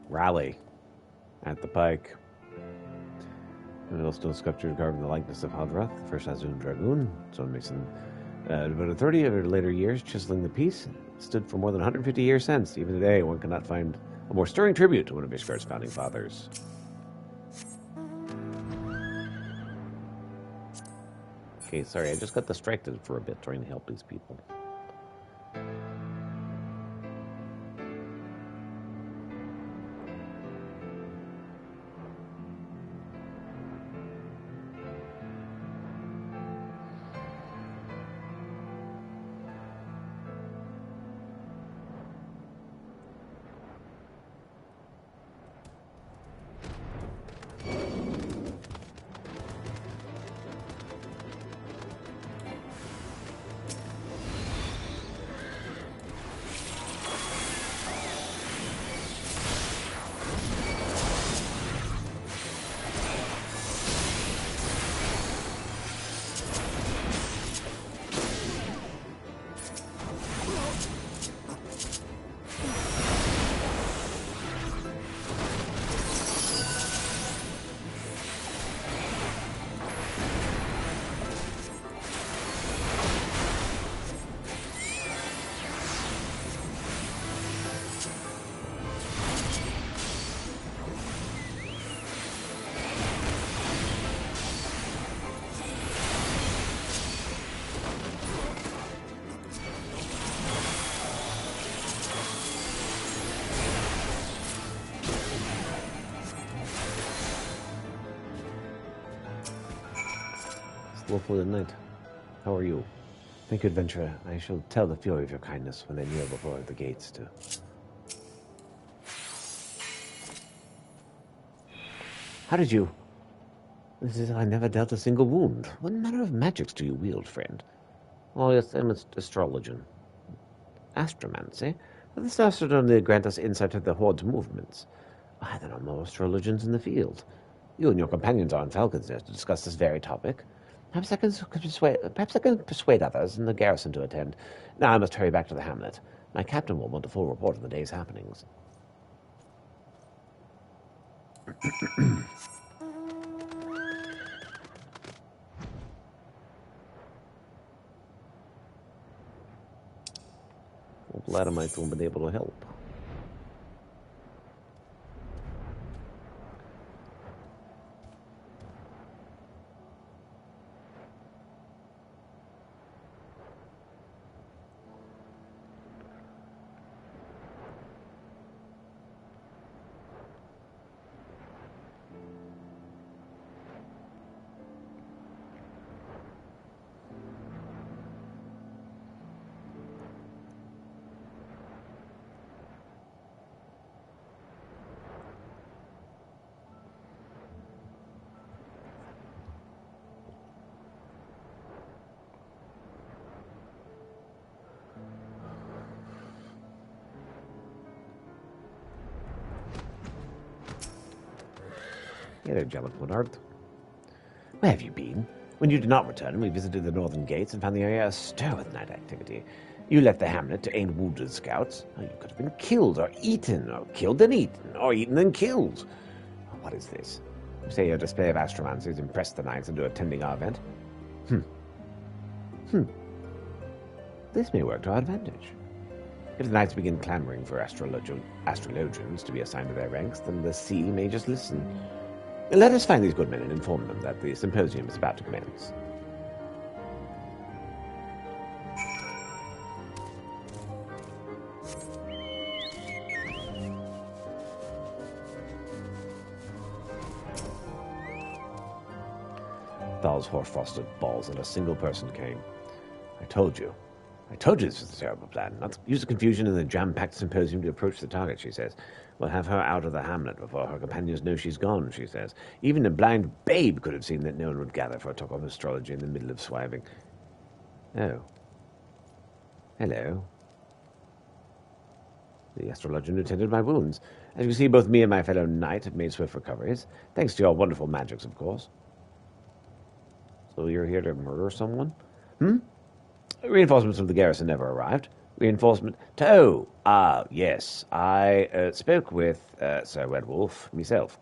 Rally at the pike. Still sculpture carving the likeness of Hadrath, the first Azun Dragoon. Stonemason devoted 30 of her later years chiseling the piece. It stood for more than 150 years since. Even today, one cannot find a more stirring tribute to one of Ishgar's founding fathers. Okay, sorry, I just got distracted for a bit trying to help these people. Wolf of the Night. How are you? Thank you, adventurer. I shall tell the fury of your kindness when I kneel before the gates to... How did you... This is... I never dealt a single wound. What manner of magics do you wield, friend? Oh, yes, I'm an astrologian. Astromancy? The stars should only grant us insight into the Horde's movements. Why, there are more astrologians in the field. You and your companions are on Falcon's Nest to discuss this very topic. Perhaps I can persuade others in the garrison to attend. Now I must hurry back to the hamlet. My captain will want a full report of the day's happenings. Well, glad I might have been able to help. Hey there, Jellic Woodard. Where have you been? When you did not return, we visited the northern gates and found the area astir with night activity. You left the hamlet to aid wounded scouts. Oh, you could have been killed or eaten, or killed and eaten, or eaten and killed. What is this? You say your display of astromancy has impressed the knights into attending our event? This may work to our advantage. If the knights begin clamoring for astrologians to be assigned to their ranks, then the sea may just listen. Let us find these good men and inform them that the symposium is about to commence. Thal's horse-frosted balls and a single person came. I told you this was a terrible plan. Not to use the confusion in the jam-packed symposium to approach the target, she says. We'll have her out of the hamlet before her companions know she's gone, she says. Even a blind babe could have seen that no one would gather for a talk of astrology in the middle of swiving. Oh. Hello. The astrologian who tended my wounds. As you see, both me and my fellow knight have made swift recoveries. Thanks to your wonderful magics, of course. So you're here to murder someone? Reinforcements from the garrison never arrived. Reinforcement to... yes. I spoke with Sir Redwolf myself.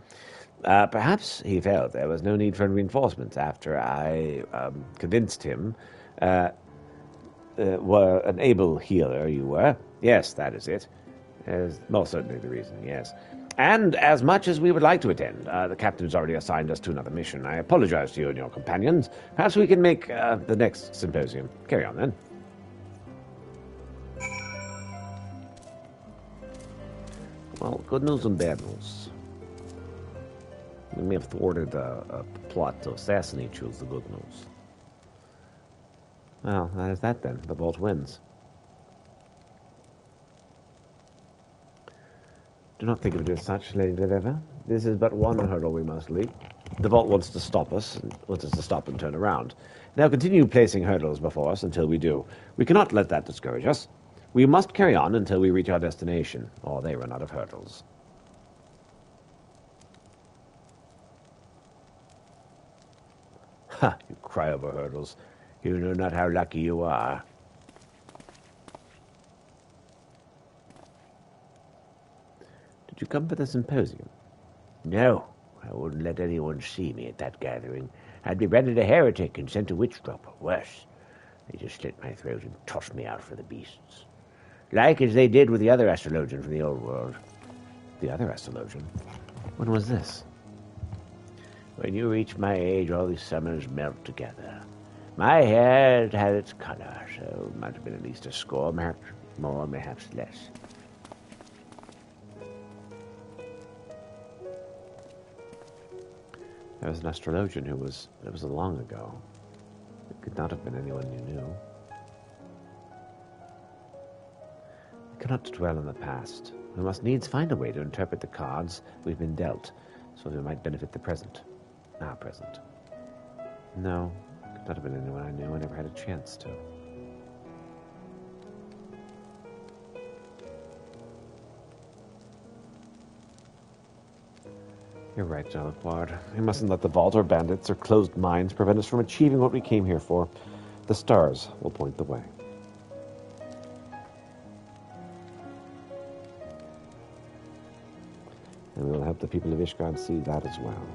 Perhaps he felt there was no need for reinforcements after I convinced him were an able healer you were. Yes, that is it. Most certainly the reason, yes. And as much as we would like to attend, the captain has already assigned us to another mission. I apologize to you and your companions. Perhaps we can make the next symposium. Carry on, then. Well, good news and bad news. We may have thwarted a plot to assassinate you is the good news. Well, that is that then. The vault wins. Do not think of it as such, Lady Deleva. This is but one hurdle we must leap. The vault wants to stop us, and wants us to stop and turn around. Now continue placing hurdles before us until we do. We cannot let that discourage us. We must carry on until we reach our destination, or they run out of hurdles. Ha! You cry over hurdles. You know not how lucky you are. Did you come for the symposium? No, I wouldn't let anyone see me at that gathering. I'd be branded a heretic and sent to witch drop, or worse. They just slit my throat and tossed me out for the beasts. Like as they did with the other astrologian from the old world. The other astrologian? When was this? When you reach my age, all these summers melt together. My hair had its color, so it might have been at least a score, perhaps more, perhaps less. There was an astrologian who was... It was long ago. Could not have been anyone you knew. We cannot dwell on the past. We must needs find a way to interpret the cards we've been dealt, so we might benefit the present. Our present. No, could not have been anyone I knew. I never had a chance to. You're right, Jalaquard. We mustn't let the vault or bandits or closed minds prevent us from achieving what we came here for. The stars will point the way. And we will help the people of Ishgard see that as well.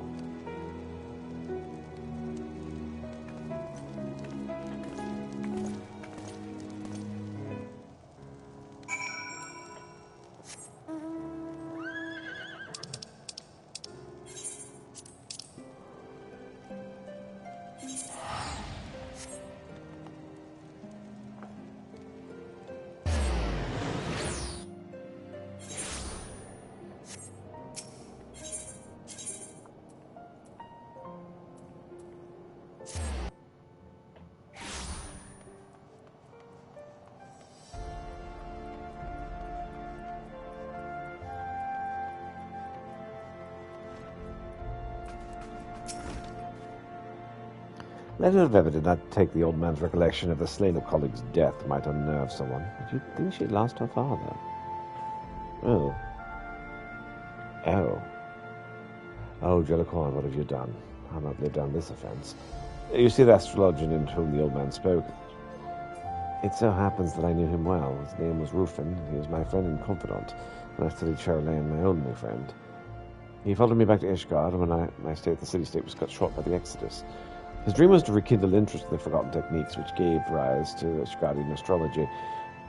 Letter of Eva did not take the old man's recollection of the slain of colleague's death might unnerve someone, but you'd think she'd lost her father. Oh. Oh. Oh, Jellicoin, what have you done? I'll not live down this offense. You see the astrologian in whom the old man spoke? It so happens that I knew him well. His name was Rufin. He was my friend and confidant when I studied Charlemagne, my only friend. He followed me back to Ishgard when my stay at the city-state was cut short by the Exodus. His dream was to rekindle interest in the forgotten techniques which gave rise to Ishgardian astrology.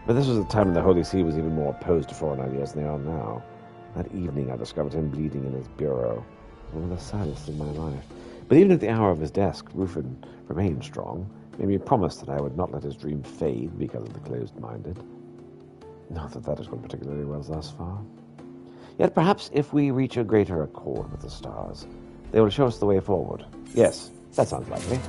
But this was a time when the Holy See was even more opposed to foreign ideas than they are now. That evening I discovered him bleeding in his bureau. One of the saddest in my life. But even at the hour of his death, Rufin remained strong, made me promise that I would not let his dream fade because of the closed-minded. Not that that has gone particularly well thus far. Yet perhaps if we reach a greater accord with the stars, they will show us the way forward. Yes, that sounds likely.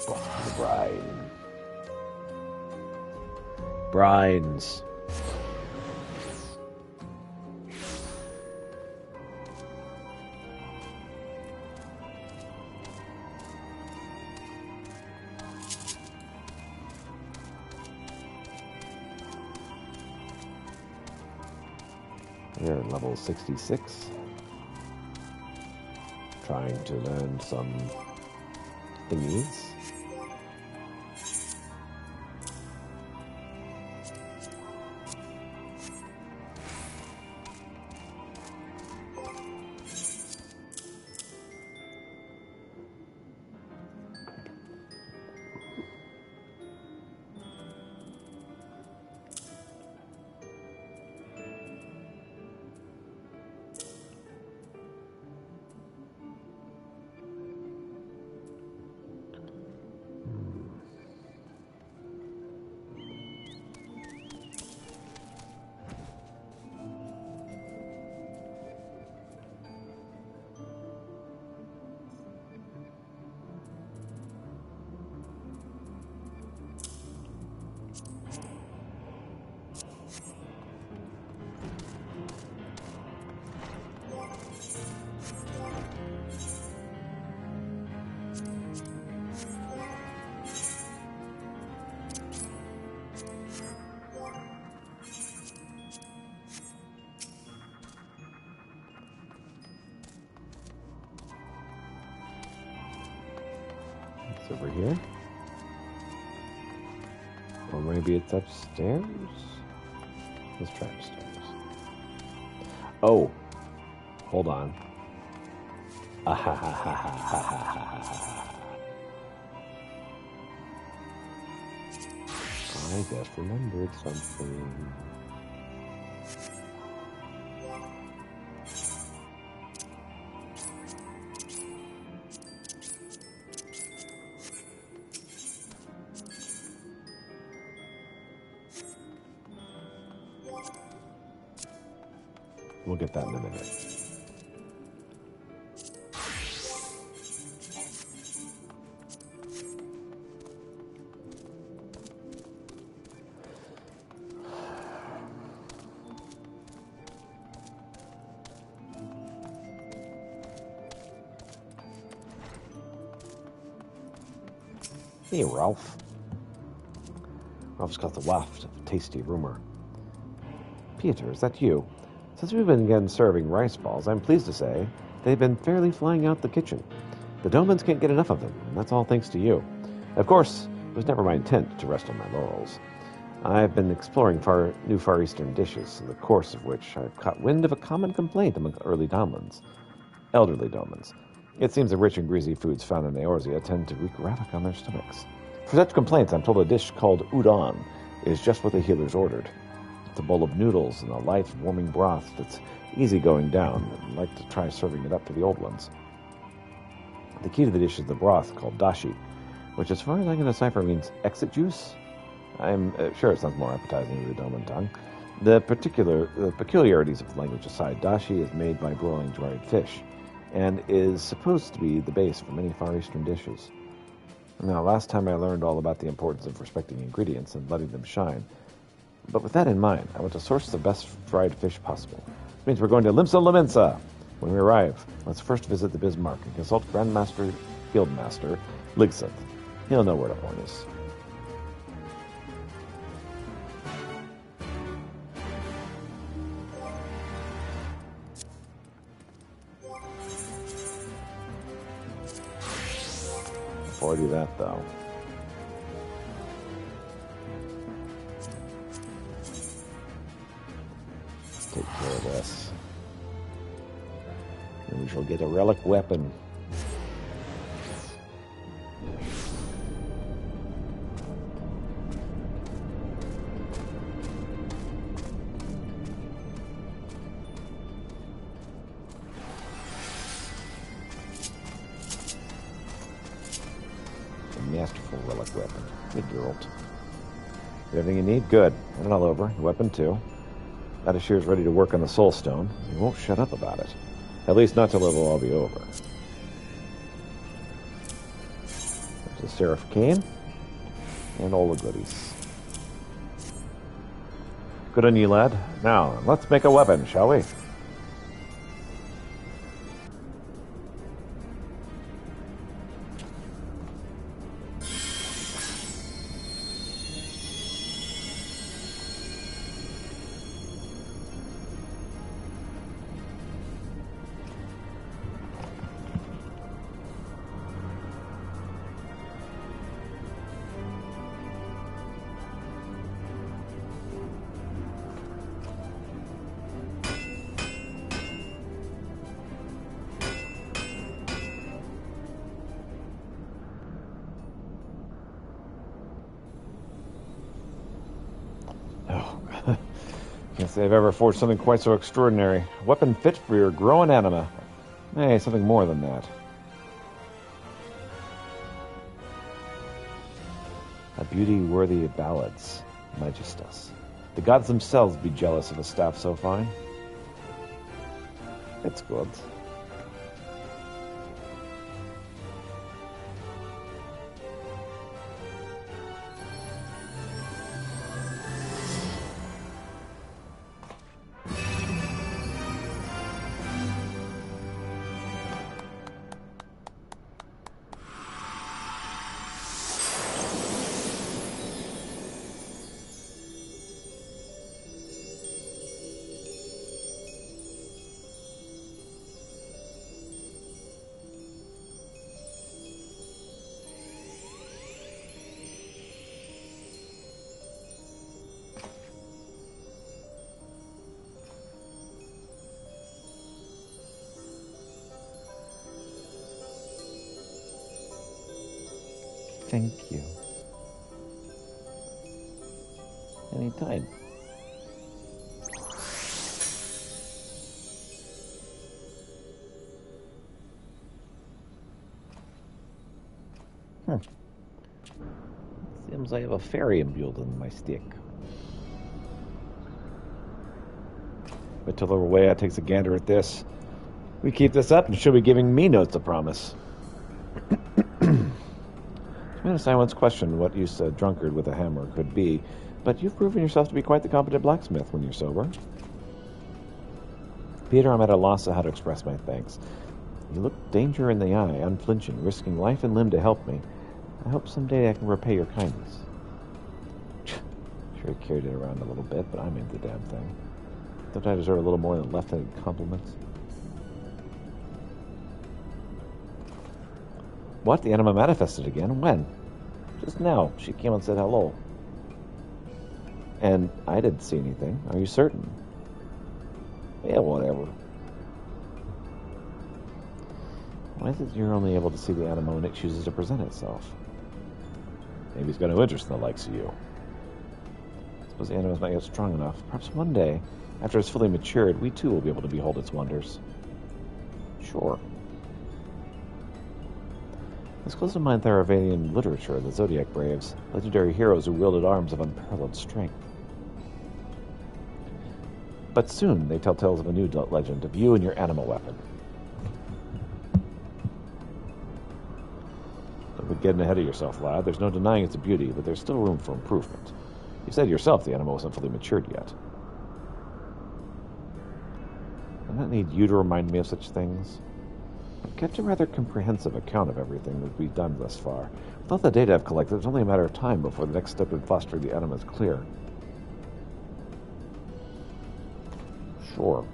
The bride. Brides. We're at level 66. Trying to learn some thingies. It's over here. Or maybe it's upstairs? Let's try upstairs. Oh, hold on. Ah, ha, ha, ha, ha, ha, ha, ha. I just remembered something. We'll get that in a minute. Hey, Ralph. Ralph's got the waft of tasty rumor. Peter, is that you? Since we've been again serving rice balls, I'm pleased to say they've been fairly flying out the kitchen. The Domans can't get enough of them, and that's all thanks to you. Of course, it was never my intent to rest on my laurels. I've been exploring new Far Eastern dishes, in the course of which I've caught wind of a common complaint among elderly Domans. It seems the rich and greasy foods found in Eorzea tend to wreak havoc on their stomachs. For such complaints, I'm told a dish called udon is just what the healers ordered. It's a bowl of noodles and a light, warming broth that's easy going down. I'd like to try serving it up to the old ones. The key to the dish is the broth called dashi, which as far as I can decipher means exit juice. I'm sure it sounds more appetizing to the Doman tongue. The peculiarities of the language aside, dashi is made by broiling dried fish, and is supposed to be the base for many Far Eastern dishes. Now, last time I learned all about the importance of respecting ingredients and letting them shine. But with that in mind, I want to source the best fried fish possible. Which means we're going to Limsa Lamensa. When we arrive, let's first visit the Bismarck and consult Grandmaster Guildmaster Ligseth. He'll know where to point us. Before I do that, though, take care of this. And we shall get a relic weapon. Masterful relic weapon. Good girl. Everything you need? Good. Put it all over. Your weapon, too. Adashir's ready to work on the soul stone. He won't shut up about it. At least not till it'll all be over. There's the Seraph Cane. And all the goodies. Good on you, lad. Now, let's make a weapon, shall we? Can't say I've ever forged something quite so extraordinary. A weapon fit for your growing anima. Hey, something more than that. A beauty worthy of ballads, Majestas. The gods themselves be jealous of a staff so fine. It's good. Thank you. Anytime. Seems I have a fairy imbued in my stick. Until the way takes a gander at this. We keep this up, and she'll be giving me notes of promise. To be honest, I once questioned what use a drunkard with a hammer could be, but you've proven yourself to be quite the competent blacksmith when you're sober. Peter, I'm at a loss of how to express my thanks. You look danger in the eye, unflinching, risking life and limb to help me. I hope someday I can repay your kindness. Sure, he carried it around a little bit, but I made the damn thing. Don't I deserve a little more than left-handed compliments? What? The anima manifested again? When? Just now. She came and said hello. And I didn't see anything. Are you certain? Yeah, whatever. Why is it you're only able to see the anima when it chooses to present itself? Maybe he's got no interest in the likes of you. I suppose the anima's not yet strong enough. Perhaps one day, after it's fully matured, we too will be able to behold its wonders. Sure. This calls to mind Theravanian literature, the Zodiac Braves, legendary heroes who wielded arms of unparalleled strength. But soon they tell tales of a new legend of you and your animal weapon. Don't be getting ahead of yourself, lad. There's no denying its beauty, but there's still room for improvement. You said yourself the animal wasn't fully matured yet. I don't need you to remind me of such things. I've kept a rather comprehensive account of everything that we've done thus far. With all the data I've collected, it's only a matter of time before the next step in fostering the anima is clear. Sure.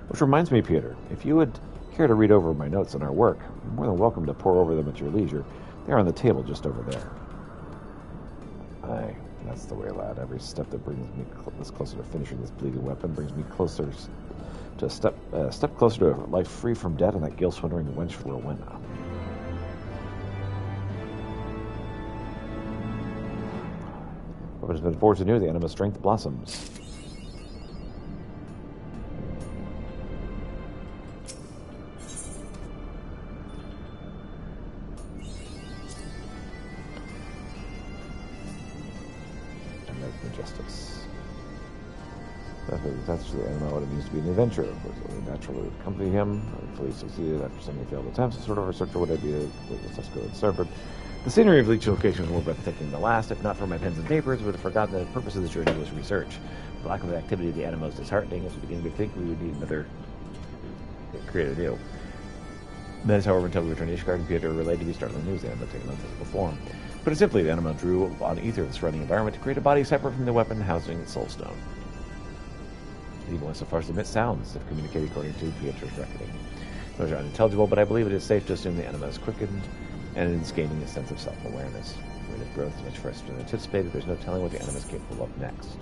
Which reminds me, Peter, if you would care to read over my notes on our work, you're more than welcome to pore over them at your leisure. They're on the table just over there. Aye, that's the way, lad. Every step that brings me this closer to finishing this bleeding weapon brings me closer to a step closer to a life free from debt and that guilt-swindling wench Rowena. What has been forged anew, the anima's strength blossoms. That's the anima what it means to be an adventurer. Of course, it would naturally would accompany him. Hopefully, he succeeded after so many failed attempts. A sort of researcher would I be a Cisco and Serpent. The scenery of each location was more breathtaking than the last. If not for my pens and papers, would have forgotten that the purpose of this journey was research. The lack of activity of the anima was disheartening, as we began to think we would need another create anew. That is, however, until we returned to Ishgard and Peter relayed to be startling news. The anima taking on physical form. Put it simply, the anima drew on ether of the surrounding environment to create a body separate from the weapon housing its soul stone. It even went so far as to emit sounds, if communicated according to Pietro's reckoning. Those are unintelligible, but I believe it is safe to assume the anima is quickened and is gaining a sense of self-awareness. The rate of growth is much faster than anticipated. There's no telling what the anima is capable of next.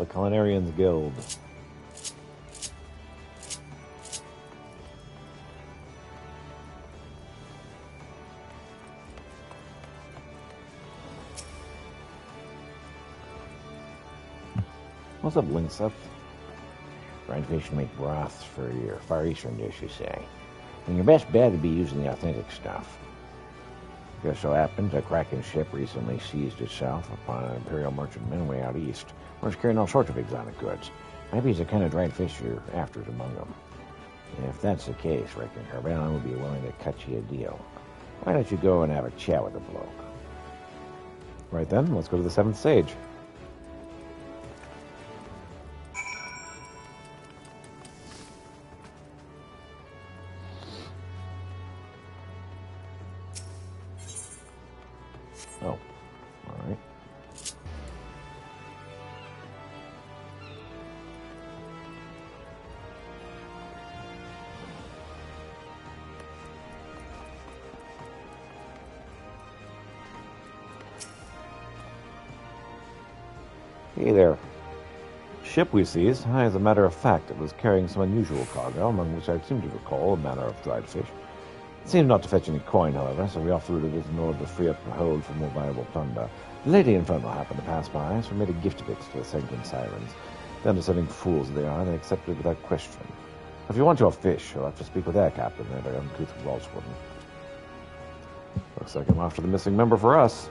the Culinarians Guild. What's up, Linkseth? Fried fish make broths for your Far Eastern dish, you say. And your best bet would be using the authentic stuff. Just so happens a Kraken ship recently seized itself upon an Imperial merchantman way out east, where it's carrying all sorts of exotic goods. Maybe it's the kind of dried fish you're after among them. And if that's the case, reckon Carvalho would be willing to cut you a deal. Why don't you go and have a chat with the bloke? Right then, let's go to the 7th stage. Oh, all right. Hey there. Ship we seized. As a matter of fact, it was carrying some unusual cargo, among which I seem to recall a manner of dried fish. It seemed not to fetch any coin, however, so we offloaded it in order to free up the hold for more valuable plunder. The lady in front happened to pass by, so we made a gift of it to the sanguine sirens. The understanding fools they are, they accepted it without question. If you want your fish, you'll have to speak with their captain, their uncouth Walshwood. Looks like I'm after the missing member for us.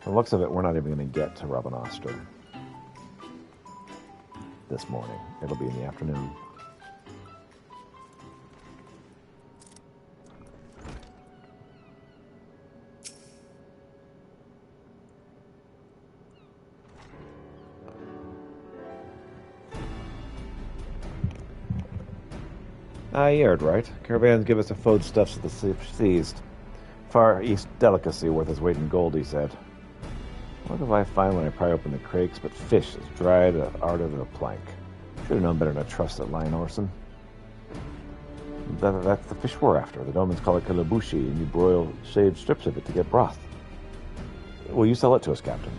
The looks of it, we're not even going to get to Robin Oster this morning. It'll be in the afternoon. You heard right. Caravans give us the foodstuffs of the seized. Far East delicacy worth its weight in gold, he said. What do I find when I pry open the crates but fish as dried as ardent as a plank? Should have known better than to trust that Lion Orson. That's the fish we're after. The Domans call it kalabushi, and you broil shaved strips of it to get broth. Will you sell it to us, Captain?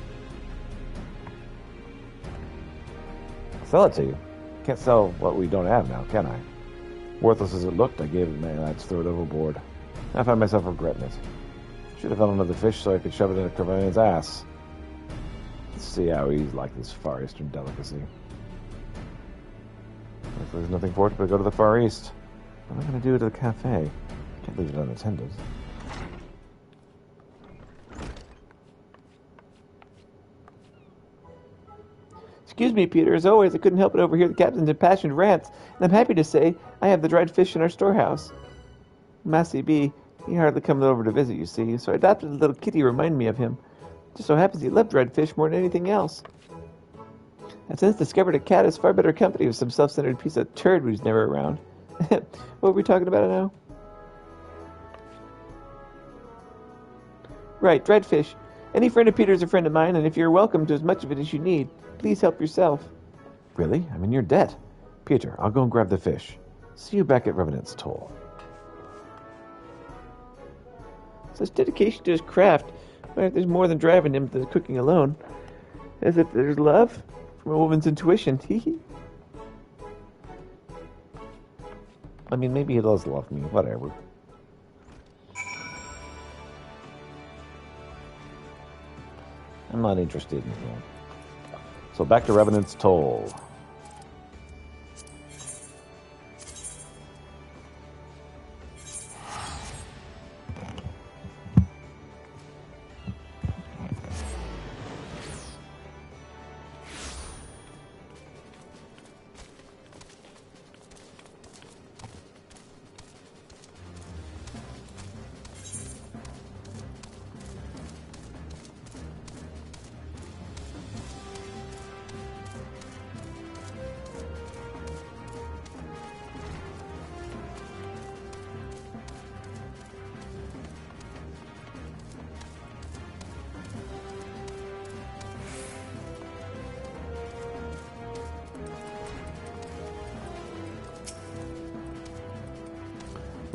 Sell it to you? Can't sell what we don't have now, can I? Worthless as it looked, I gave it my lads throw it overboard. I find myself regretting it. Should have found another fish so I could shove it in a Carvalho's ass. Let's see how he's like this Far Eastern delicacy. If there's nothing for it but go to the Far East. What am I going to do to the cafe? Can't leave it unattended. Excuse me, Peter. As always, I couldn't help but overhear the captain's impassioned rants, and I'm happy to say I have the dried fish in our storehouse. Massey B, he hardly comes over to visit, you see, so I adopted a little kitty to remind me of him. Just so happens he loved dried fish more than anything else. I've since discovered a cat is far better company with some self-centered piece of turd who's never around. What were we talking about now? Right, dried fish. Any friend of Peter's a friend of mine, and if you're welcome to as much of it as you need, please help yourself. Really? I'm in your debt. Peter, I'll go and grab the fish. See you back at Revenant's Toll. Such dedication to his craft. Well, there's more than driving him than cooking alone. As if there's love from a woman's intuition. Hee. I mean, maybe he does love me. Whatever. I'm not interested in him. So back to Revenant's Toll.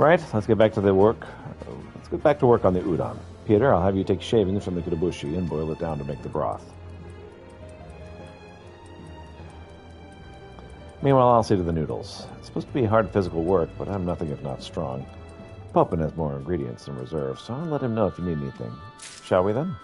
Right, let's get back to the work. Let's get back to work on the udon. Peter, I'll have you take shavings from the kurabushi and boil it down to make the broth. Meanwhile, I'll see to the noodles. It's supposed to be hard physical work, but I'm nothing if not strong. Popin has more ingredients in reserve, so I'll let him know if you need anything. Shall we then?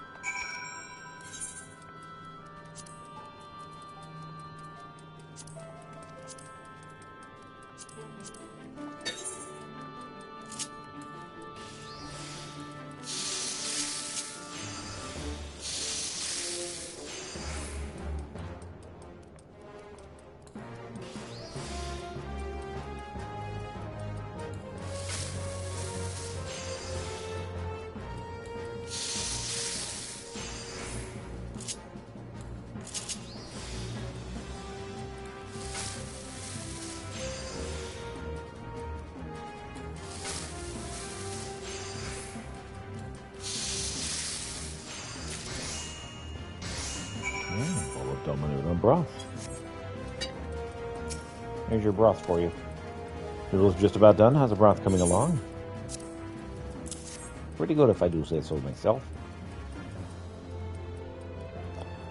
Full of udon broth. Here's your broth for you. Noodles just about done. How's the broth coming along? Pretty good if I do say so myself.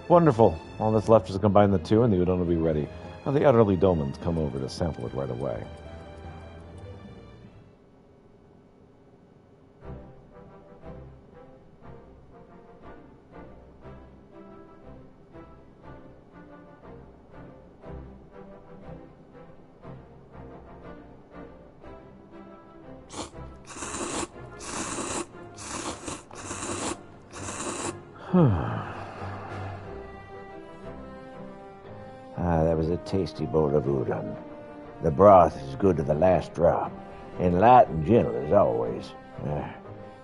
Wonderful. All that's left is to combine the two and the udon will be ready. Now the utterly dolmens come over to sample it right away. That was a tasty bowl of udon. The broth is good to the last drop, and light and gentle as always.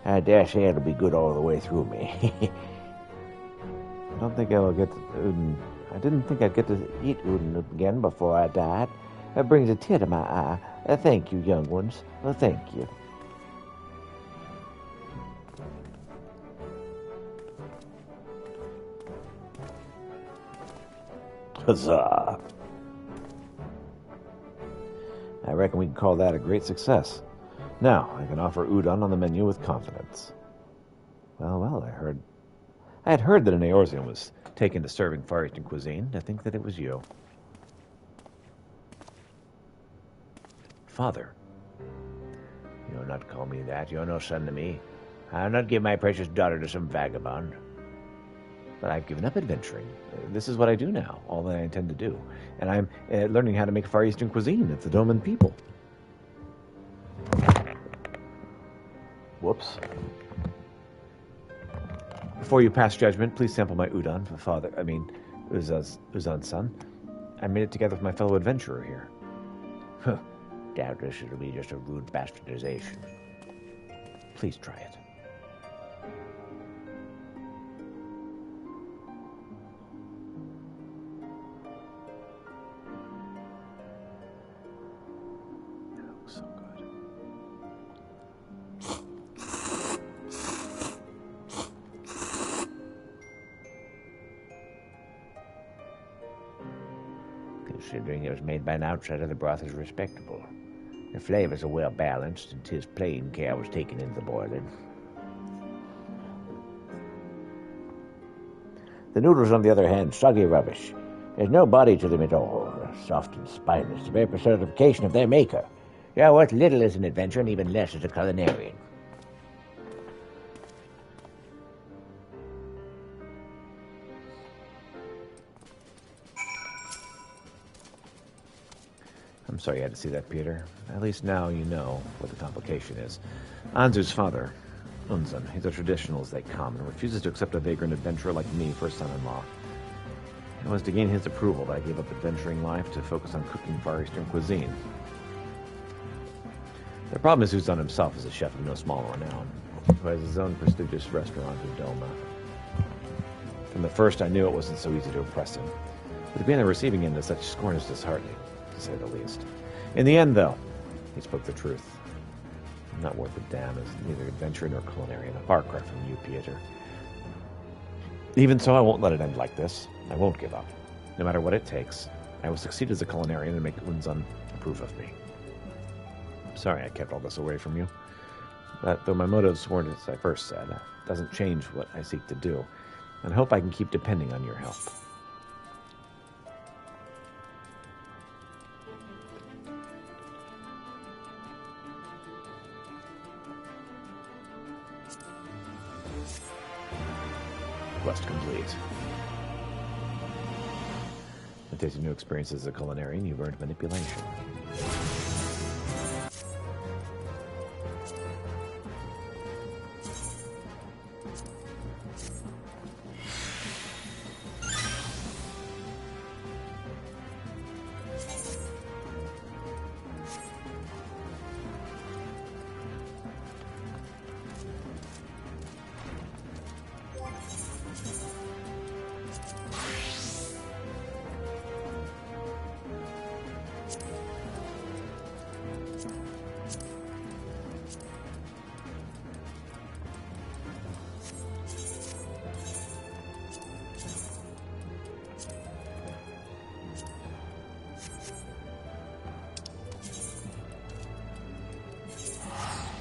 I dare say it'll be good all the way through me. I don't think I'll get to udon. I didn't think I'd get to eat udon again before I died. That brings a tear to my eye. Thank you, young ones. Well, thank you. Huzzah! I reckon we can call that a great success. Now, I can offer udon on the menu with confidence. Well, I had heard that an Eorzean was taken to serving Far Eastern cuisine. I think that it was you. Father, you'll not call me that. You're no son to me. I'll not give my precious daughter to some vagabond. But I've given up adventuring. This is what I do now, all that I intend to do. And I'm learning how to make Far Eastern cuisine. It's the Doman people. Whoops. Before you pass judgment, please sample my udon, Uzan's son. I made it together with my fellow adventurer here. Huh. Doubtless it'll be just a rude bastardization. Please try it. So good. Considering it was made by an outsider, the broth is respectable. The flavors are well balanced, and 'tis plain care was taken into the boiling. The noodles, on the other hand, soggy rubbish. There's no body to them at all. Soft and spineless, the very personification of their maker. They are worth little as an adventurer, and even less as a culinarian. I'm sorry you had to see that, Peter. At least now you know what the complication is. Anzu's father, Unzan, he's a traditional as they come, and refuses to accept a vagrant adventurer like me for a son-in-law. It was to gain his approval that I gave up adventuring life to focus on cooking Far Eastern cuisine. The problem is Uzan himself is a chef of no small renown, who has his own prestigious restaurant in Doma. From the first, I knew it wasn't so easy to impress him. But to be on the receiving end of such scorn is disheartening, to say the least. In the end, though, he spoke the truth. I'm not worth a damn as neither adventurer nor culinarian, a far cry from you, Peter. Even so, I won't let it end like this. I won't give up. No matter what it takes, I will succeed as a culinarian and make Unzan approve of me. sorry I kept all this away from you. But though my motives weren't as I first said, it doesn't change what I seek to do. And I hope I can keep depending on your help. Quest complete. With these new experiences as a culinarian, you've earned manipulation.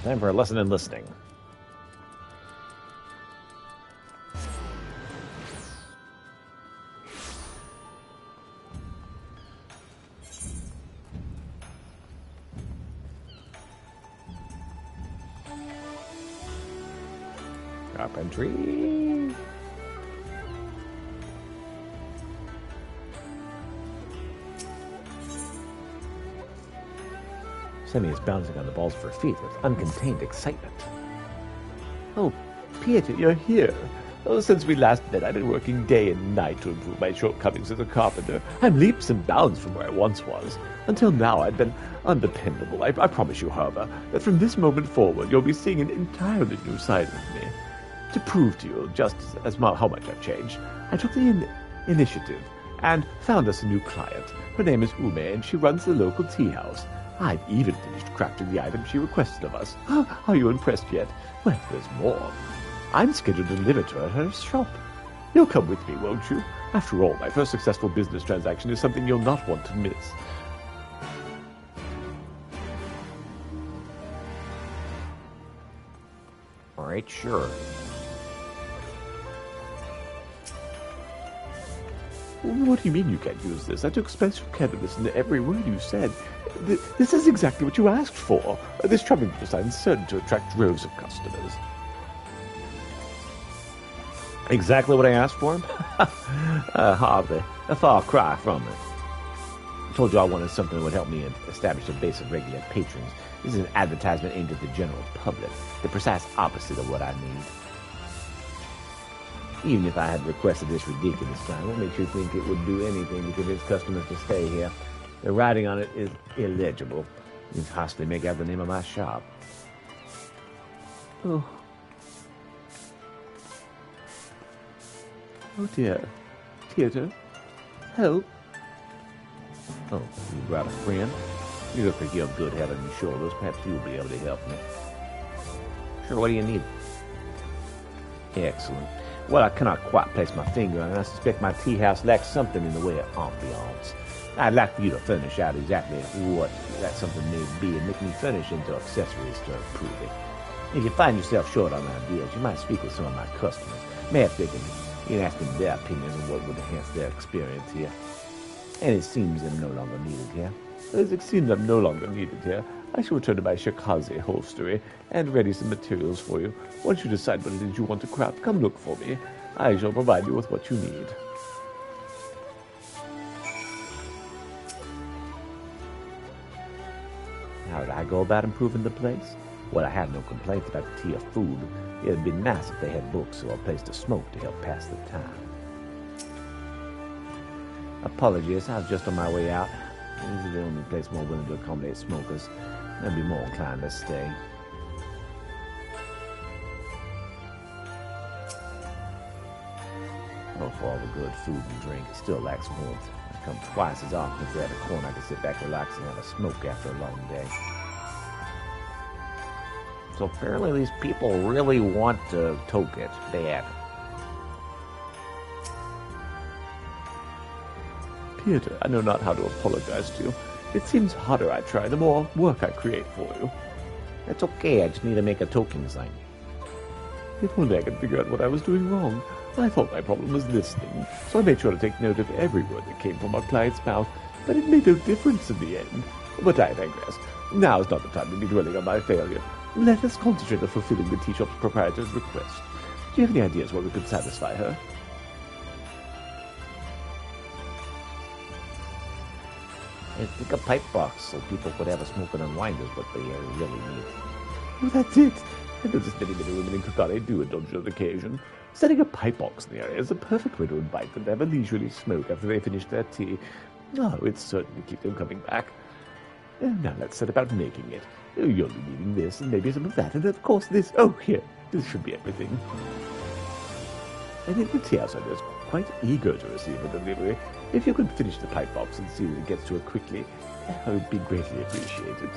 Time for a lesson in listening. Carpentry. Sammy is bouncing on the balls of her feet with uncontained excitement. Oh, Peter, you're here. Oh, since we last met, I've been working day and night to improve my shortcomings as a carpenter. I'm leaps and bounds from where I once was. Until now, I've been undependable. I promise you, however, that from this moment forward, you'll be seeing an entirely new side of me. To prove to you just how much I've changed, I took the initiative and found us a new client. Her name is Ume, and she runs the local tea house. I've even finished crafting the item she requested of us. Are you impressed yet? Well, there's more. I'm scheduled to deliver to her at her shop. You'll come with me, won't you? After all, my first successful business transaction is something you'll not want to miss. All right, sure. What do you mean you can't use this? I took special care to listen to every word you said. This is exactly what you asked for. This charming design is certain to attract droves of customers. Exactly what I asked for? Hardly. A far cry from it. I told you I wanted something that would help me establish a base of regular patrons. This is an advertisement aimed at the general public. The precise opposite of what I need. Even if I had requested this ridiculous sign, what makes you think it would do anything to convince customers to stay here? The writing on it is illegible. You can possibly make out the name of my shop. Oh. Oh dear. Theater. Help. Oh, you brought a friend? You look like you have good head on your shoulders. Perhaps you'll be able to help me. Sure, what do you need? Excellent. Well, I cannot quite place my finger on it. I suspect my tea house lacks something in the way of ambiance. I'd like for you to furnish out exactly what that something may be and make me furnish into accessories to improve it. If you find yourself short on ideas, you might speak with some of my customers. Perhaps you can ask them their opinions on what would enhance their experience here. And it seems I'm no longer needed here. As it seems I'm no longer needed here, I shall return to my Shikaze holstery and ready some materials for you. Once you decide what it is you want to craft, come look for me. I shall provide you with what you need. How did I go about improving the place? Well, I have no complaints about the tea or food. It would be nice if they had books or a place to smoke to help pass the time. Apologies, I was just on my way out. This is the only place more willing to accommodate smokers. I'd be more inclined to stay. Oh, for all the good food and drink, it still lacks warmth. I come twice as often if I had a corner I could sit back, relax, and have a smoke after a long day. So apparently these people really want to toke it bad. Peter, I know not how to apologize to you. It seems harder I try, the more work I create for you. That's okay, I just need to make a token sign. If only I could figure out what I was doing wrong. I thought my problem was listening, so I made sure to take note of every word that came from our client's mouth, but it made no difference in the end. But I digress. Now is not the time to be dwelling on my failure. Let us concentrate on fulfilling the tea shop's proprietor's request. Do you have any ideas where we could satisfy her? I think a pipe box so people could have a smoke and unwind is what they really need. Oh, that's it. I noticed many women in Kokane do indulge on occasion. Setting a pipe box in the area is a perfect way to invite them to have a leisurely smoke after they finish their tea. Oh, it's certain to keep them coming back. Now let's set about making it. You'll be needing this, and maybe some of that, and of course this. Oh, here. This should be everything. I think the tea outsider is quite eager to receive the delivery. If you could finish the pipe box and see that it gets to her quickly, that would be greatly appreciated.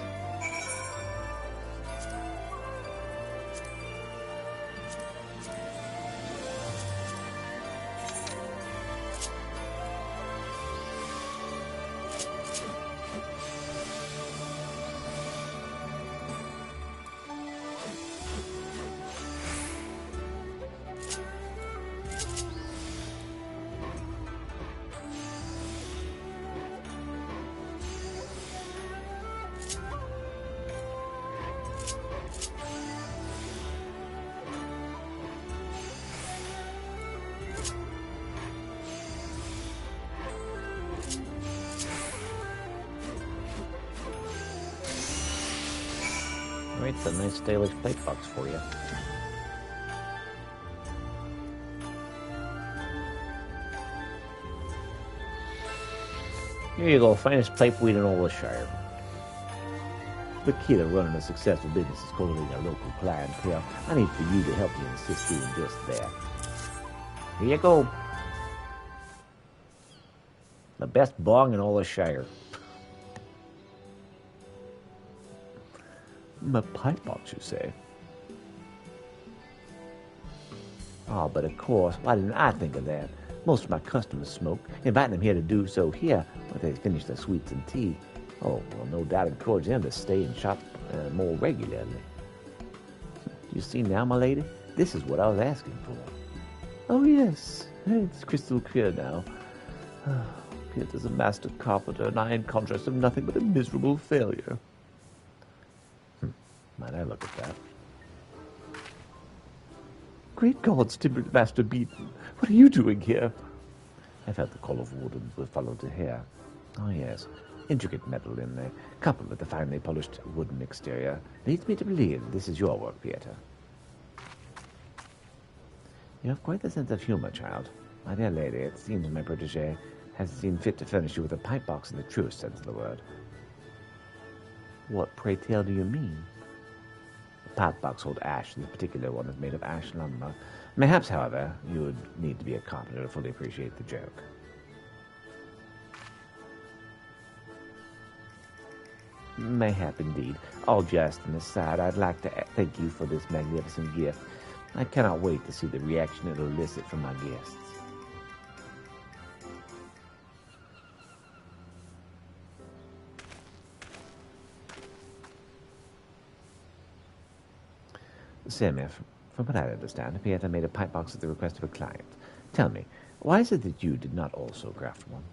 Right, it's a nice stylish pipe box for you. Here you go, finest pipe weed in all the Shire. The key to running a successful business is cultivating a local clientele. I need for you to help me insist doing just that. Here you go. The best bong in all the Shire. A pipe box, you say? Oh, but of course, why didn't I think of that? Most of my customers smoke. Inviting them here to do so here when they finish their sweets and tea. Oh, well, no doubt encourage them to stay and shop more regularly. You see now, my lady? This is what I was asking for. Oh, yes. It's crystal clear now. Piet is a master carpenter, and I, in contrast, am nothing but a miserable failure. Might I look at that? Great gods, Timber Master Beaton, what are you doing here? I felt the call of wood would follow to here. Oh, yes. Intricate metal in there, coupled with the finely polished wooden exterior, leads me to believe this is your work, Pieter. You have quite the sense of humor, child. My dear lady, it seems my protege has seen fit to furnish you with a pipe box in the truest sense of the word. What, pray tell, do you mean? The pipe box holds ash, and this particular one is made of ash lumber. Perhaps, however, you would need to be a carpenter to fully appreciate the joke. Mayhap indeed. All jest and aside, I'd like to thank you for this magnificent gift. I cannot wait to see the reaction it'll elicit from my guests. Samuel, from what I understand, Pieter made a pipe box at the request of a client. Tell me, why is it that you did not also craft one?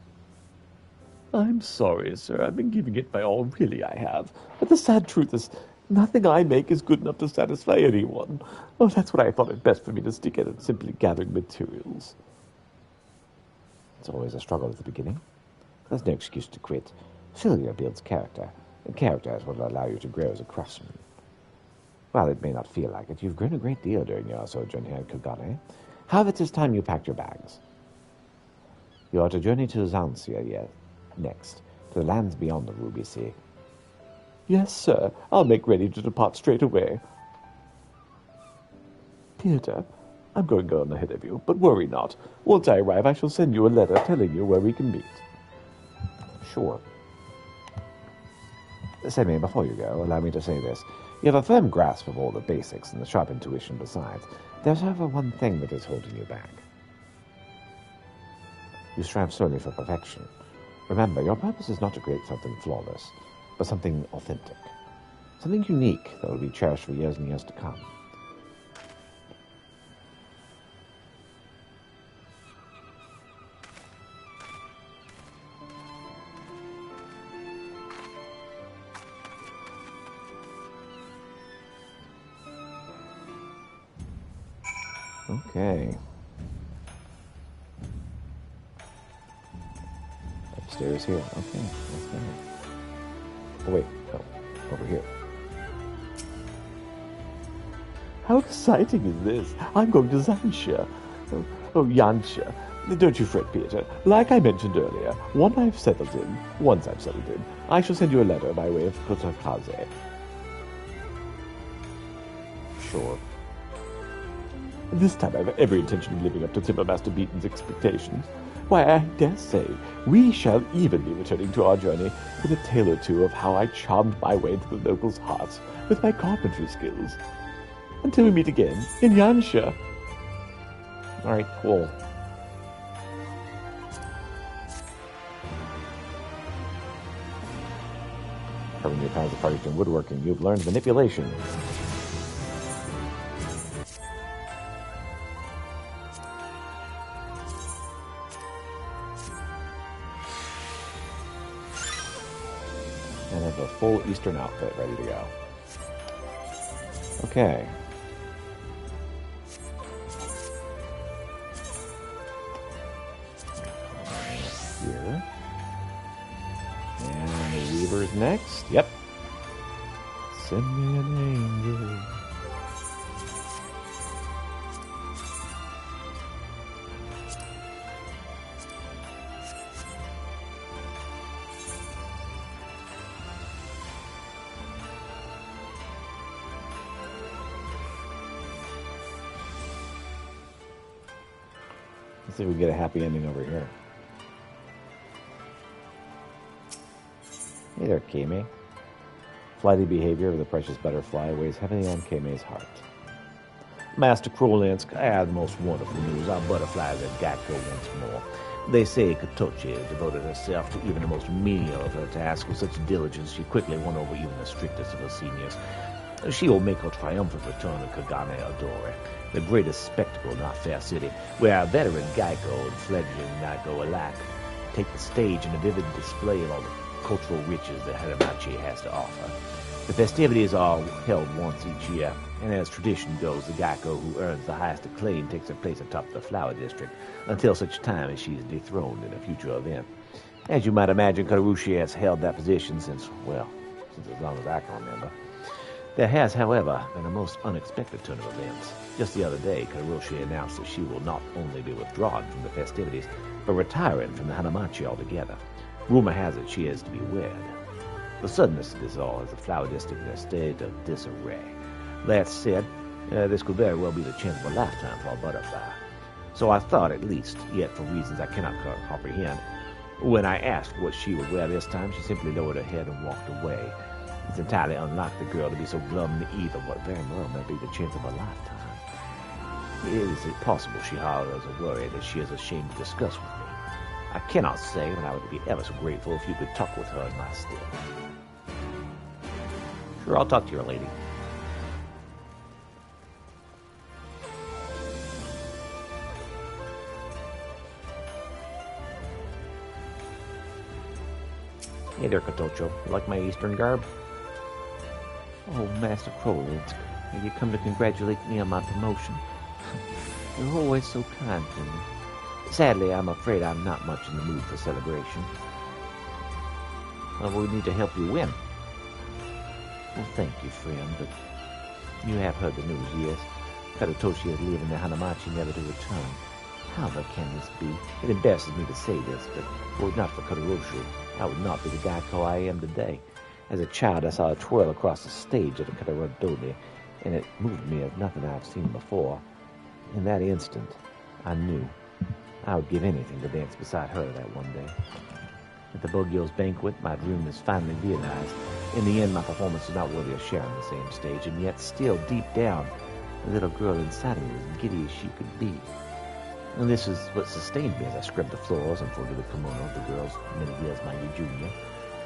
I'm sorry, sir. I've been giving it my all. Really, I have. But the sad truth is, nothing I make is good enough to satisfy anyone. Oh, that's what I thought it best for me to stick at simply gathering materials. It's always a struggle at the beginning. There's no excuse to quit. Failure builds character, and character is what will allow you to grow as a craftsman. While it may not feel like it, you've grown a great deal during your sojourn here at Kogane. However, it is time you packed your bags. You are to journey to Zansia next, to the lands beyond the Ruby Sea. Yes, sir. I'll make ready to depart straight away. Pieter, I'm going on ahead of you, but worry not. Once I arrive, I shall send you a letter telling you where we can meet. Sure. Semi, before you go, allow me to say this. You have a firm grasp of all the basics and the sharp intuition besides. There's, however, one thing that is holding you back. You strive solely for perfection. Remember, your purpose is not to create something flawless, but something authentic. Something unique that will be cherished for years and years to come. Okay. Upstairs here. Okay, let's go. Oh, wait. No. Over here. How exciting is this? I'm going to Zansha. Oh, Yansha. Don't you fret, Peter. Like I mentioned earlier, once I've settled in, I shall send you a letter by way of Kotakaze. Sure. This time I have every intention of living up to Timbermaster Beaton's expectations. Why, I dare say, we shall even be returning to our journey with a tale or two of how I charmed my way into the locals' hearts with my carpentry skills. Until we meet again in Yansha. All right, cool. Covering your powers of artistry and woodworking, you've learned manipulation. And have a full Eastern outfit ready to go. Okay. Here. And the Weaver's next. Yep. Send me an angel. Let's see if we can get a happy ending over here. Hey there, Kame. Flighty behavior of the precious butterfly weighs heavily on Kame's heart. Master Krolinsk, I have the most wonderful news. Our butterflies at Gakko once more. They say Katoche devoted herself to even the most menial of her tasks with such diligence she quickly won over even the strictest of her seniors. She will make her triumphant return to Kagane Adore, the greatest spectacle in our fair city, where our veteran Geico and fledgling Naiko alike take the stage in a vivid display of all the cultural riches that Hanamachi has to offer. The festivities are held once each year, and as tradition goes, the Geico who earns the highest acclaim takes her place atop the flower district until such time as she is dethroned in a future event. As you might imagine, Karushi has held that position since as long as I can remember. There has, however, been a most unexpected turn of events. Just the other day, Karushi announced that she will not only be withdrawn from the festivities, but retiring from the Hanamachi altogether. Rumor has it she is to be wed. The suddenness of this all has the flower district in a state of disarray. That said, this could very well be the chance of a lifetime for a butterfly. So I thought, at least, yet for reasons I cannot comprehend, when I asked what she would wear this time, she simply lowered her head and walked away. It's entirely unlike the girl to be so glum and naive of what very well may be the chance of a lifetime. Is it possible she harbors a worry that she is ashamed to discuss with me? I cannot say, but I would be ever so grateful if you could talk with her in my stead. Sure, I'll talk to your lady. Hey there, Katocho. You like my Eastern garb? Oh, Master Krolinsk, have you come to congratulate me on my promotion? You're always so kind to me. Sadly, I'm afraid I'm not much in the mood for celebration. Well, we need to help you win. Well, thank you, friend, but you have heard the news, yes? Karutoshi is leaving the Hanamachi never to return. How the can this be? It embarrasses me to say this, but were it not for Karuroshi, I would not be the Geico I am today. As a child, I saw her twirl across the stage at a Katarodode, and it moved me as nothing I have seen before. In that instant, I knew I would give anything to dance beside her that one day. At the Bogyo's banquet, my dream was finally realized. In the end, my performance was not worthy of sharing the same stage, and yet still, deep down, the little girl inside of me was giddy as she could be. And this is what sustained me as I scrubbed the floors and folded the kimono of the girls many years my junior,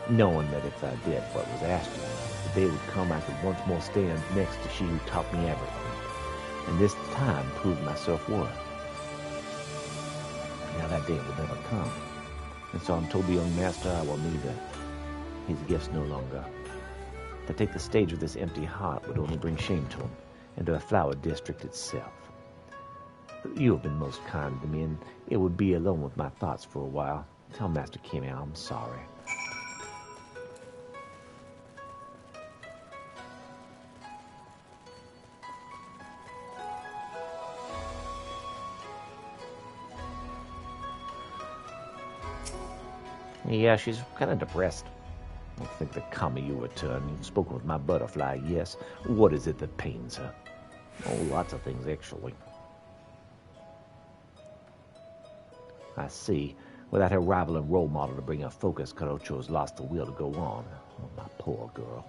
knowing that if I did what was asked of me, the day would come I could once more stand next to she who taught me everything, and this time proved my self-worth. Now that day will never come, and so I'm told the young master I will need his gifts no longer. To take the stage with this empty heart would only bring shame to him, and to the flower district itself. You have been most kind to me, and it would be alone with my thoughts for a while. Tell Master Kimi I'm sorry. Yeah, she's kind of depressed. I think the Kami you return. You've spoken with my butterfly, yes. What is it that pains her? Oh, lots of things, actually. I see. Without her rival and role model to bring her focus, Karocho's lost the will to go on. Oh, my poor girl.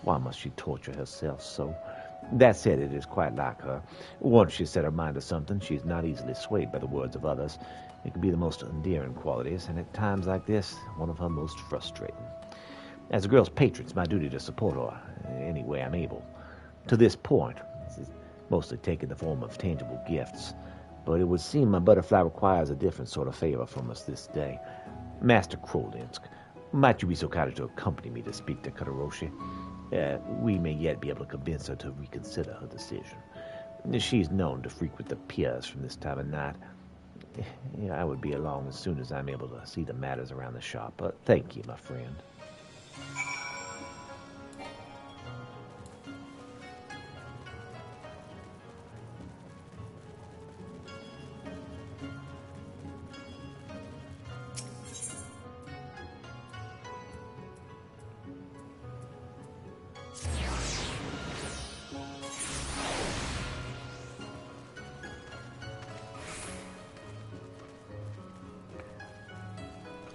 Why must she torture herself so? That said, it is quite like her. Once she's set her mind to something, she's not easily swayed by the words of others. It can be the most endearing qualities, and at times like this, one of her most frustrating. As a girl's patron, it's my duty to support her any way I'm able. To this point, this has mostly taken the form of tangible gifts, but it would seem my butterfly requires a different sort of favor from us this day. Master Krolinsk, might you be so kind as to accompany me to speak to Kataroshi? We may yet be able to convince her to reconsider her decision. She's known to frequent the piers from this time of night. I would be along as soon as I'm able to see the matters around the shop, but thank you, my friend.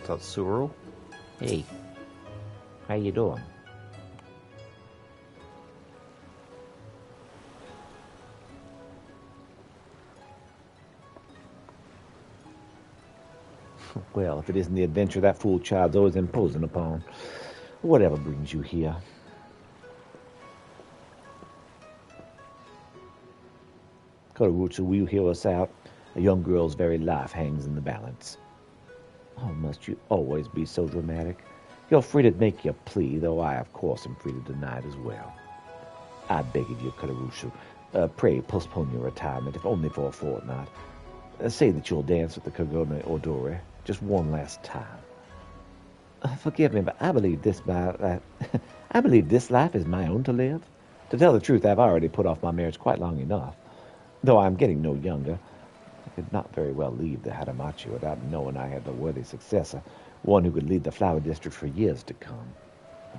Tatsuro? Hey, how you doing? Well, if it isn't the adventure that fool child's always imposing upon. Whatever brings you here? Kotorutsu, will you hear us out? A young girl's very life hangs in the balance. Oh, must you always be so dramatic? You're free to make your plea, though I, of course, am free to deny it as well. I beg of you, Kotorutsu, pray postpone your retirement, if only for a fortnight. Say that you'll dance with the Kagome Odore just one last time. Forgive me, but I believe I believe this life is my own to live. To tell the truth, I've already put off my marriage quite long enough. Though I'm getting no younger, I could not very well leave the Hadamachi without knowing I had the worthy successor, one who could lead the flower district for years to come.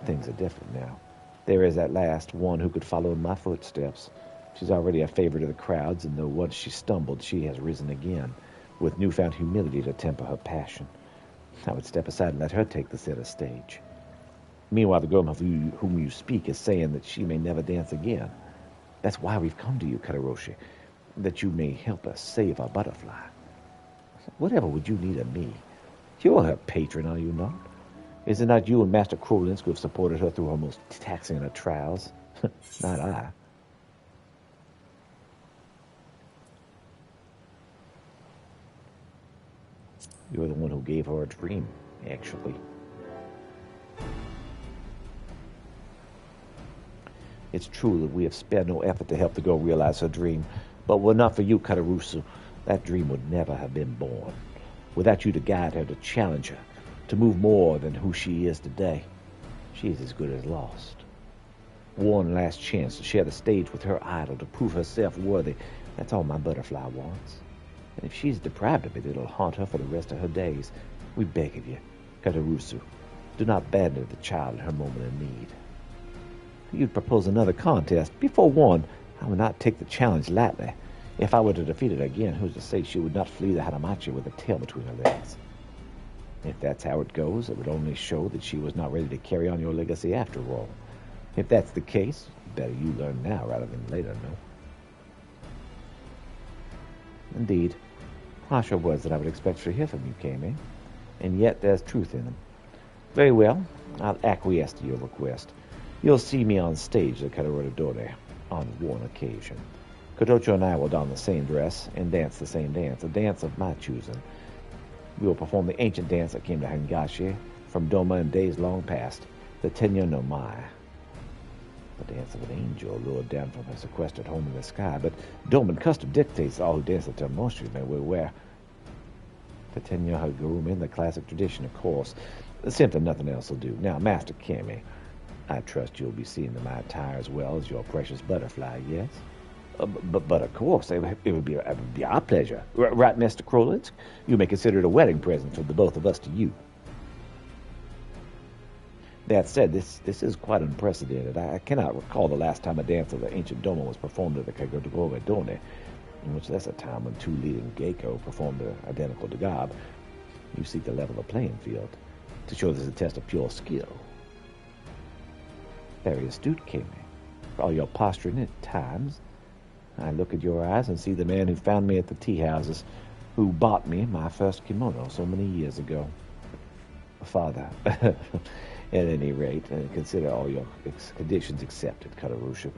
Things are different now. There is at last one who could follow in my footsteps. She's already a favorite of the crowds, and though once she stumbled, she has risen again, with newfound humility to temper her passion. I would step aside and let her take the center stage. Meanwhile, the girl of whom you speak is saying that she may never dance again. That's why we've come to you, Kataroshi, that you may help us save our butterfly. Whatever would you need of me? You're her patron, are you not? Is it not you and Master Krolinsk who have supported her through her most taxing of trials? Not I. You're the one who gave her a dream, actually. It's true that we have spared no effort to help the girl realize her dream, but were not for you, Katarusu, that dream would never have been born. Without you to guide her, to challenge her, to move more than who she is today, she is as good as lost. One last chance to share the stage with her idol, to prove herself worthy. That's all my butterfly wants. And if she's deprived of it, it'll haunt her for the rest of her days. We beg of you, Katarusu, do not abandon the child in her moment of need. You'd propose another contest. Be forewarned, I would not take the challenge lightly. If I were to defeat her again, who's to say she would not flee the Hadamachi with a tail between her legs? If that's how it goes, it would only show that she was not ready to carry on your legacy after all. If that's the case, better you learn now rather than later, no? Indeed. Harsher words that I would expect to hear from you, Kame. And yet there's truth in them. Very well, I'll acquiesce to your request. You'll see me on stage at Category on one occasion. Kotocho and I will don the same dress and dance the same dance, a dance of my choosing. We will perform the ancient dance that came to Hangashi from Doma in days long past, the Tenyo no Mai. The dance of an angel lured down from her sequestered home in the sky, but Doman custom dictates that all who dance at Termoshi may wear the Tenyo Haguruma in the classic tradition, of course. Simply nothing else will do. Now, Master Kami, I trust you'll be seeing to my attire as well as your precious butterfly, yes? But of course, it would be our pleasure. Right, Mr. Krolitz? You may consider it a wedding present from the both of us to you. That said, this is quite unprecedented. I cannot recall the last time a dance of the ancient Doma was performed at the Kagotogoga Done, in which that's a time when two leading Geiko performed the identical Dagab. You seek to level the playing field, to show this is a test of pure skill. Very astute, Kame. For all your posturing at times, I look at your eyes and see the man who found me at the tea houses, who bought me my first kimono so many years ago. Father, at any rate, consider all your conditions accepted, Katarushu.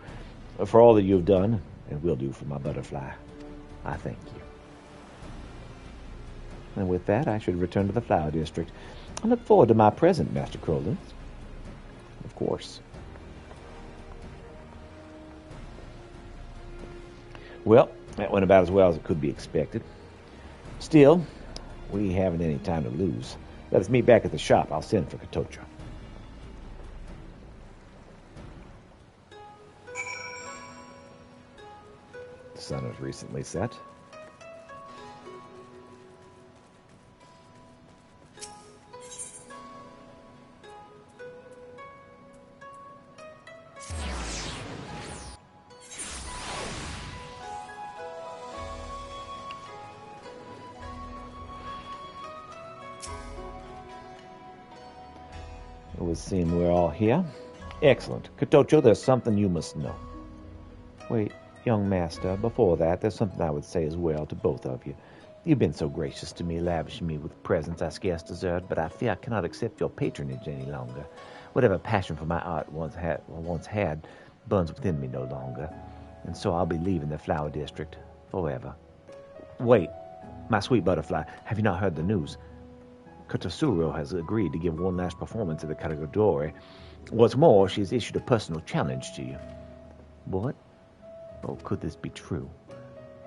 For all that you have done and will do for my butterfly, I thank you. And with that, I should return to the Flower District. I look forward to my present, Master Crowlins. Of course. Well, that went about as well as it could be expected. Still, we haven't any time to lose. Let us meet back at the shop. I'll send for Kotocho. The sun has recently set. It would seem we're all here. Excellent. Kotocho, there's something you must know. Wait, young master, before that, there's something I would say as well to both of you. You've been so gracious to me, lavishing me with presents I scarce deserved, but I fear I cannot accept your patronage any longer. Whatever passion for my art once had burns within me no longer, and so I'll be leaving the Flower District forever. Wait, my sweet butterfly, have you not heard the news? Kotasuro has agreed to give one last performance at the Karagodori. What's more, she's issued a personal challenge to you. What? Oh, could this be true?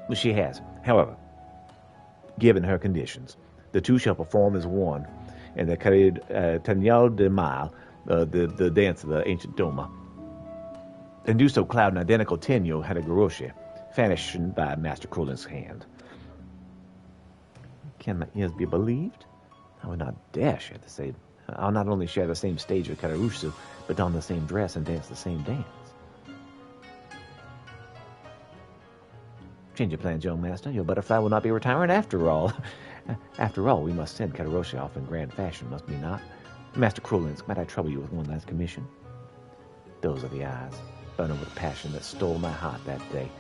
Well, she has. However, given her conditions, the two shall perform as one in the Tanyal de Mal, the dance of the ancient Doma, and do so clad in identical Tenyo Hadagoroshi, fashioned by Master Krulin's hand. Can my ears be believed? I would not dare share the same. I'll not only share the same stage with Kararusu, but don the same dress and dance the same dance. Change your plans, young master. Your butterfly will not be retiring after all. After all, we must send Kataroshi off in grand fashion, must we not? Master Krulins, might I trouble you with one last commission? Those are the eyes, burning with passion, that stole my heart that day.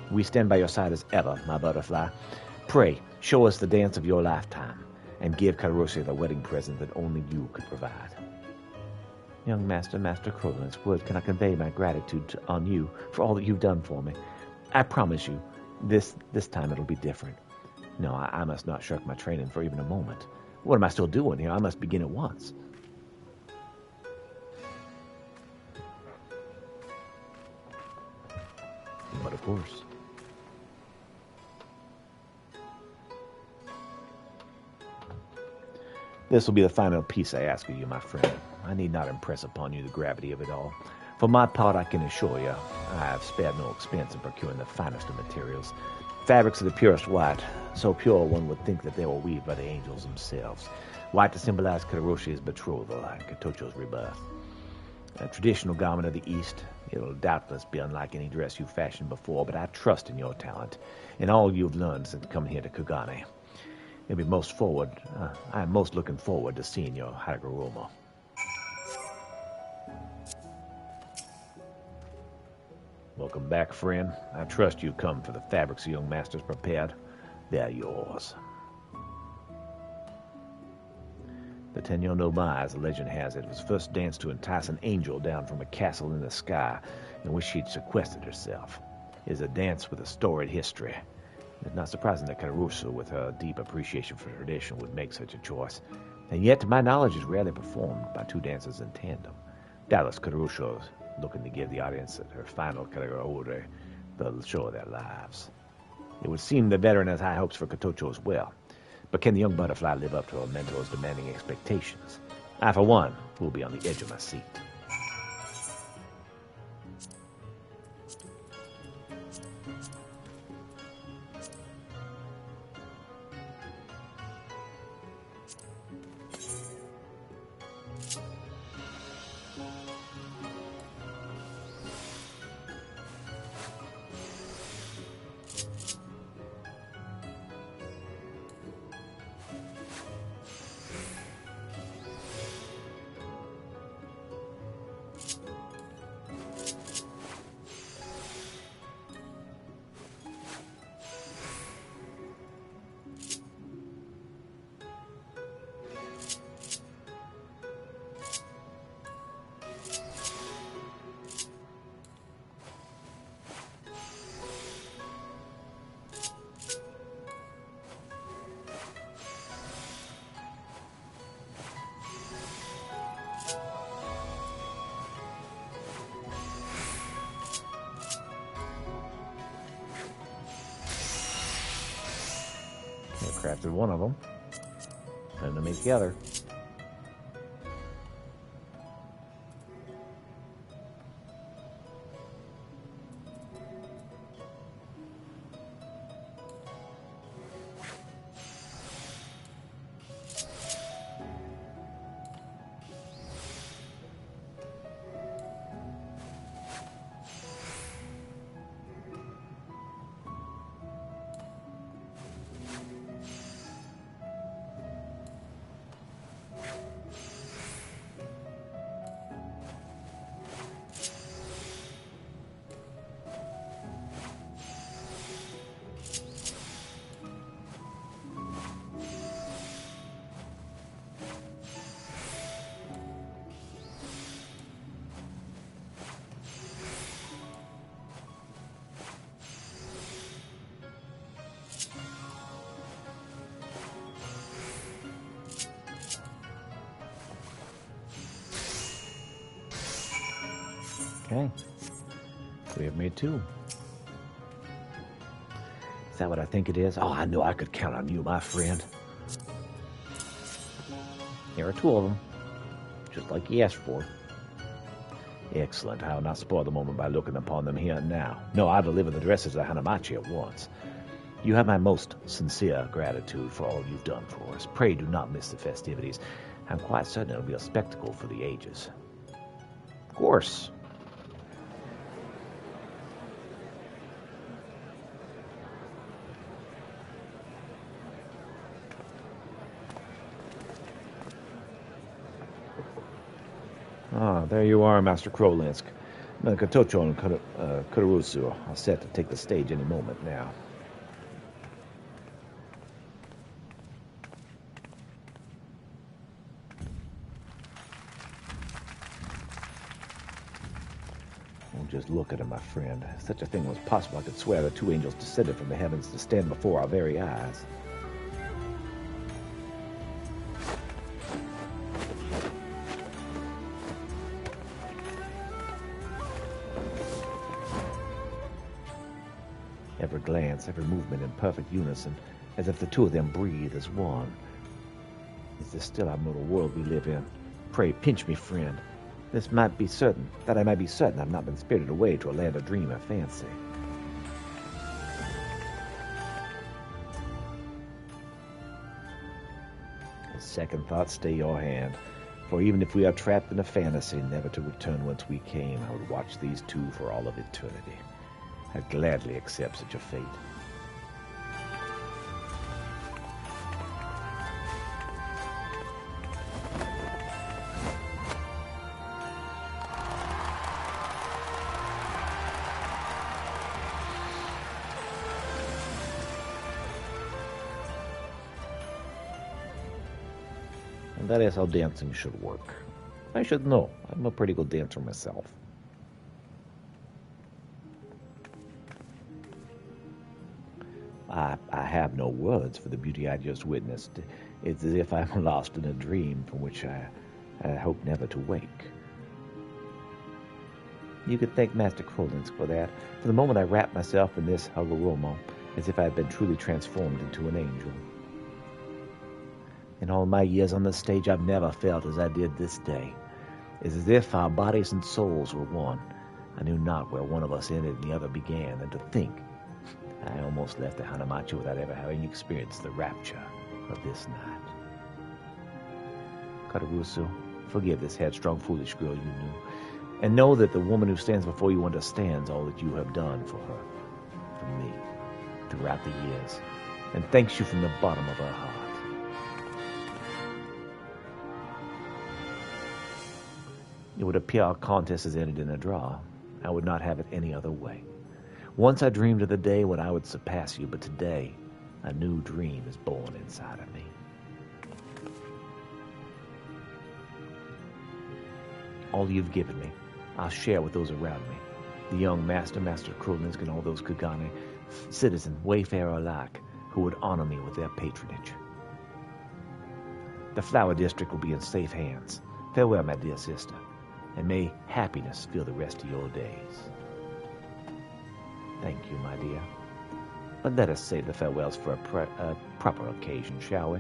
We stand by your side as ever, my butterfly. Pray, show us the dance of your lifetime, and give Kataroshi the wedding present that only you could provide. Young master, Master Krulins, words cannot convey my gratitude on you for all that you've done for me. I promise you, this time it'll be different. No, I must not shirk my training for even a moment. What am I still doing here? I must begin at once. But of course. This will be the final piece I ask of you, my friend. I need not impress upon you the gravity of it all. For my part, I can assure you, I have spared no expense in procuring the finest of materials. Fabrics of the purest white, so pure one would think that they were weaved by the angels themselves. White to symbolize Kataroshi's betrothal and Kotocho's rebirth. A traditional garment of the East, it'll doubtless be unlike any dress you've fashioned before, but I trust in your talent, in all you've learned since coming here to Kugane. I am most looking forward to seeing your Haguruma. Welcome back, friend. I trust you come for the fabrics the young master's prepared. They're yours. The Tenyo no Mai, as the legend has it, was first danced to entice an angel down from a castle in the sky in which she'd sequestered herself. It is a dance with a storied history. It's not surprising that Kararusu, with her deep appreciation for tradition, would make such a choice. And yet, to my knowledge, is rarely performed by two dancers in tandem. Doubtless Kararusu is looking to give the audience at her final Karaore the show of their lives. It would seem the veteran has high hopes for Kotocho as well. But can the young butterfly live up to her mentor's demanding expectations? I, for one, will be on the edge of my seat. I crafted one of them. Time to make the other. Okay. We have made two. Is that what I think it is? Oh, I know I could count on you, my friend. Here are two of them. Just like you asked for. Excellent. I will not spoil the moment by looking upon them here and now. No, I'll deliver the dresses to Hanamachi at once. You have my most sincere gratitude for all you've done for us. Pray do not miss the festivities. I'm quite certain it'll be a spectacle for the ages. Of course. Ah, there you are, Master Krolinsk. Kotocho and Kararusu are set to take the stage any moment now. Oh, just look at him, my friend. If such a thing was possible, I could swear the two angels descended from the heavens to stand before our very eyes. Every glance, every movement in perfect unison, as if the two of them breathe as one. Is this still our mortal world we live in? Pray, pinch me, friend. That I might be certain I've not been spirited away to a land of dream or fancy. A second thought, stay your hand. For even if we are trapped in a fantasy, never to return whence we came, I would watch these two for all of eternity. I'd gladly accept such a fate. And that is how dancing should work. I should know. I'm a pretty good dancer myself. I have no words for the beauty I just witnessed. It's as if I'm lost in a dream from which I hope never to wake. You could thank Master Krolinsk for that. For the moment I wrapped myself in this Hagoromo, as if I had been truly transformed into an angel. In all my years on the stage, I've never felt as I did this day. It's as if our bodies and souls were one. I knew not where one of us ended and the other began, and to think, I almost left the Hanamachi without ever having experienced the rapture of this night. Katarusu, forgive this headstrong, foolish girl you knew, and know that the woman who stands before you understands all that you have done for her, for me, throughout the years, and thanks you from the bottom of her heart. It would appear our contest has ended in a draw. I would not have it any other way. Once I dreamed of the day when I would surpass you, but today a new dream is born inside of me. All you've given me, I'll share with those around me. The young Master Krolinsk, and all those Kagane, citizen, wayfarer alike, who would honor me with their patronage. The Flower District will be in safe hands. Farewell, my dear sister, and may happiness fill the rest of your days. Thank you, my dear. But let us say the farewells for a proper occasion, shall we?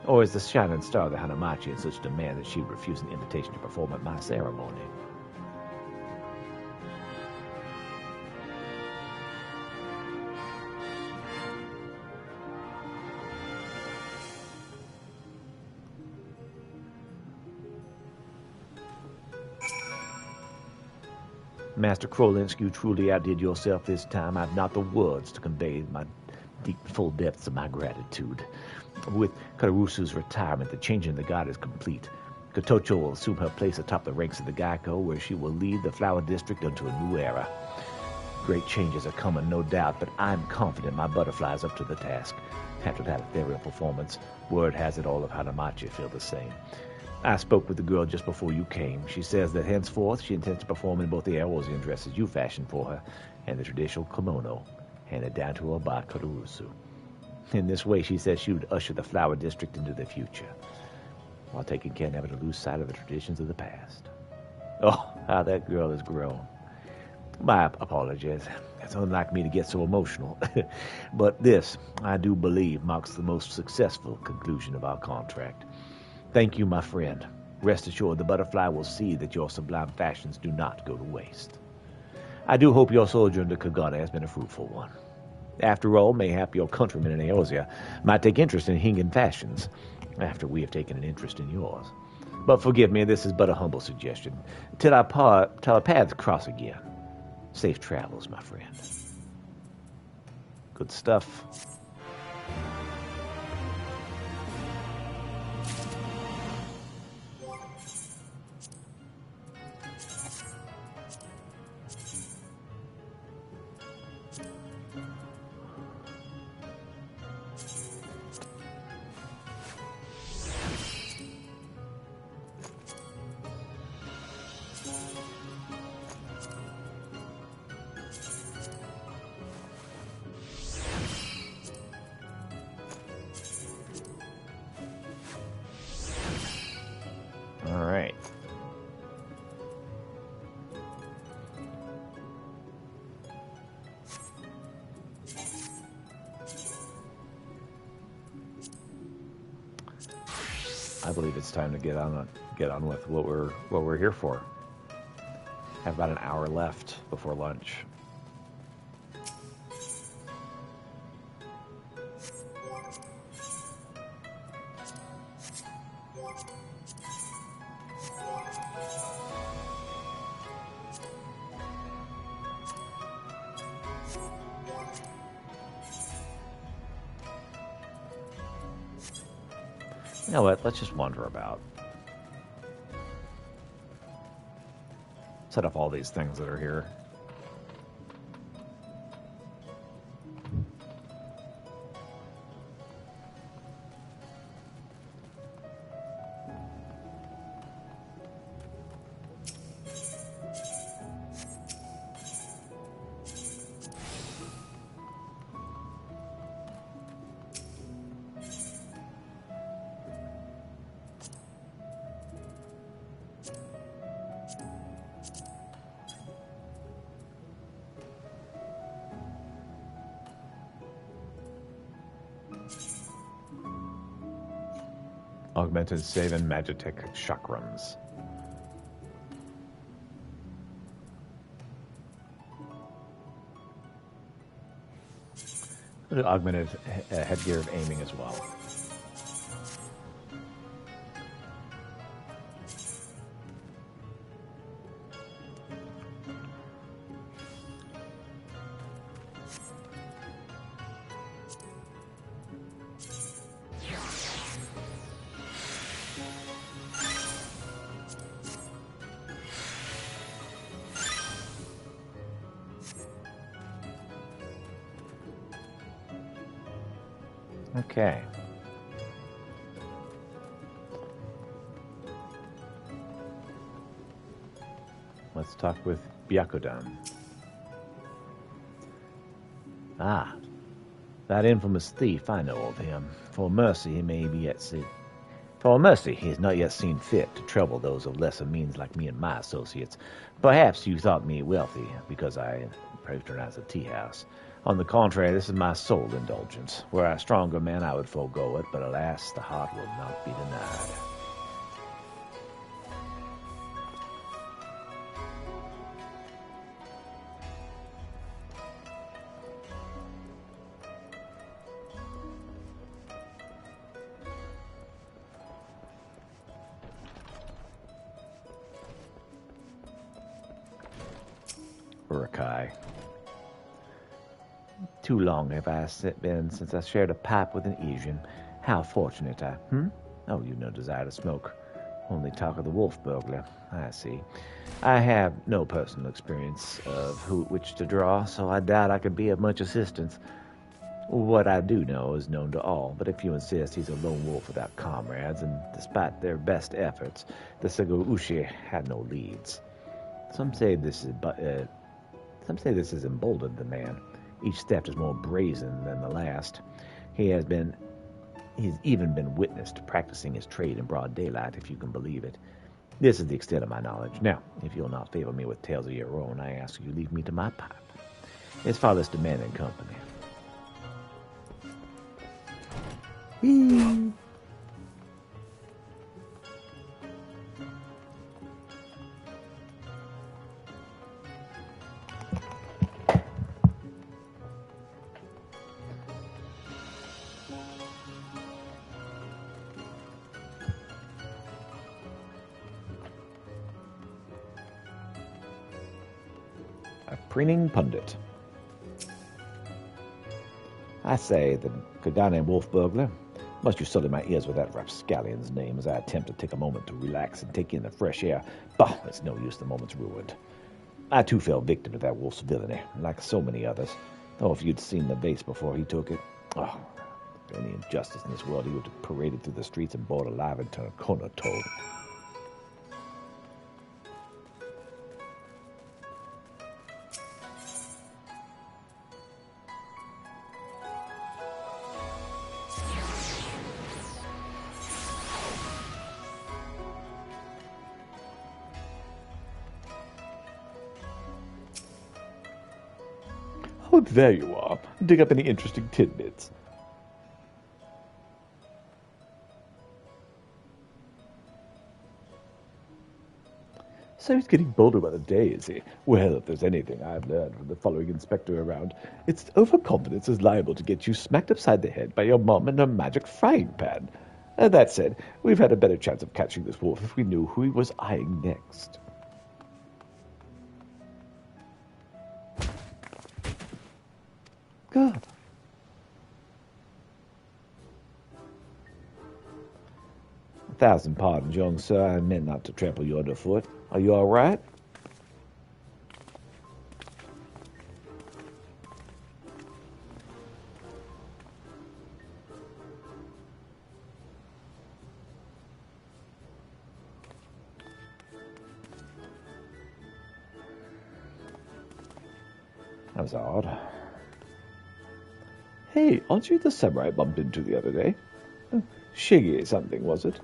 Or is the shining star of the Hanamachi in such demand that she would refuse an invitation to perform at my ceremony? Master Krolinsk, you truly outdid yourself this time. I've not the words to convey my deep, full depths of my gratitude. With Katarusu's retirement, the changing of the god is complete. Kotocho will assume her place atop the ranks of the Geico, where she will lead the Flower District into a new era. Great changes are coming, no doubt, but I'm confident my butterfly is up to the task. After that ethereal performance, word has it all of Hanamachi feel the same. I spoke with the girl just before you came. She says that henceforth she intends to perform in both the Eorzean dresses you fashioned for her and the traditional kimono handed down to her by Katarusu. In this way, she says she would usher the Flower District into the future, while taking care never to lose sight of the traditions of the past. Oh, how that girl has grown. My apologies. It's unlike me to get so emotional. But this, I do believe, marks the most successful conclusion of our contract. Thank you, my friend. Rest assured, the butterfly will see that your sublime fashions do not go to waste. I do hope your sojourn to Kagane has been a fruitful one. After all, mayhap your countrymen in Eorzea might take interest in Hingan fashions, after we have taken an interest in yours. But forgive me, this is but a humble suggestion. Till our paths cross again. Safe travels, my friend. Good stuff. All right. I believe it's time to get on with what we're here for. Have about an hour left before lunch. You know what? Let's just wander about. Set up all these things that are here. Augmented save and Magitek chakrams. Augmented headgear of aiming as well. Okay. Let's talk with Byakudan. Ah, that infamous thief, I know of him. For mercy, he may be yet seen. For mercy, he has not yet seen fit to trouble those of lesser means like me and my associates. Perhaps you thought me wealthy because I patronized a tea house. On the contrary, this is my sole indulgence. Were I a stronger man, I would forego it, but alas, the heart will not be denied. Urukai. Too long have I been since I shared a pipe with an Asian. How fortunate Oh, you've no desire to smoke. Only talk of the wolf burglar. I see. I have no personal experience of which to draw, so I doubt I could be of much assistance. What I do know is known to all, but if you insist, he's a lone wolf without comrades, and despite their best efforts, the Segoushi had no leads. Some say this has emboldened the man. Each theft is more brazen than the last. He's even been witnessed practicing his trade in broad daylight, if you can believe it. This is the extent of my knowledge. Now, if you'll not favor me with tales of your own, I ask you leave me to my pipe. It's far less demanding company. Whee! Preening Pundit. I say, the Kagane wolf burglar, must you sully my ears with that rapscallion's name as I attempt to take a moment to relax and take in the fresh air? Bah, it's no use, the moment's ruined. I too fell victim to that wolf's villainy, like so many others. Oh, if you'd seen the vase before he took it. Oh, if any injustice in this world, he would have paraded through the streets and bought alive and turned corner toad. Oh, there you are. Dig up any interesting tidbits. So he's getting bolder by the day, is he? Well, if there's anything I've learned from the following inspector around, it's that overconfidence is liable to get you smacked upside the head by your mom and her magic frying pan. That said, we've had a better chance of catching this wolf if we knew who he was eyeing next. God. A thousand pardons, young sir. I meant not to trample you underfoot. Are you all right? That was odd. Hey, aren't you the samurai I bumped into the other day? Shiggy something, was it?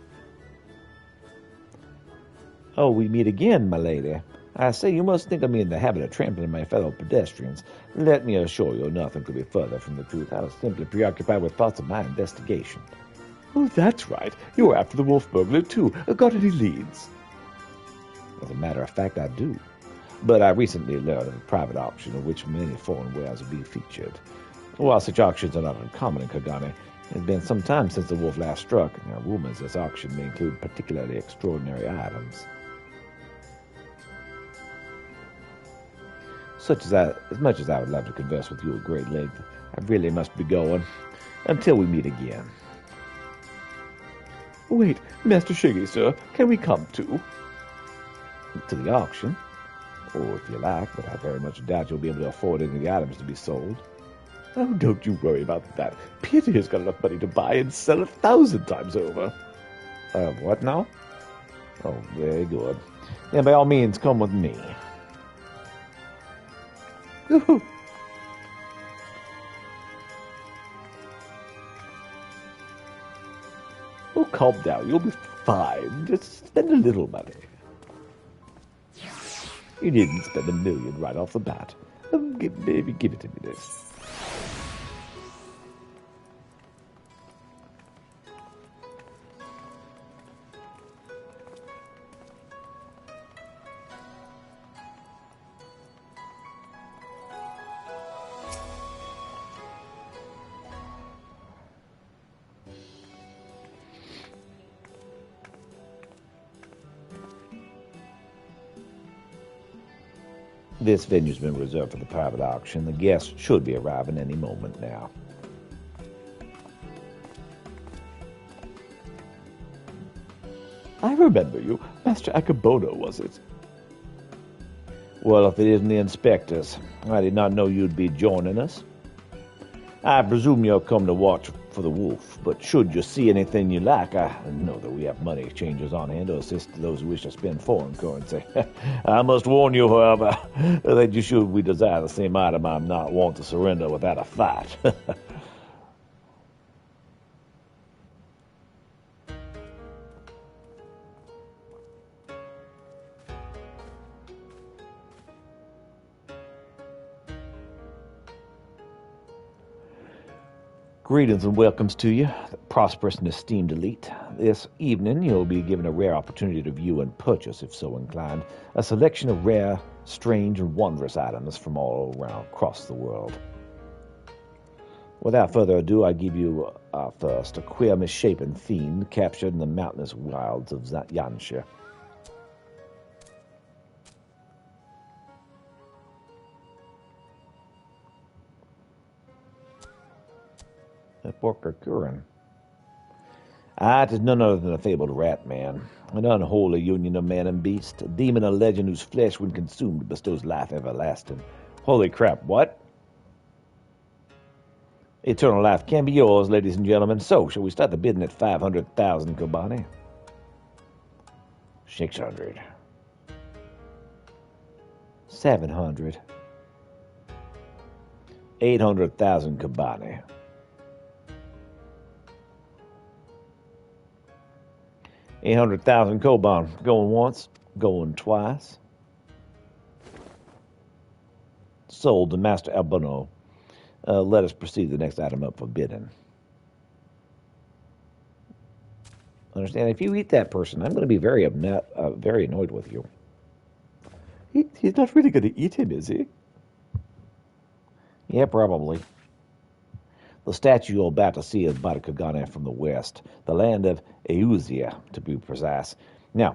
Oh, we meet again, my lady. I say, you must think of me in the habit of trampling my fellow pedestrians. Let me assure you, nothing could be further from the truth. I was simply preoccupied with thoughts of my investigation. Oh, that's right. You're after the wolf burglar, too. Got any leads? As a matter of fact, I do. But I recently learned of a private auction in which many foreign wares are being featured. While such auctions are not uncommon in Kagane, it has been some time since the wolf last struck, and there are rumors this auction may include particularly extraordinary items. As much as I would love to converse with you at great length, I really must be going. Until we meet again. Wait, Master Shiggy, sir, can we come too? To the auction? Or if you like, but I very much doubt you'll be able to afford any of the items to be sold. Oh, don't you worry about that. Peter has got enough money to buy and sell 1,000 times over. What now? Oh, very good. Then by all means, come with me. Oh, calm down. You'll be fine. Just spend a little money. You needn't spend $1 million right off the bat. Maybe give it a minute. This venue's been reserved for the private auction. The guests should be arriving any moment now. I remember you. Master Akabono, was it? Well, if it isn't the inspectors, I did not know you'd be joining us. I presume you'll come to watch for the wolf, but should you see anything you like, I know that we have money exchanges on hand to assist those who wish to spend foreign currency. I must warn you, however, that you should we desire the same item, I'm not one to surrender without a fight. Greetings and welcomes to you, the prosperous and esteemed elite. This evening, you'll be given a rare opportunity to view and purchase, if so inclined, a selection of rare, strange, and wondrous items from all around across the world. Without further ado, I give you first a queer, misshapen fiend captured in the mountainous wilds of Yansha. Porker Curran. It is none other than a fabled rat man, an unholy union of man and beast, a demon of legend whose flesh, when consumed, bestows life everlasting. Holy crap, what? Eternal life can be yours, ladies and gentlemen. So, shall we start the bidding at 500,000 Kobani? 600. 700. 800,000 Kobani. 800,000 Koban. Going once, going twice. Sold to Master Albano. Let us proceed to the next item up for bidding. Understand, if you eat that person, I'm going to be very annoyed with you. He's not really going to eat him, is he? Yeah, probably. The statue you're about to see is Badakagane from the west, the land of Euzia, to be precise. Now,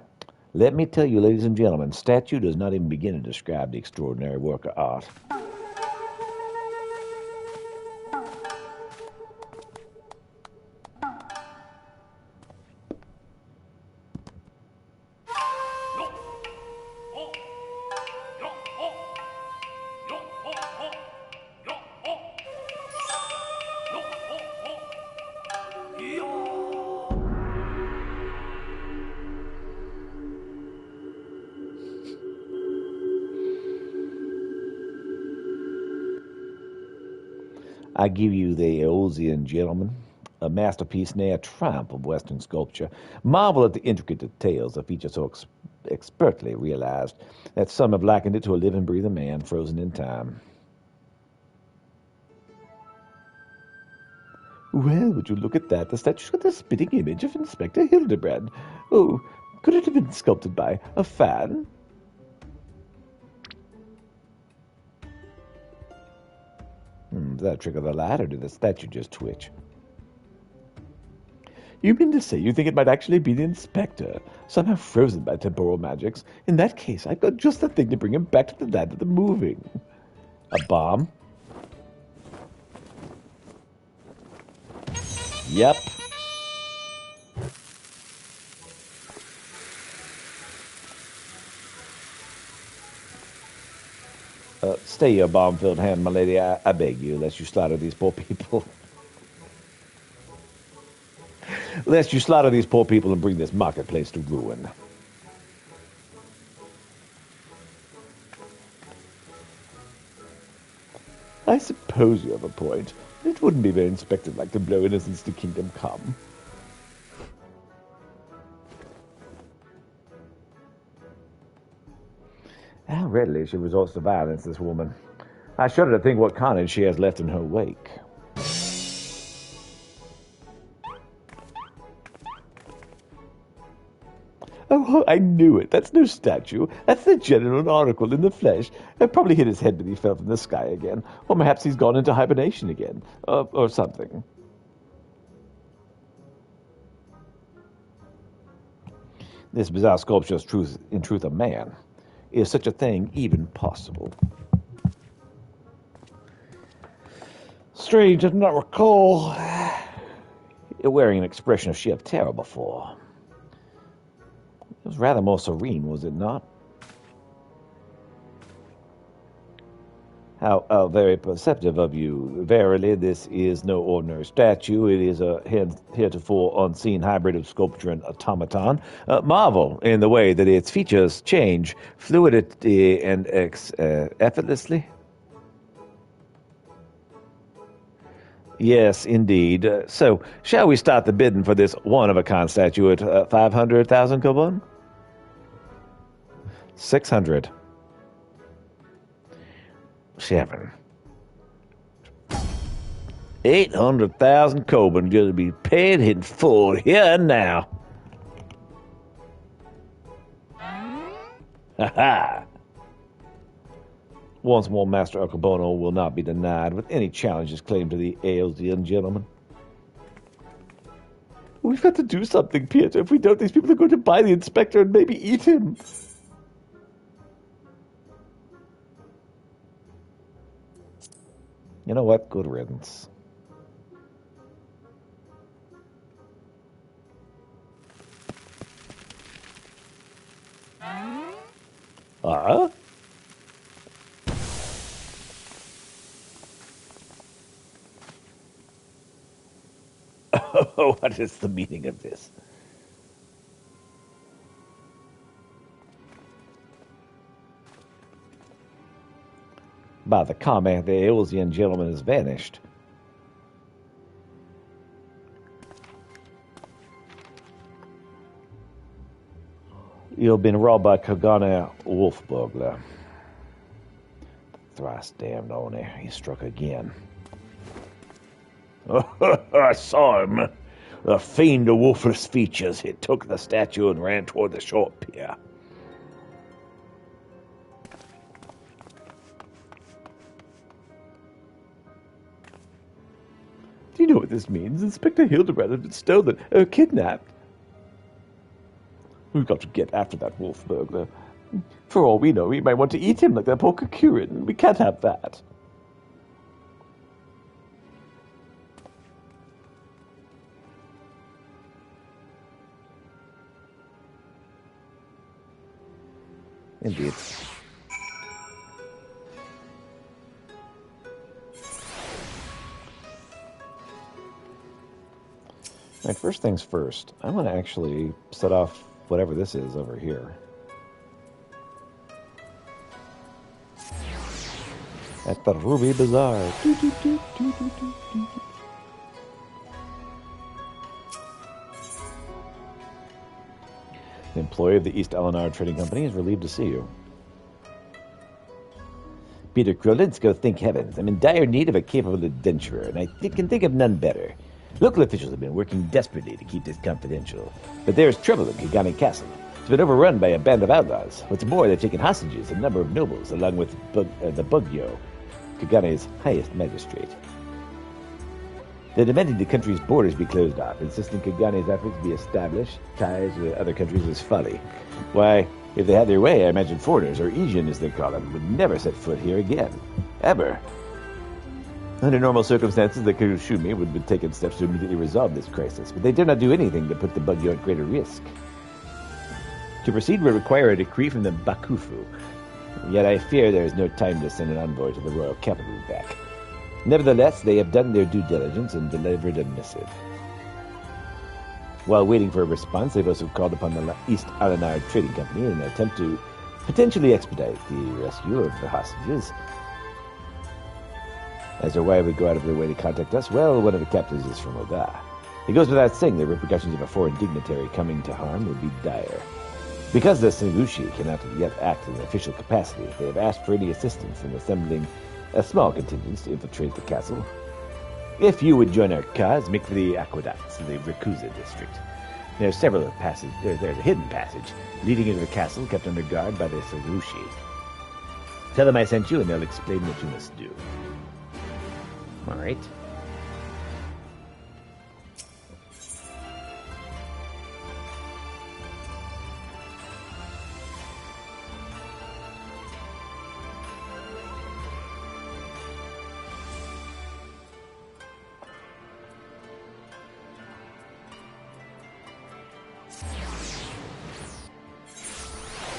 let me tell you, ladies and gentlemen, statue does not even begin to describe the extraordinary work of art. I give you the Eosian gentleman, a masterpiece, nay, a triumph of Western sculpture. Marvel at the intricate details, a feature so expertly realized that some have likened it to a living, breathing man frozen in time. Well, would you look at that? The statue's got the spitting image of Inspector Hildebrand. Oh, could it have been sculpted by a fan? Did that trigger the light, or did the statue just twitch? You mean to say you think it might actually be the Inspector, somehow frozen by temporal magics? In that case, I've got just the thing to bring him back to the land of the moving. A bomb? Yep. Stay your bomb-filled hand, my lady. I beg you, lest you slaughter these poor people. Lest you slaughter these poor people and bring this marketplace to ruin. I suppose you have a point. It wouldn't be very Inspector-like to blow innocents to kingdom come. How readily she resorts to violence, this woman. I shudder to think what carnage she has left in her wake. Oh, I knew it. That's no statue. That's the general article in the flesh. It probably hit his head when he fell from the sky again. Or perhaps he's gone into hibernation again. Or something. This bizarre sculpture is in truth a man. Is such a thing even possible? Strange, I do not recall wearing an expression of sheer terror before. It was rather more serene, was it not? How very perceptive of you. Verily, this is no ordinary statue. It is a heretofore unseen hybrid of sculpture and automaton. Marvel in the way that its features change fluidity and effortlessly. Yes, indeed. So, shall we start the bidding for this one-of-a-kind statue at 500,000 koban? 600. 7. 800,000 koban going to be paid in full here and now. Ha ha! Once more, Master Okabono will not be denied with any challenges claimed to the Aelsian gentleman. We've got to do something, Pietro. If we don't, these people are going to buy the Inspector and maybe eat him. You know what? Good riddance. What is the meaning of this? By the comment, the Aelsian gentleman has vanished. You've been robbed by Kagane Wolf Burglar. Thrice damned owner, he struck again. I saw him. The fiend of wolfless features. He took the statue and ran toward the short pier. Do you know what this means? Inspector Hildebrand has been stolen, or kidnapped. We've got to get after that wolf burglar. For all we know, he might want to eat him like that poor Kakurin. We can't have that. Indeed. Right, first things first, I'm going to actually set off whatever this is over here. At the Ruby Bazaar. The employee of the East Eleanor Trading Company is relieved to see you. Peter Krolinsko, thank heavens. I'm in dire need of a capable adventurer, and I can think of none better. Local officials have been working desperately to keep this confidential, but there is trouble in Kagane Castle. It's been overrun by a band of outlaws. What's more, they've taken hostages a number of nobles, along with the Bugyo, Kagane's highest magistrate. They're demanding the country's borders be closed off, insisting Kagane's efforts be established. Ties with other countries is folly. Why, if they had their way, I imagine foreigners, or Asian as they call them, would never set foot here again. Ever. Under normal circumstances, the Kurushumi would have taken steps to immediately resolve this crisis, but they dare not do anything to put the Bugyo at greater risk. To proceed would require a decree from the Bakufu, yet I fear there is no time to send an envoy to the royal capital and back. Nevertheless, they have done their due diligence and delivered a missive. While waiting for a response, they've also called upon the East Alanard Trading Company in an attempt to potentially expedite the rescue of the hostages. As to why it would go out of their way to contact us, well, one of the captives is from Oda. It goes without saying the repercussions of a foreign dignitary coming to harm would be dire. Because the Sengushi cannot yet act in an official capacity, they have asked for any assistance in assembling a small contingent to infiltrate the castle. If you would join our cause, make for the aqueducts of the Rikuza district. There's several passages. There's a hidden passage leading into the castle, kept under guard by the Sengushi. Tell them I sent you, and they'll explain what you must do. All right.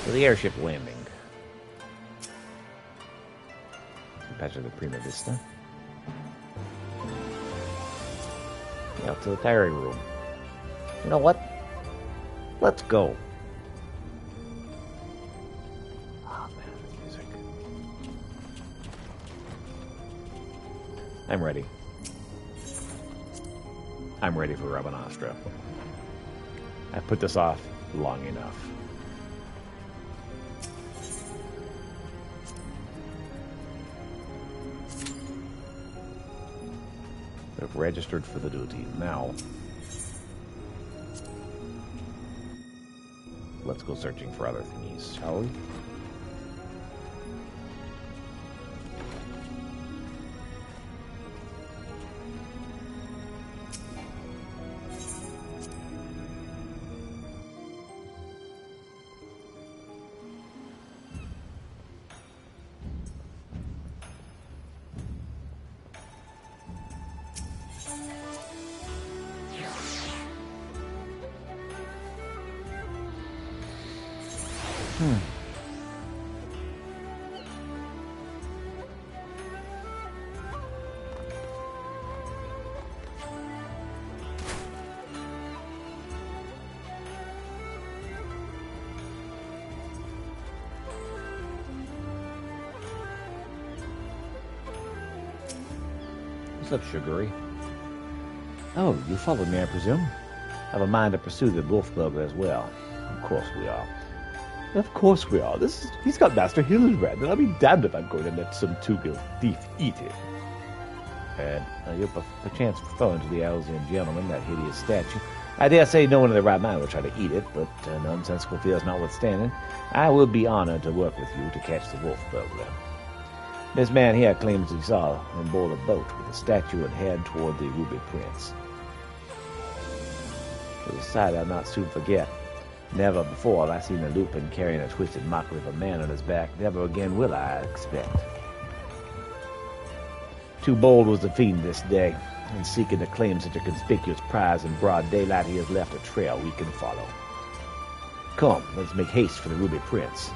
So the airship landing. Patch of the Prima Vista. Yeah, to the tiring room. You know what? Let's go. Oh man, this music. I'm ready. I'm ready for Rabanastra. I've put this off long enough. I've registered for the duty. Now, let's go searching for other thingies, shall we? What's up, Sugary? Oh, you followed me, I presume? Have a mind to pursue the wolf burglar as well. Of course we are. Of course we are. He's got Master Hildebrand, and I'll be damned if I'm going to let some two-gill thief eat it. And you're perchance referring to the Elsian gentleman, that hideous statue. I dare say no one in their right mind will try to eat it, but nonsensical fears notwithstanding, I would be honored to work with you to catch the wolf burglar. This man here claims he saw on board a boat with a statue and head toward the Ruby Prince. It was a sight I'll not soon forget. Never before have I seen a Lupin carrying a twisted mockery of a man on his back. Never again will I expect. Too bold was the fiend this day. In seeking to claim such a conspicuous prize in broad daylight, he has left a trail we can follow. Come, let's make haste for the Ruby Prince.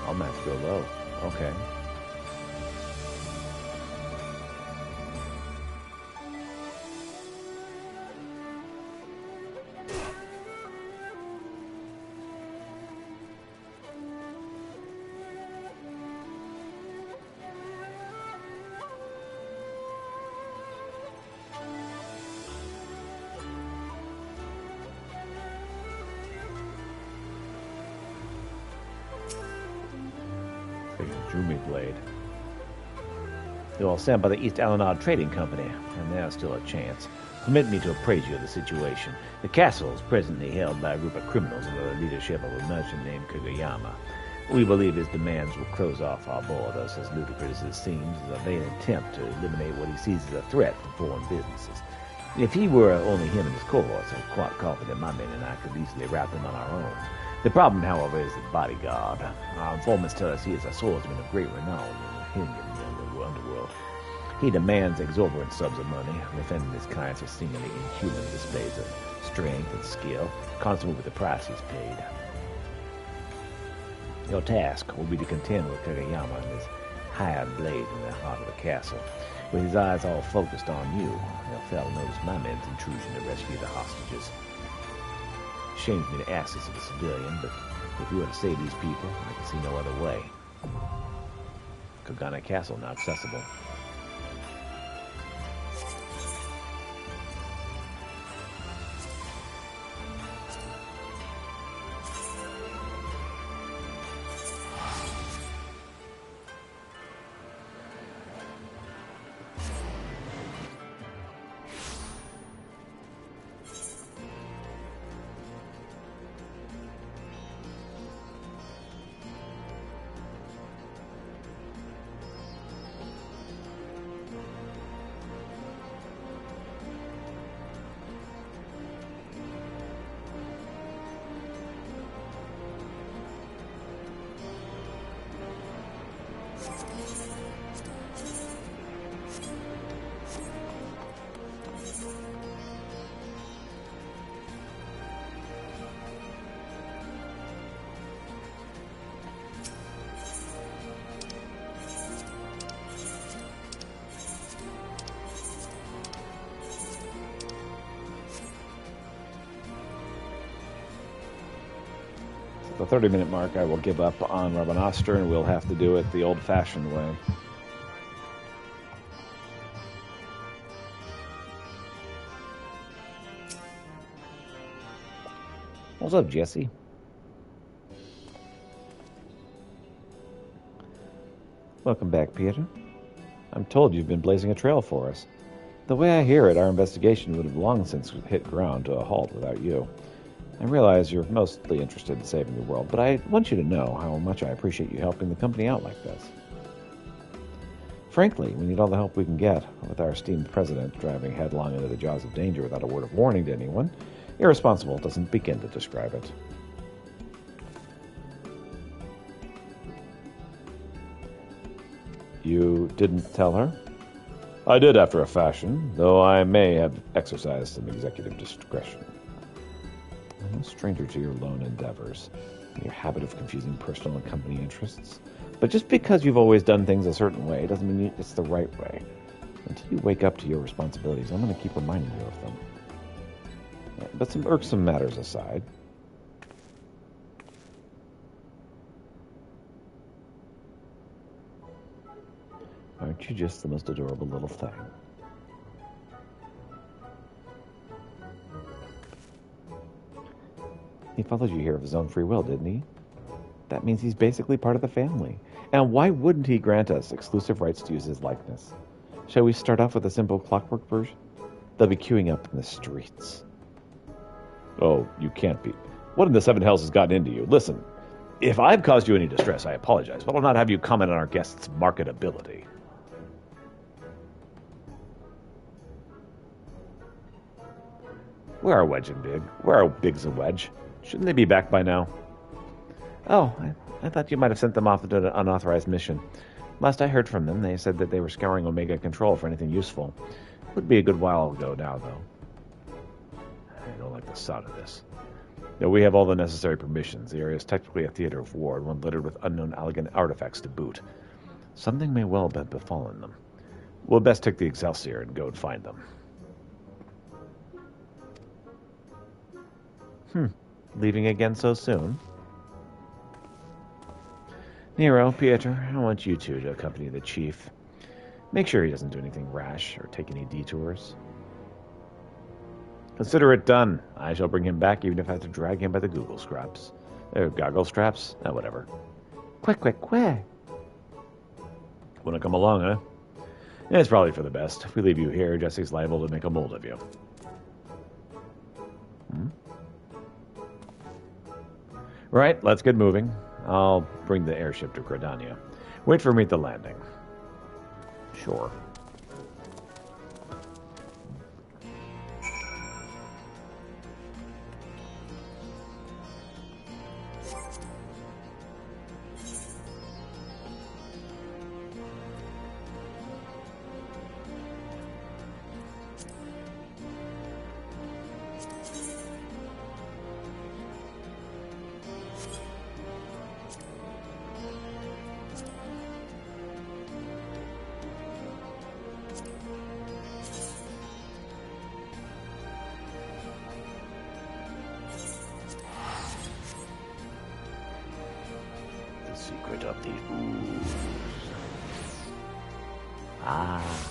I'm gonna have to go low. Okay. Jumi blade. They were all sent by the East Alanad Trading Company, and there's still a chance. Permit me to appraise you of the situation. The castle is presently held by a group of criminals under the leadership of a merchant named Kagayama. We believe his demands will close off our borders, as ludicrous as it seems, as a vain attempt to eliminate what he sees as a threat from foreign businesses. If he were only him and his cohorts, I'm quite confident my men and I could easily rout them on our own. The problem, however, is the bodyguard. Our informants tell us he is a swordsman of great renown in the underworld. He demands exorbitant sums of money, defending his clients with seemingly inhuman displays of strength and skill, consonant with the price he's paid. Your task will be to contend with Kagayama and his hired blade in the heart of the castle. With his eyes all focused on you, he'll fail to notice my men's intrusion to rescue the hostages. Shames me to ask this of a civilian, but if you were to save these people, I can see no other way. Kagana Castle now accessible. The 30-minute mark, I will give up on Rabanastre, and we'll have to do it the old-fashioned way. What's up, Jesse? Welcome back, Peter. I'm told you've been blazing a trail for us. The way I hear it, our investigation would have long since hit ground to a halt without you. I realize you're mostly interested in saving the world, but I want you to know how much I appreciate you helping the company out like this. Frankly, we need all the help we can get, with our esteemed president driving headlong into the jaws of danger without a word of warning to anyone. Irresponsible doesn't begin to describe it. You didn't tell her? I did after a fashion, though I may have exercised some executive discretion. I'm no stranger to your lone endeavors, and your habit of confusing personal and company interests. But just because you've always done things a certain way doesn't mean it's the right way. Until you wake up to your responsibilities, I'm going to keep reminding you of them. But some irksome matters aside. Aren't you just the most adorable little thing? He followed you here of his own free will, didn't he? That means he's basically part of the family. And why wouldn't he grant us exclusive rights to use his likeness? Shall we start off with a simple clockwork version? They'll be queuing up in the streets. Oh, you can't be. What in the seven hells has gotten into you? Listen, if I've caused you any distress, I apologize, but I'll not have you comment on our guest's marketability. Where are Wedge and Big? Where are Biggs and Wedge? Shouldn't they be back by now? Oh, I thought you might have sent them off to an unauthorized mission. Last I heard from them, they said that they were scouring Omega Control for anything useful. Would be a good while ago now, though. I don't like the sound of this. Though we have all the necessary permissions, the area is technically a theater of war, and one littered with unknown elegant artifacts to boot. Something may well have befallen them. We'll best take the Excelsior and go and find them. Leaving again so soon? Nero, Pietro, I want you two to accompany the chief. Make sure he doesn't do anything rash or take any detours. Consider it done. I shall bring him back, even if I have to drag him by the Google straps. Goggle straps? Whatever. Quick. Want to come along, huh? Yeah, it's probably for the best. If we leave you here, Jesse's liable to make a mold of you. Right, let's get moving. I'll bring the airship to Gradania. Wait for me at the landing. Sure. Secret of the ooze. Ah.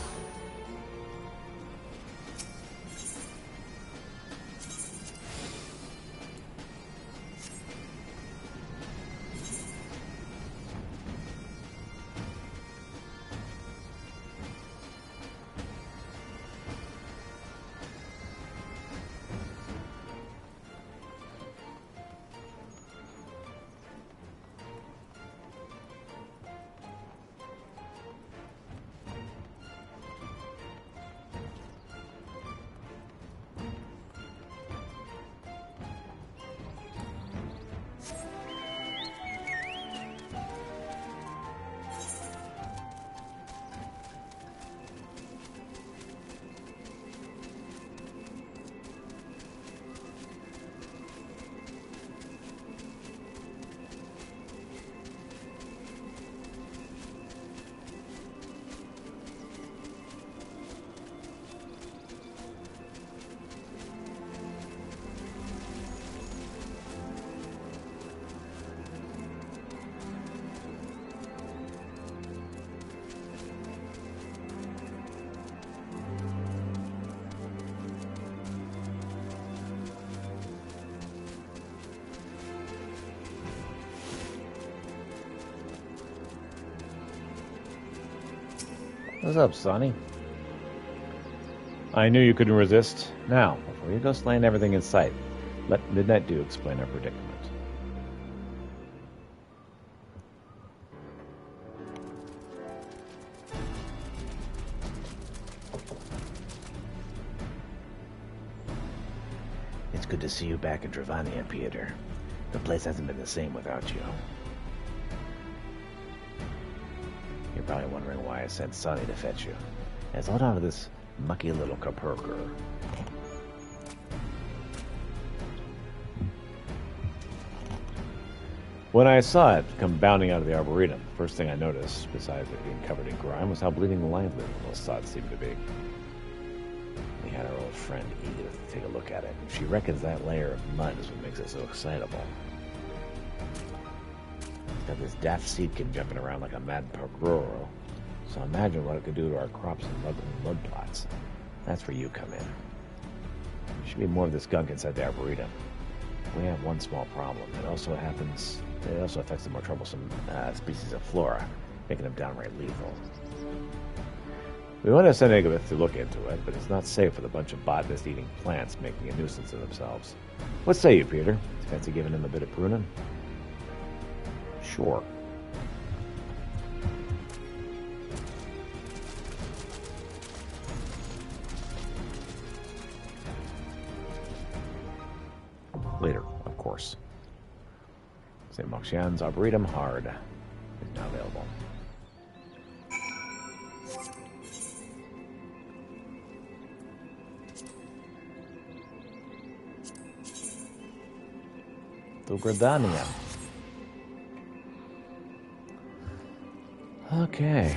What's up, Sonny? I knew you couldn't resist. Now, before you go slaying everything in sight, let Midnight Dew explain our predicament. It's good to see you back in Travania, Peter. The place hasn't been the same without you. You're probably wondering why I sent Sonny to fetch you. Let's hold on to this mucky little caperker. When I saw it come bounding out of the Arboretum, the first thing I noticed, besides it being covered in grime, was how bleeding lively the little sod seemed to be. We had our old friend Edith take a look at it. She reckons that layer of mud is what makes it so excitable. Got this daft seedkin jumping around like a mad paguro. So imagine what it could do to our crops and mud plots. That's where you come in. There should be more of this gunk inside the Arboretum. We have one small problem. It also affects the more troublesome species of flora, making them downright lethal. We want to send Igabith to look into it, but it's not safe with a bunch of botanist-eating plants making a nuisance of themselves. What say you, Peter? Fancy giving him a bit of pruning? Sure. Later, of course. St. Moxian's Arboretum Hard is now available. to Gridania. Okay.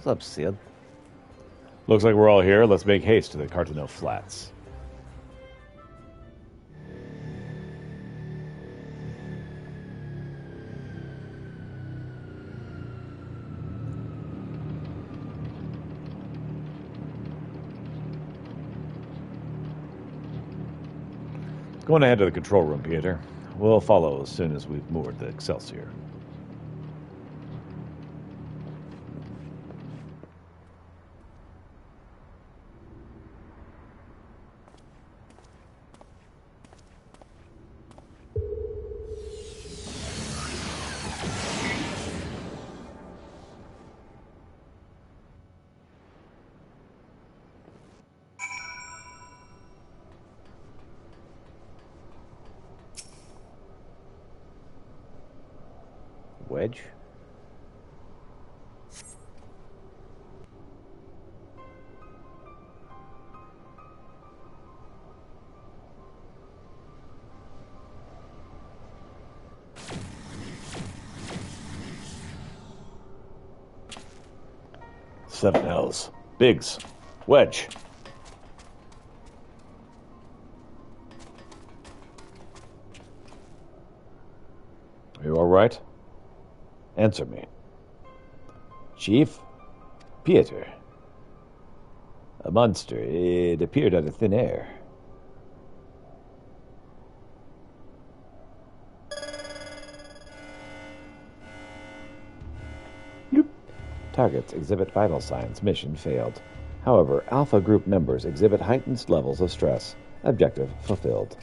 What's up, Sid? Looks like we're all here. Let's make haste to the Cartano Flats. Going ahead to the control room, Peter. We'll follow as soon as we've moored the Excelsior. Wedge? Seven L's. Biggs. Wedge. Are you all right? Answer me. Chief? Peter. A monster. It appeared out of thin air. Targets exhibit vital signs. Mission failed. However, Alpha Group members exhibit heightened levels of stress. Objective fulfilled.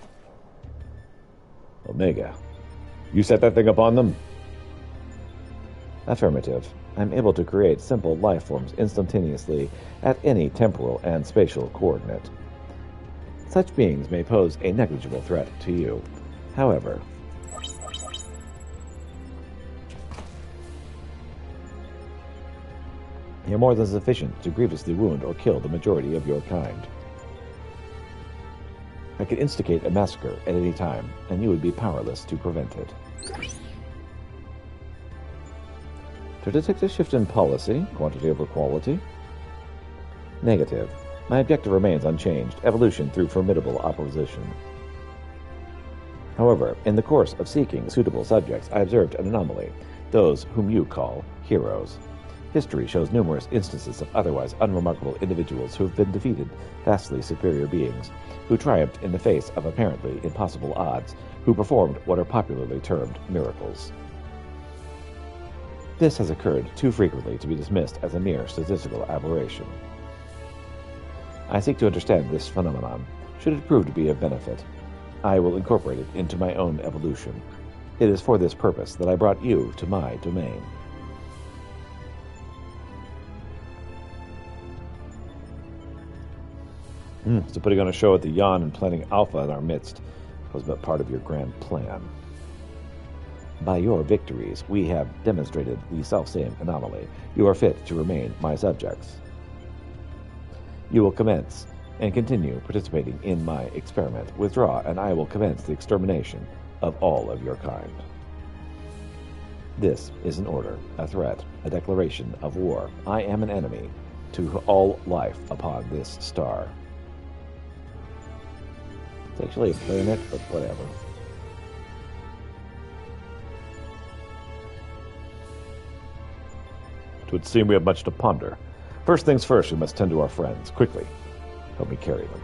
Omega. You set that thing up on them? Affirmative. I'm able to create simple life forms instantaneously at any temporal and spatial coordinate. Such beings may pose a negligible threat to you. However, you're more than sufficient to grievously wound or kill the majority of your kind. I could instigate a massacre at any time, and you would be powerless to prevent it. To detect a shift in policy, quantity over quality? Negative. My objective remains unchanged, evolution through formidable opposition. However, in the course of seeking suitable subjects, I observed an anomaly, those whom you call heroes. History shows numerous instances of otherwise unremarkable individuals who have been defeated, vastly superior beings, who triumphed in the face of apparently impossible odds, who performed what are popularly termed miracles. This has occurred too frequently to be dismissed as a mere statistical aberration. I seek to understand this phenomenon. Should it prove to be of benefit, I will incorporate it into my own evolution. It is for this purpose that I brought you to my domain. So putting on a show at the Yon and planting Alpha in our midst was but part of your grand plan. By your victories, we have demonstrated the selfsame anomaly. You are fit to remain my subjects. You will commence and continue participating in my experiment. Withdraw, and I will commence the extermination of all of your kind. This is an order, a threat, a declaration of war. I am an enemy to all life upon this star. It's actually a planet, but whatever. It would seem we have much to ponder. First things first, we must tend to our friends. Quickly, help me carry them.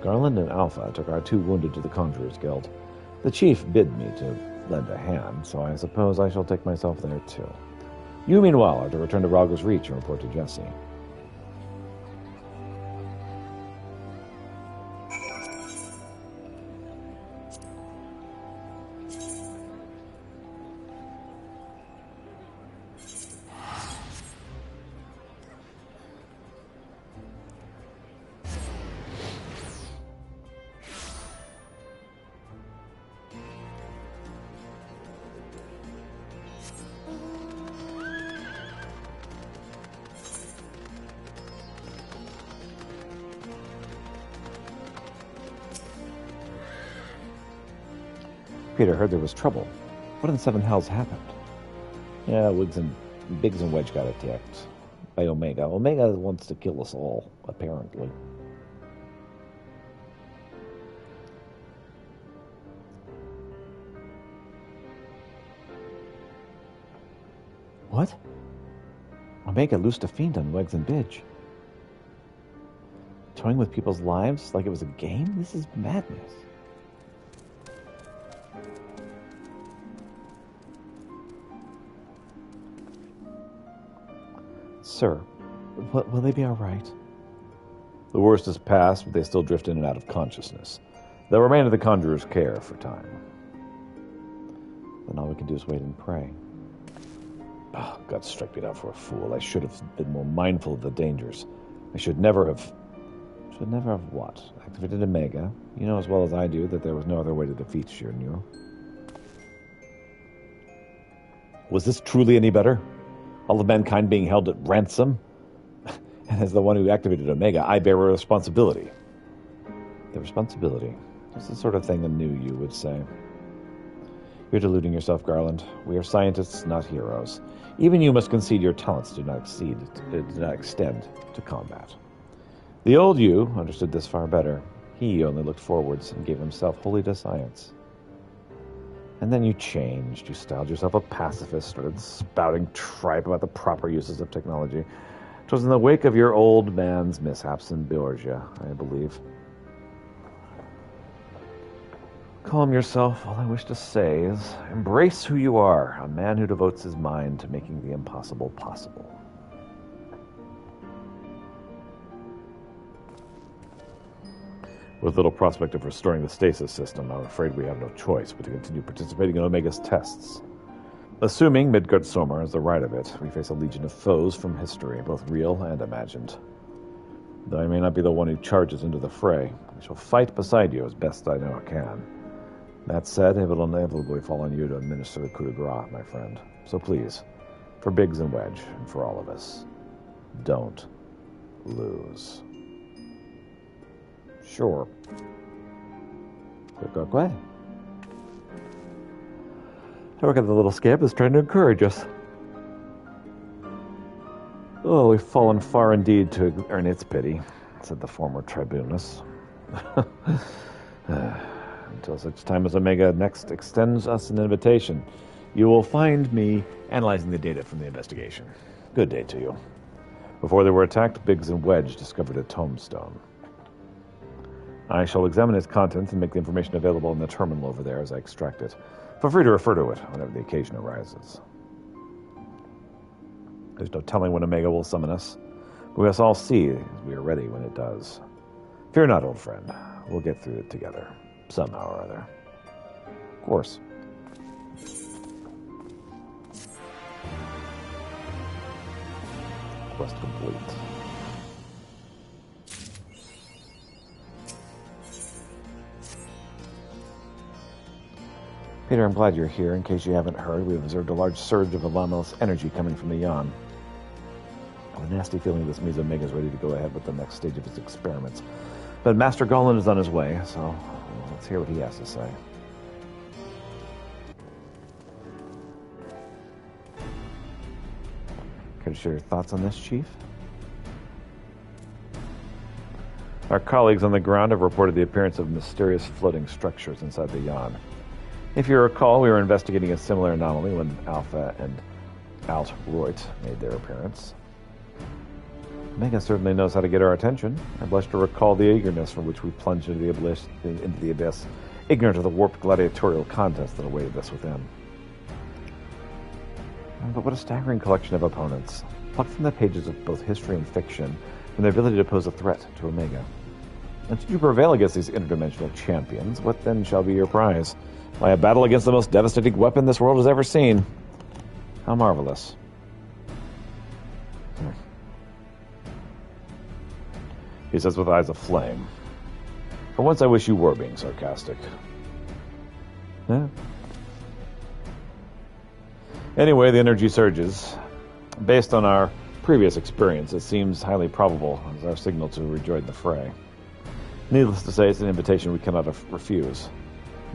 Garland and Alpha took our 2 wounded to the Conjurers Guild. The chief bid me to lend a hand, so I suppose I shall take myself there too. You, meanwhile, are to return to Rogger's Reach and report to Jesse. Peter heard there was trouble. What in the 7 hells happened? Yeah, Biggs and Wedge got attacked by Omega. Omega wants to kill us all, apparently. What? Omega loosed a fiend on Weggs and Bidge. Toying with people's lives like it was a game? This is madness. Sir, will they be all right? The worst is past, but they still drift in and out of consciousness. They'll remain in the Conjurer's care for time. Then all we can do is wait and pray. Oh, God strike me down for a fool. I should have been more mindful of the dangers. I should never have... Should never have what? Activated Omega. You know as well as I do that there was no other way to defeat Shirnyu. Was this truly any better? All of mankind being held at ransom? And as the one who activated Omega, I bear a responsibility. The responsibility? Just the sort of thing a new you would say. You're deluding yourself, Garland. We are scientists, not heroes. Even you must concede your talents do not extend to combat. The old you understood this far better. He only looked forwards and gave himself wholly to science. And then you changed. You styled yourself a pacifist, started spouting tripe about the proper uses of technology. It was in the wake of your old man's mishaps in Borgia, I believe. Calm yourself. All I wish to say is embrace who you are, a man who devotes his mind to making the impossible possible. With little prospect of restoring the stasis system, I'm afraid we have no choice but to continue participating in Omega's tests. Assuming Midgard-Sommer is the right of it, we face a legion of foes from history, both real and imagined. Though I may not be the one who charges into the fray, I shall fight beside you as best I know I can. That said, it will inevitably fall on you to administer the coup de grace, my friend. So please, for Biggs and Wedge, and for all of us, don't lose. Sure. Quick. I reckon the little scamp is trying to encourage us. Oh, we've fallen far indeed to earn its pity, said the former tribunus. Until such time as Omega next extends us an invitation, you will find me analyzing the data from the investigation. Good day to you. Before they were attacked, Biggs and Wedge discovered a tombstone. I shall examine its contents and make the information available in the terminal over there as I extract it. Feel free to refer to it whenever the occasion arises. There's no telling when Omega will summon us. We must all see as we are ready when it does. Fear not, old friend. We'll get through it together, somehow or other. Of course. Quest complete. Peter, I'm glad you're here. In case you haven't heard, we've observed a large surge of anomalous energy coming from the Yon. I have a nasty feeling this means Omega's ready to go ahead with the next stage of his experiments. But Master Garland is on his way, so let's hear what he has to say. Care to share your thoughts on this, Chief? Our colleagues on the ground have reported the appearance of mysterious floating structures inside the Yon. If you recall, we were investigating a similar anomaly when Alpha and Alt-Roit made their appearance. Omega certainly knows how to get our attention. I blush to recall the eagerness from which we plunged into the abyss, ignorant of the warped gladiatorial contest that awaited us within. But what a staggering collection of opponents, plucked from the pages of both history and fiction, from their ability to pose a threat to Omega. And should you prevail against these interdimensional champions, what then shall be your prize? Why, a battle against the most devastating weapon this world has ever seen. How marvelous. He says with eyes aflame. For once I wish you were being sarcastic. Yeah. Anyway, the energy surges. Based on our previous experience, it seems highly probable as our signal to rejoin the fray. Needless to say, it's an invitation we cannot refuse.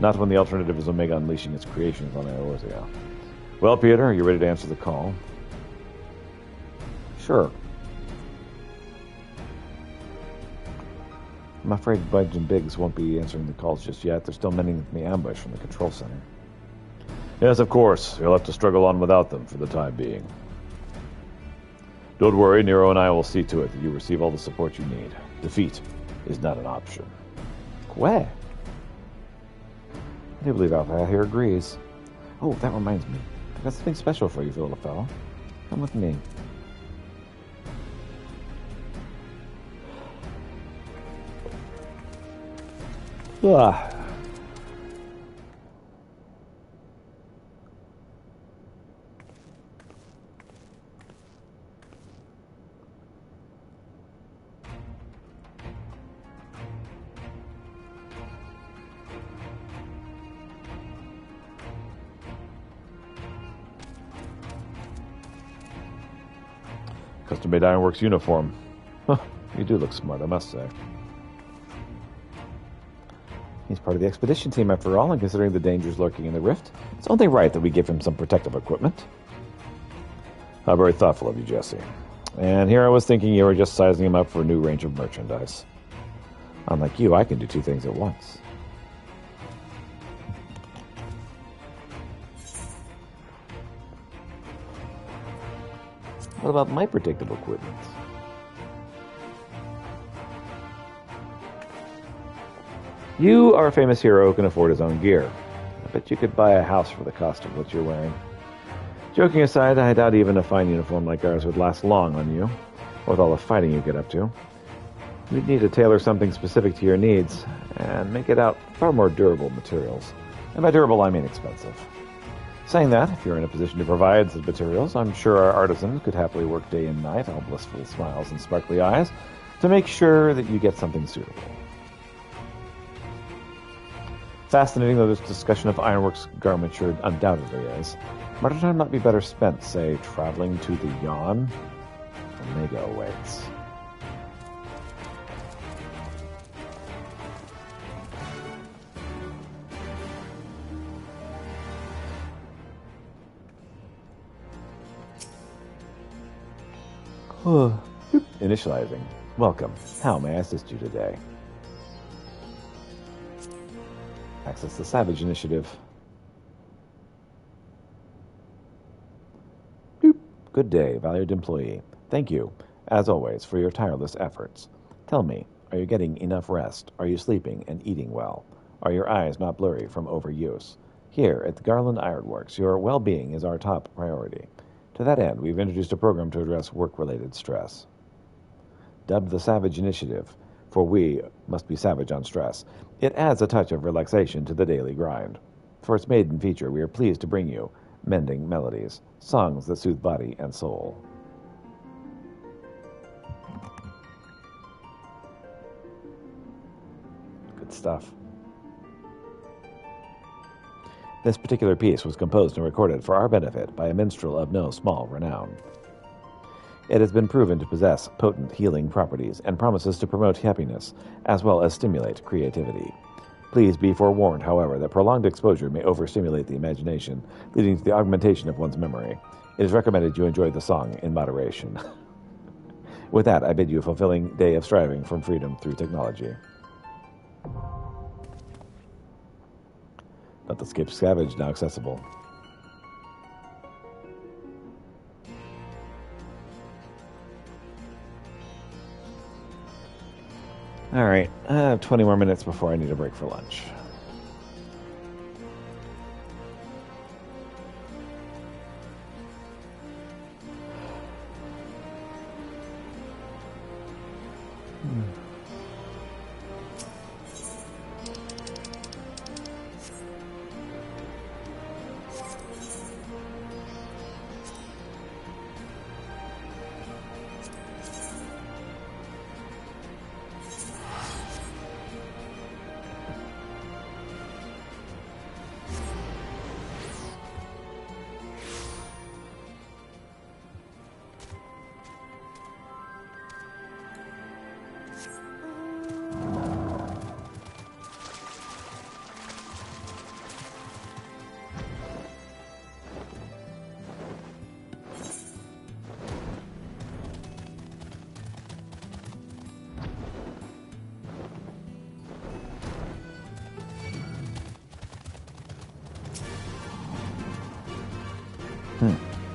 Not when the alternative is Omega unleashing its creations on Eorzea. Well, Peter, are you ready to answer the call? Sure. I'm afraid Budge and Biggs won't be answering the calls just yet. They're still mending the ambush from the control center. Yes, of course. You'll have to struggle on without them for the time being. Don't worry, Nero and I will see to it that you receive all the support you need. Defeat is not an option. Where? I do believe Alpha here agrees. Oh, that reminds me. I've got something special for you, little fellow. Come with me. Ah. Custom-made Ironworks uniform. Huh, you do look smart, I must say. He's part of the expedition team after all, and considering the dangers lurking in the rift, it's only right that we give him some protective equipment. How very thoughtful of you, Jesse. And here I was thinking you were just sizing him up for a new range of merchandise. Unlike you, I can do two things at once. What about my predictable equipment? You are a famous hero who can afford his own gear. I bet you could buy a house for the cost of what you're wearing. Joking aside, I doubt even a fine uniform like ours would last long on you, with all the fighting you get up to. You'd need to tailor something specific to your needs, and make it out far more durable materials. And by durable, I mean expensive. Saying that, if you're in a position to provide such materials, I'm sure our artisans could happily work day and night, all blissful smiles and sparkly eyes, to make sure that you get something suitable. Fascinating though this discussion of Ironworks garmenture undoubtedly is, might our time not be better spent, say, traveling to the Yawn? Omega awaits. Initializing. Welcome. How may I assist you today? Access the Savage Initiative. Doop. Good day, valued employee. Thank you, as always, for your tireless efforts. Tell me, are you getting enough rest? Are you sleeping and eating well? Are your eyes not blurry from overuse? Here at the Garland Ironworks, your well-being is our top priority. To that end, we've introduced a program to address work-related stress. Dubbed the Savage Initiative, for we must be savage on stress, it adds a touch of relaxation to the daily grind. For its maiden feature, we are pleased to bring you Mending Melodies, songs that soothe body and soul. Good stuff. This particular piece was composed and recorded for our benefit by a minstrel of no small renown. It has been proven to possess potent healing properties and promises to promote happiness, as well as stimulate creativity. Please be forewarned, however, that prolonged exposure may overstimulate the imagination, leading to the augmentation of one's memory. It is recommended you enjoy the song in moderation. With that, I bid you a fulfilling day of striving from freedom through technology. Not the Skip Savage now accessible. All right, I have 20 more minutes before I need a break for lunch.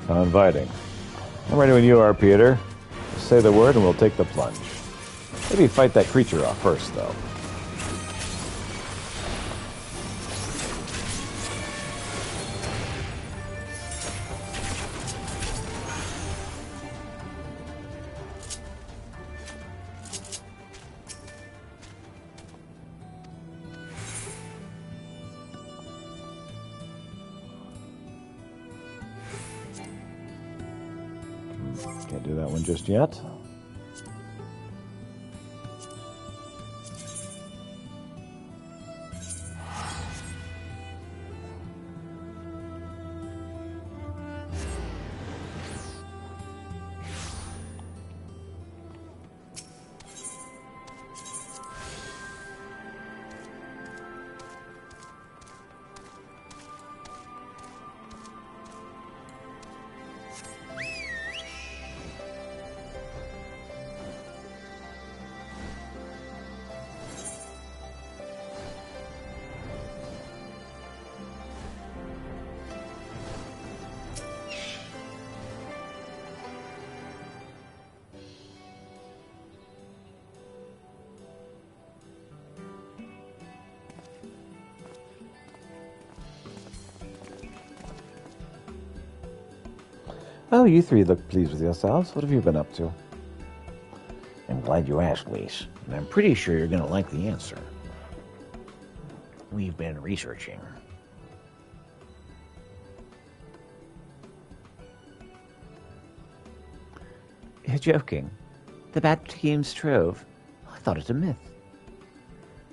How inviting. I'm ready when you are, Peter. Just say the word and we'll take the plunge. Maybe fight that creature off first, though. Can't do that one just yet. Oh, you three look pleased with yourselves. What have you been up to? I'm glad you asked, Lise, and I'm pretty sure you're going to like the answer. We've been researching. You're joking. The Bat Team's Trove. I thought it a myth.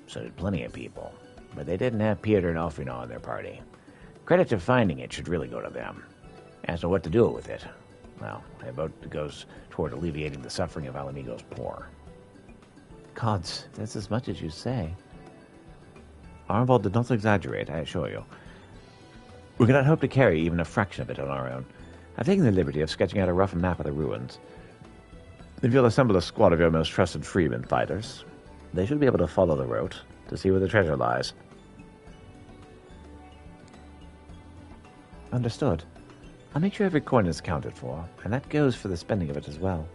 So did plenty of people, but they didn't have Peter and Alfrina on their party. Credit to finding it should really go to them. As to what to do with it, well, I vote it goes toward alleviating the suffering of Alamigo's poor. Gods, that's as much as you say. Arnvald did not exaggerate, I assure you. We cannot hope to carry even a fraction of it on our own. I've taken the liberty of sketching out a rough map of the ruins. If you'll assemble a squad of your most trusted freemen fighters, they should be able to follow the route to see where the treasure lies. Understood. I'll make sure every coin is accounted for, and that goes for the spending of it as well.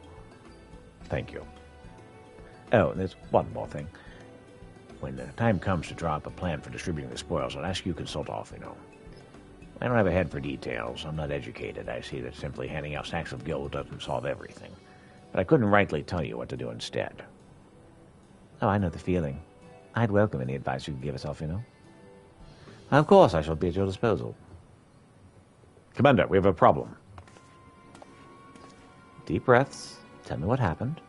Thank you. Oh, and there's one more thing. When the time comes to draw up a plan for distributing the spoils, I'll ask you to consult Alfrina. I don't have a head for details. I'm not educated. I see that simply handing out stacks of gold doesn't solve everything. But I couldn't rightly tell you what to do instead. Oh, I know the feeling. I'd welcome any advice you could give us, Alfrina. Of course, I shall be at your disposal. Commander, we have a problem. Deep breaths. Tell me what happened.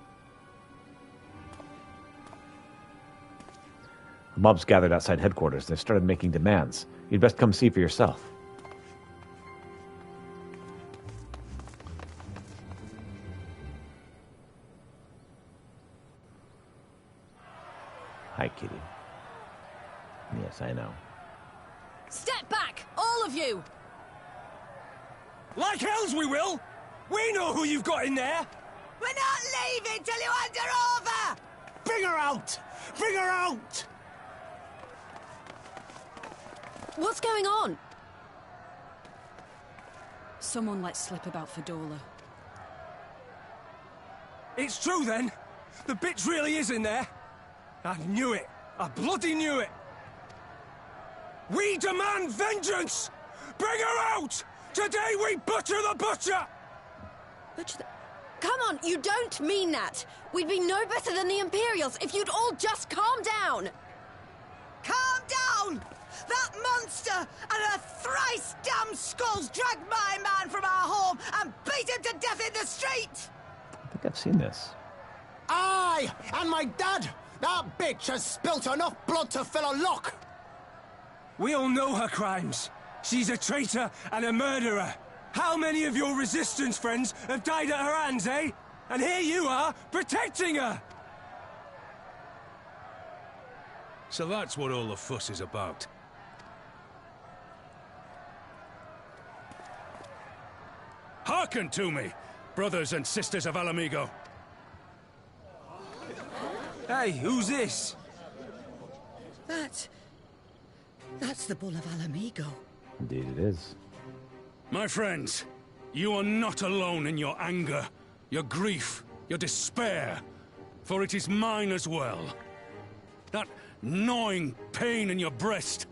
The mobs gathered outside headquarters. They started making demands. You'd best come see for yourself. Hi, Kitty. Yes, I know. Step back, all of you! Like hells we will! We know who you've got in there! We're not leaving till you hand her over! Bring her out! Bring her out! What's going on? Someone let slip about Fedora. It's true then! The bitch really is in there! I knew it. I bloody knew it. We demand vengeance! Bring her out! Today we butcher the butcher! Come on, you don't mean that! We'd be no better than the Imperials if you'd all just calm down! Calm down! That monster and her thrice damned skulls dragged my man from our home and beat him to death in the street! I think I've seen this. Aye! And my dad! That bitch has spilt enough blood to fill a lock! We all know her crimes. She's a traitor and a murderer. How many of your resistance friends have died at her hands, eh? And here you are, protecting her! So that's what all the fuss is about. Hearken to me, brothers and sisters of Alamigo. Hey, who's this? That's the Bull of Alamigo. Indeed it is. My friends, you are not alone in your anger, your grief, your despair, for it is mine as well. That gnawing pain in your breast,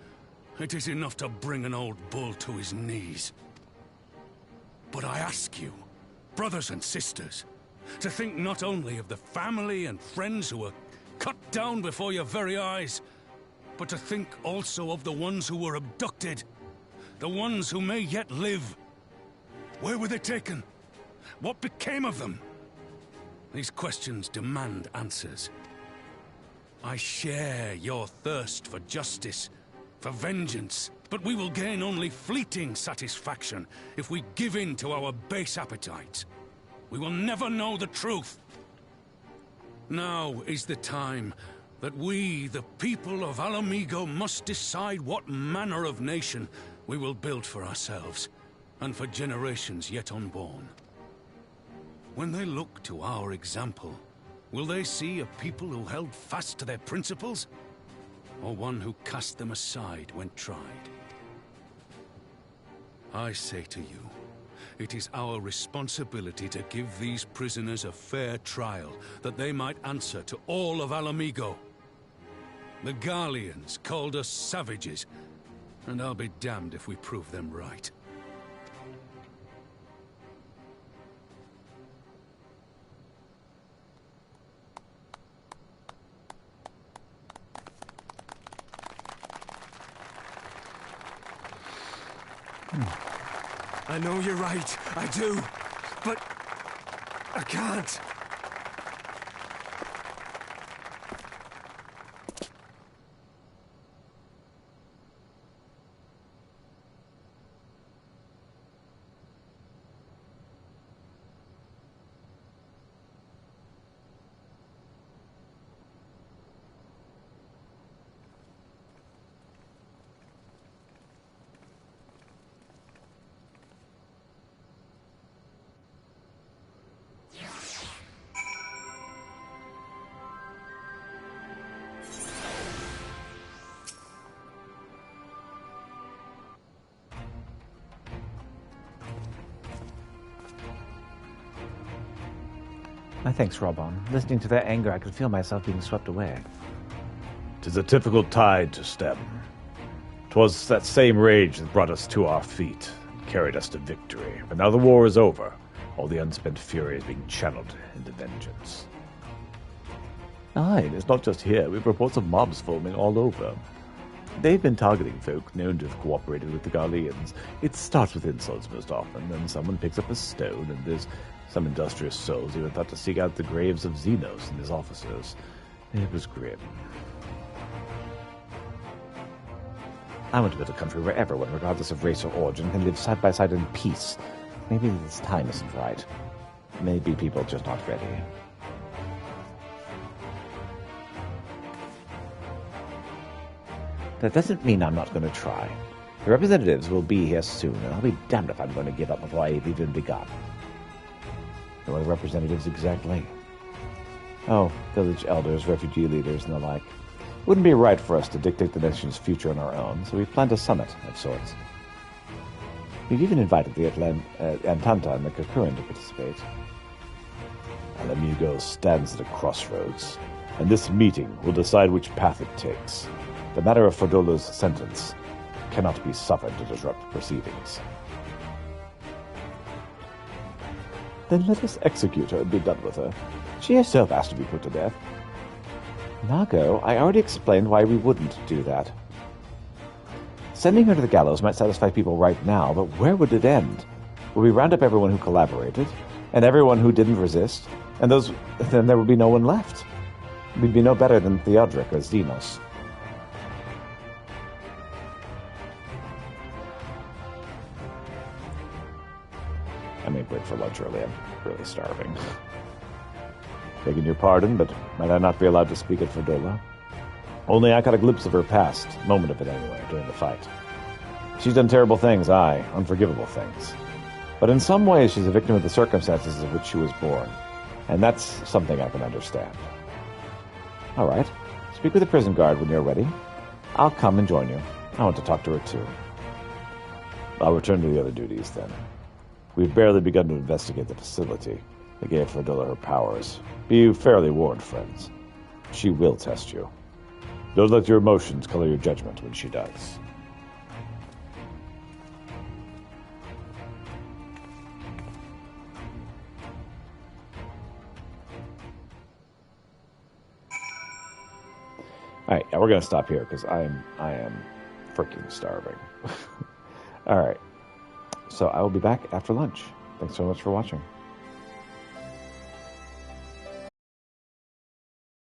it is enough to bring an old bull to his knees. But I ask you, brothers and sisters, to think not only of the family and friends who were cut down before your very eyes, but to think also of the ones who were abducted, the ones who may yet live. Where were they taken? What became of them? These questions demand answers. I share your thirst for justice, for vengeance, but we will gain only fleeting satisfaction if we give in to our base appetites. We will never know the truth. Now is the time that we, the people of Alamigo, must decide what manner of nation we will build for ourselves, and for generations yet unborn. When they look to our example, will they see a people who held fast to their principles, or one who cast them aside when tried? I say to you, it is our responsibility to give these prisoners a fair trial, that they might answer to all of Alamigo. The Garleans called us savages, and I'll be damned if we prove them right. I know you're right, I do, but I can't. My thanks, Robon. Listening to their anger, I could feel myself being swept away. 'Tis a difficult tide to stem. 'Twas that same rage that brought us to our feet, and carried us to victory. But now the war is over. All the unspent fury is being channeled into vengeance. Aye, and it's not just here. We have reports of mobs forming all over. They've been targeting folk known to have cooperated with the Garleans. It starts with insults most often, then someone picks up a stone, and there's some industrious souls even thought to seek out the graves of Xenos and his officers. It was grim. I want to build a country where everyone, regardless of race or origin, can live side by side in peace. Maybe this time isn't right. Maybe people are just not ready. That doesn't mean I'm not going to try. The representatives will be here soon, and I'll be damned if I'm going to give up before I've even begun. Who are the representatives exactly? Oh, village elders, refugee leaders, and the like. It wouldn't be right for us to dictate the nation's future on our own, so we've planned a summit of sorts. We've even invited the Antanta and the Kakuran to participate. Alamigo stands at a crossroads. and this meeting will decide which path it takes. The matter of Ferdola's sentence cannot be suffered to disrupt proceedings. Then let us execute her and be done with her. She herself asked to be put to death. Nago, I already explained why we wouldn't do that. Sending her to the gallows might satisfy people right now, but where would it end? Would we round up everyone who collaborated, and everyone who didn't resist, and then there would be no one left? We'd be no better than Theodric or Xenos. I may break for lunch early. I'm really starving. Begging your pardon, but might I not be allowed to speak at Ferdola? Only I caught a glimpse of her past, moment of it anyway, during the fight. She's done terrible things, aye, unforgivable things. But in some ways she's a victim of the circumstances of which she was born. And that's something I can understand. All right. Speak with the prison guard when you're ready. I'll come and join you. I want to talk to her too. I'll return to the other duties then. We've barely begun to investigate the facility that gave Ferdola her powers. Be fairly warned, friends. She will test you. Don't let your emotions color your judgment when she does. All right, we're going to stop here because I am freaking starving. All right, so I will be back after lunch. Thanks so much for watching.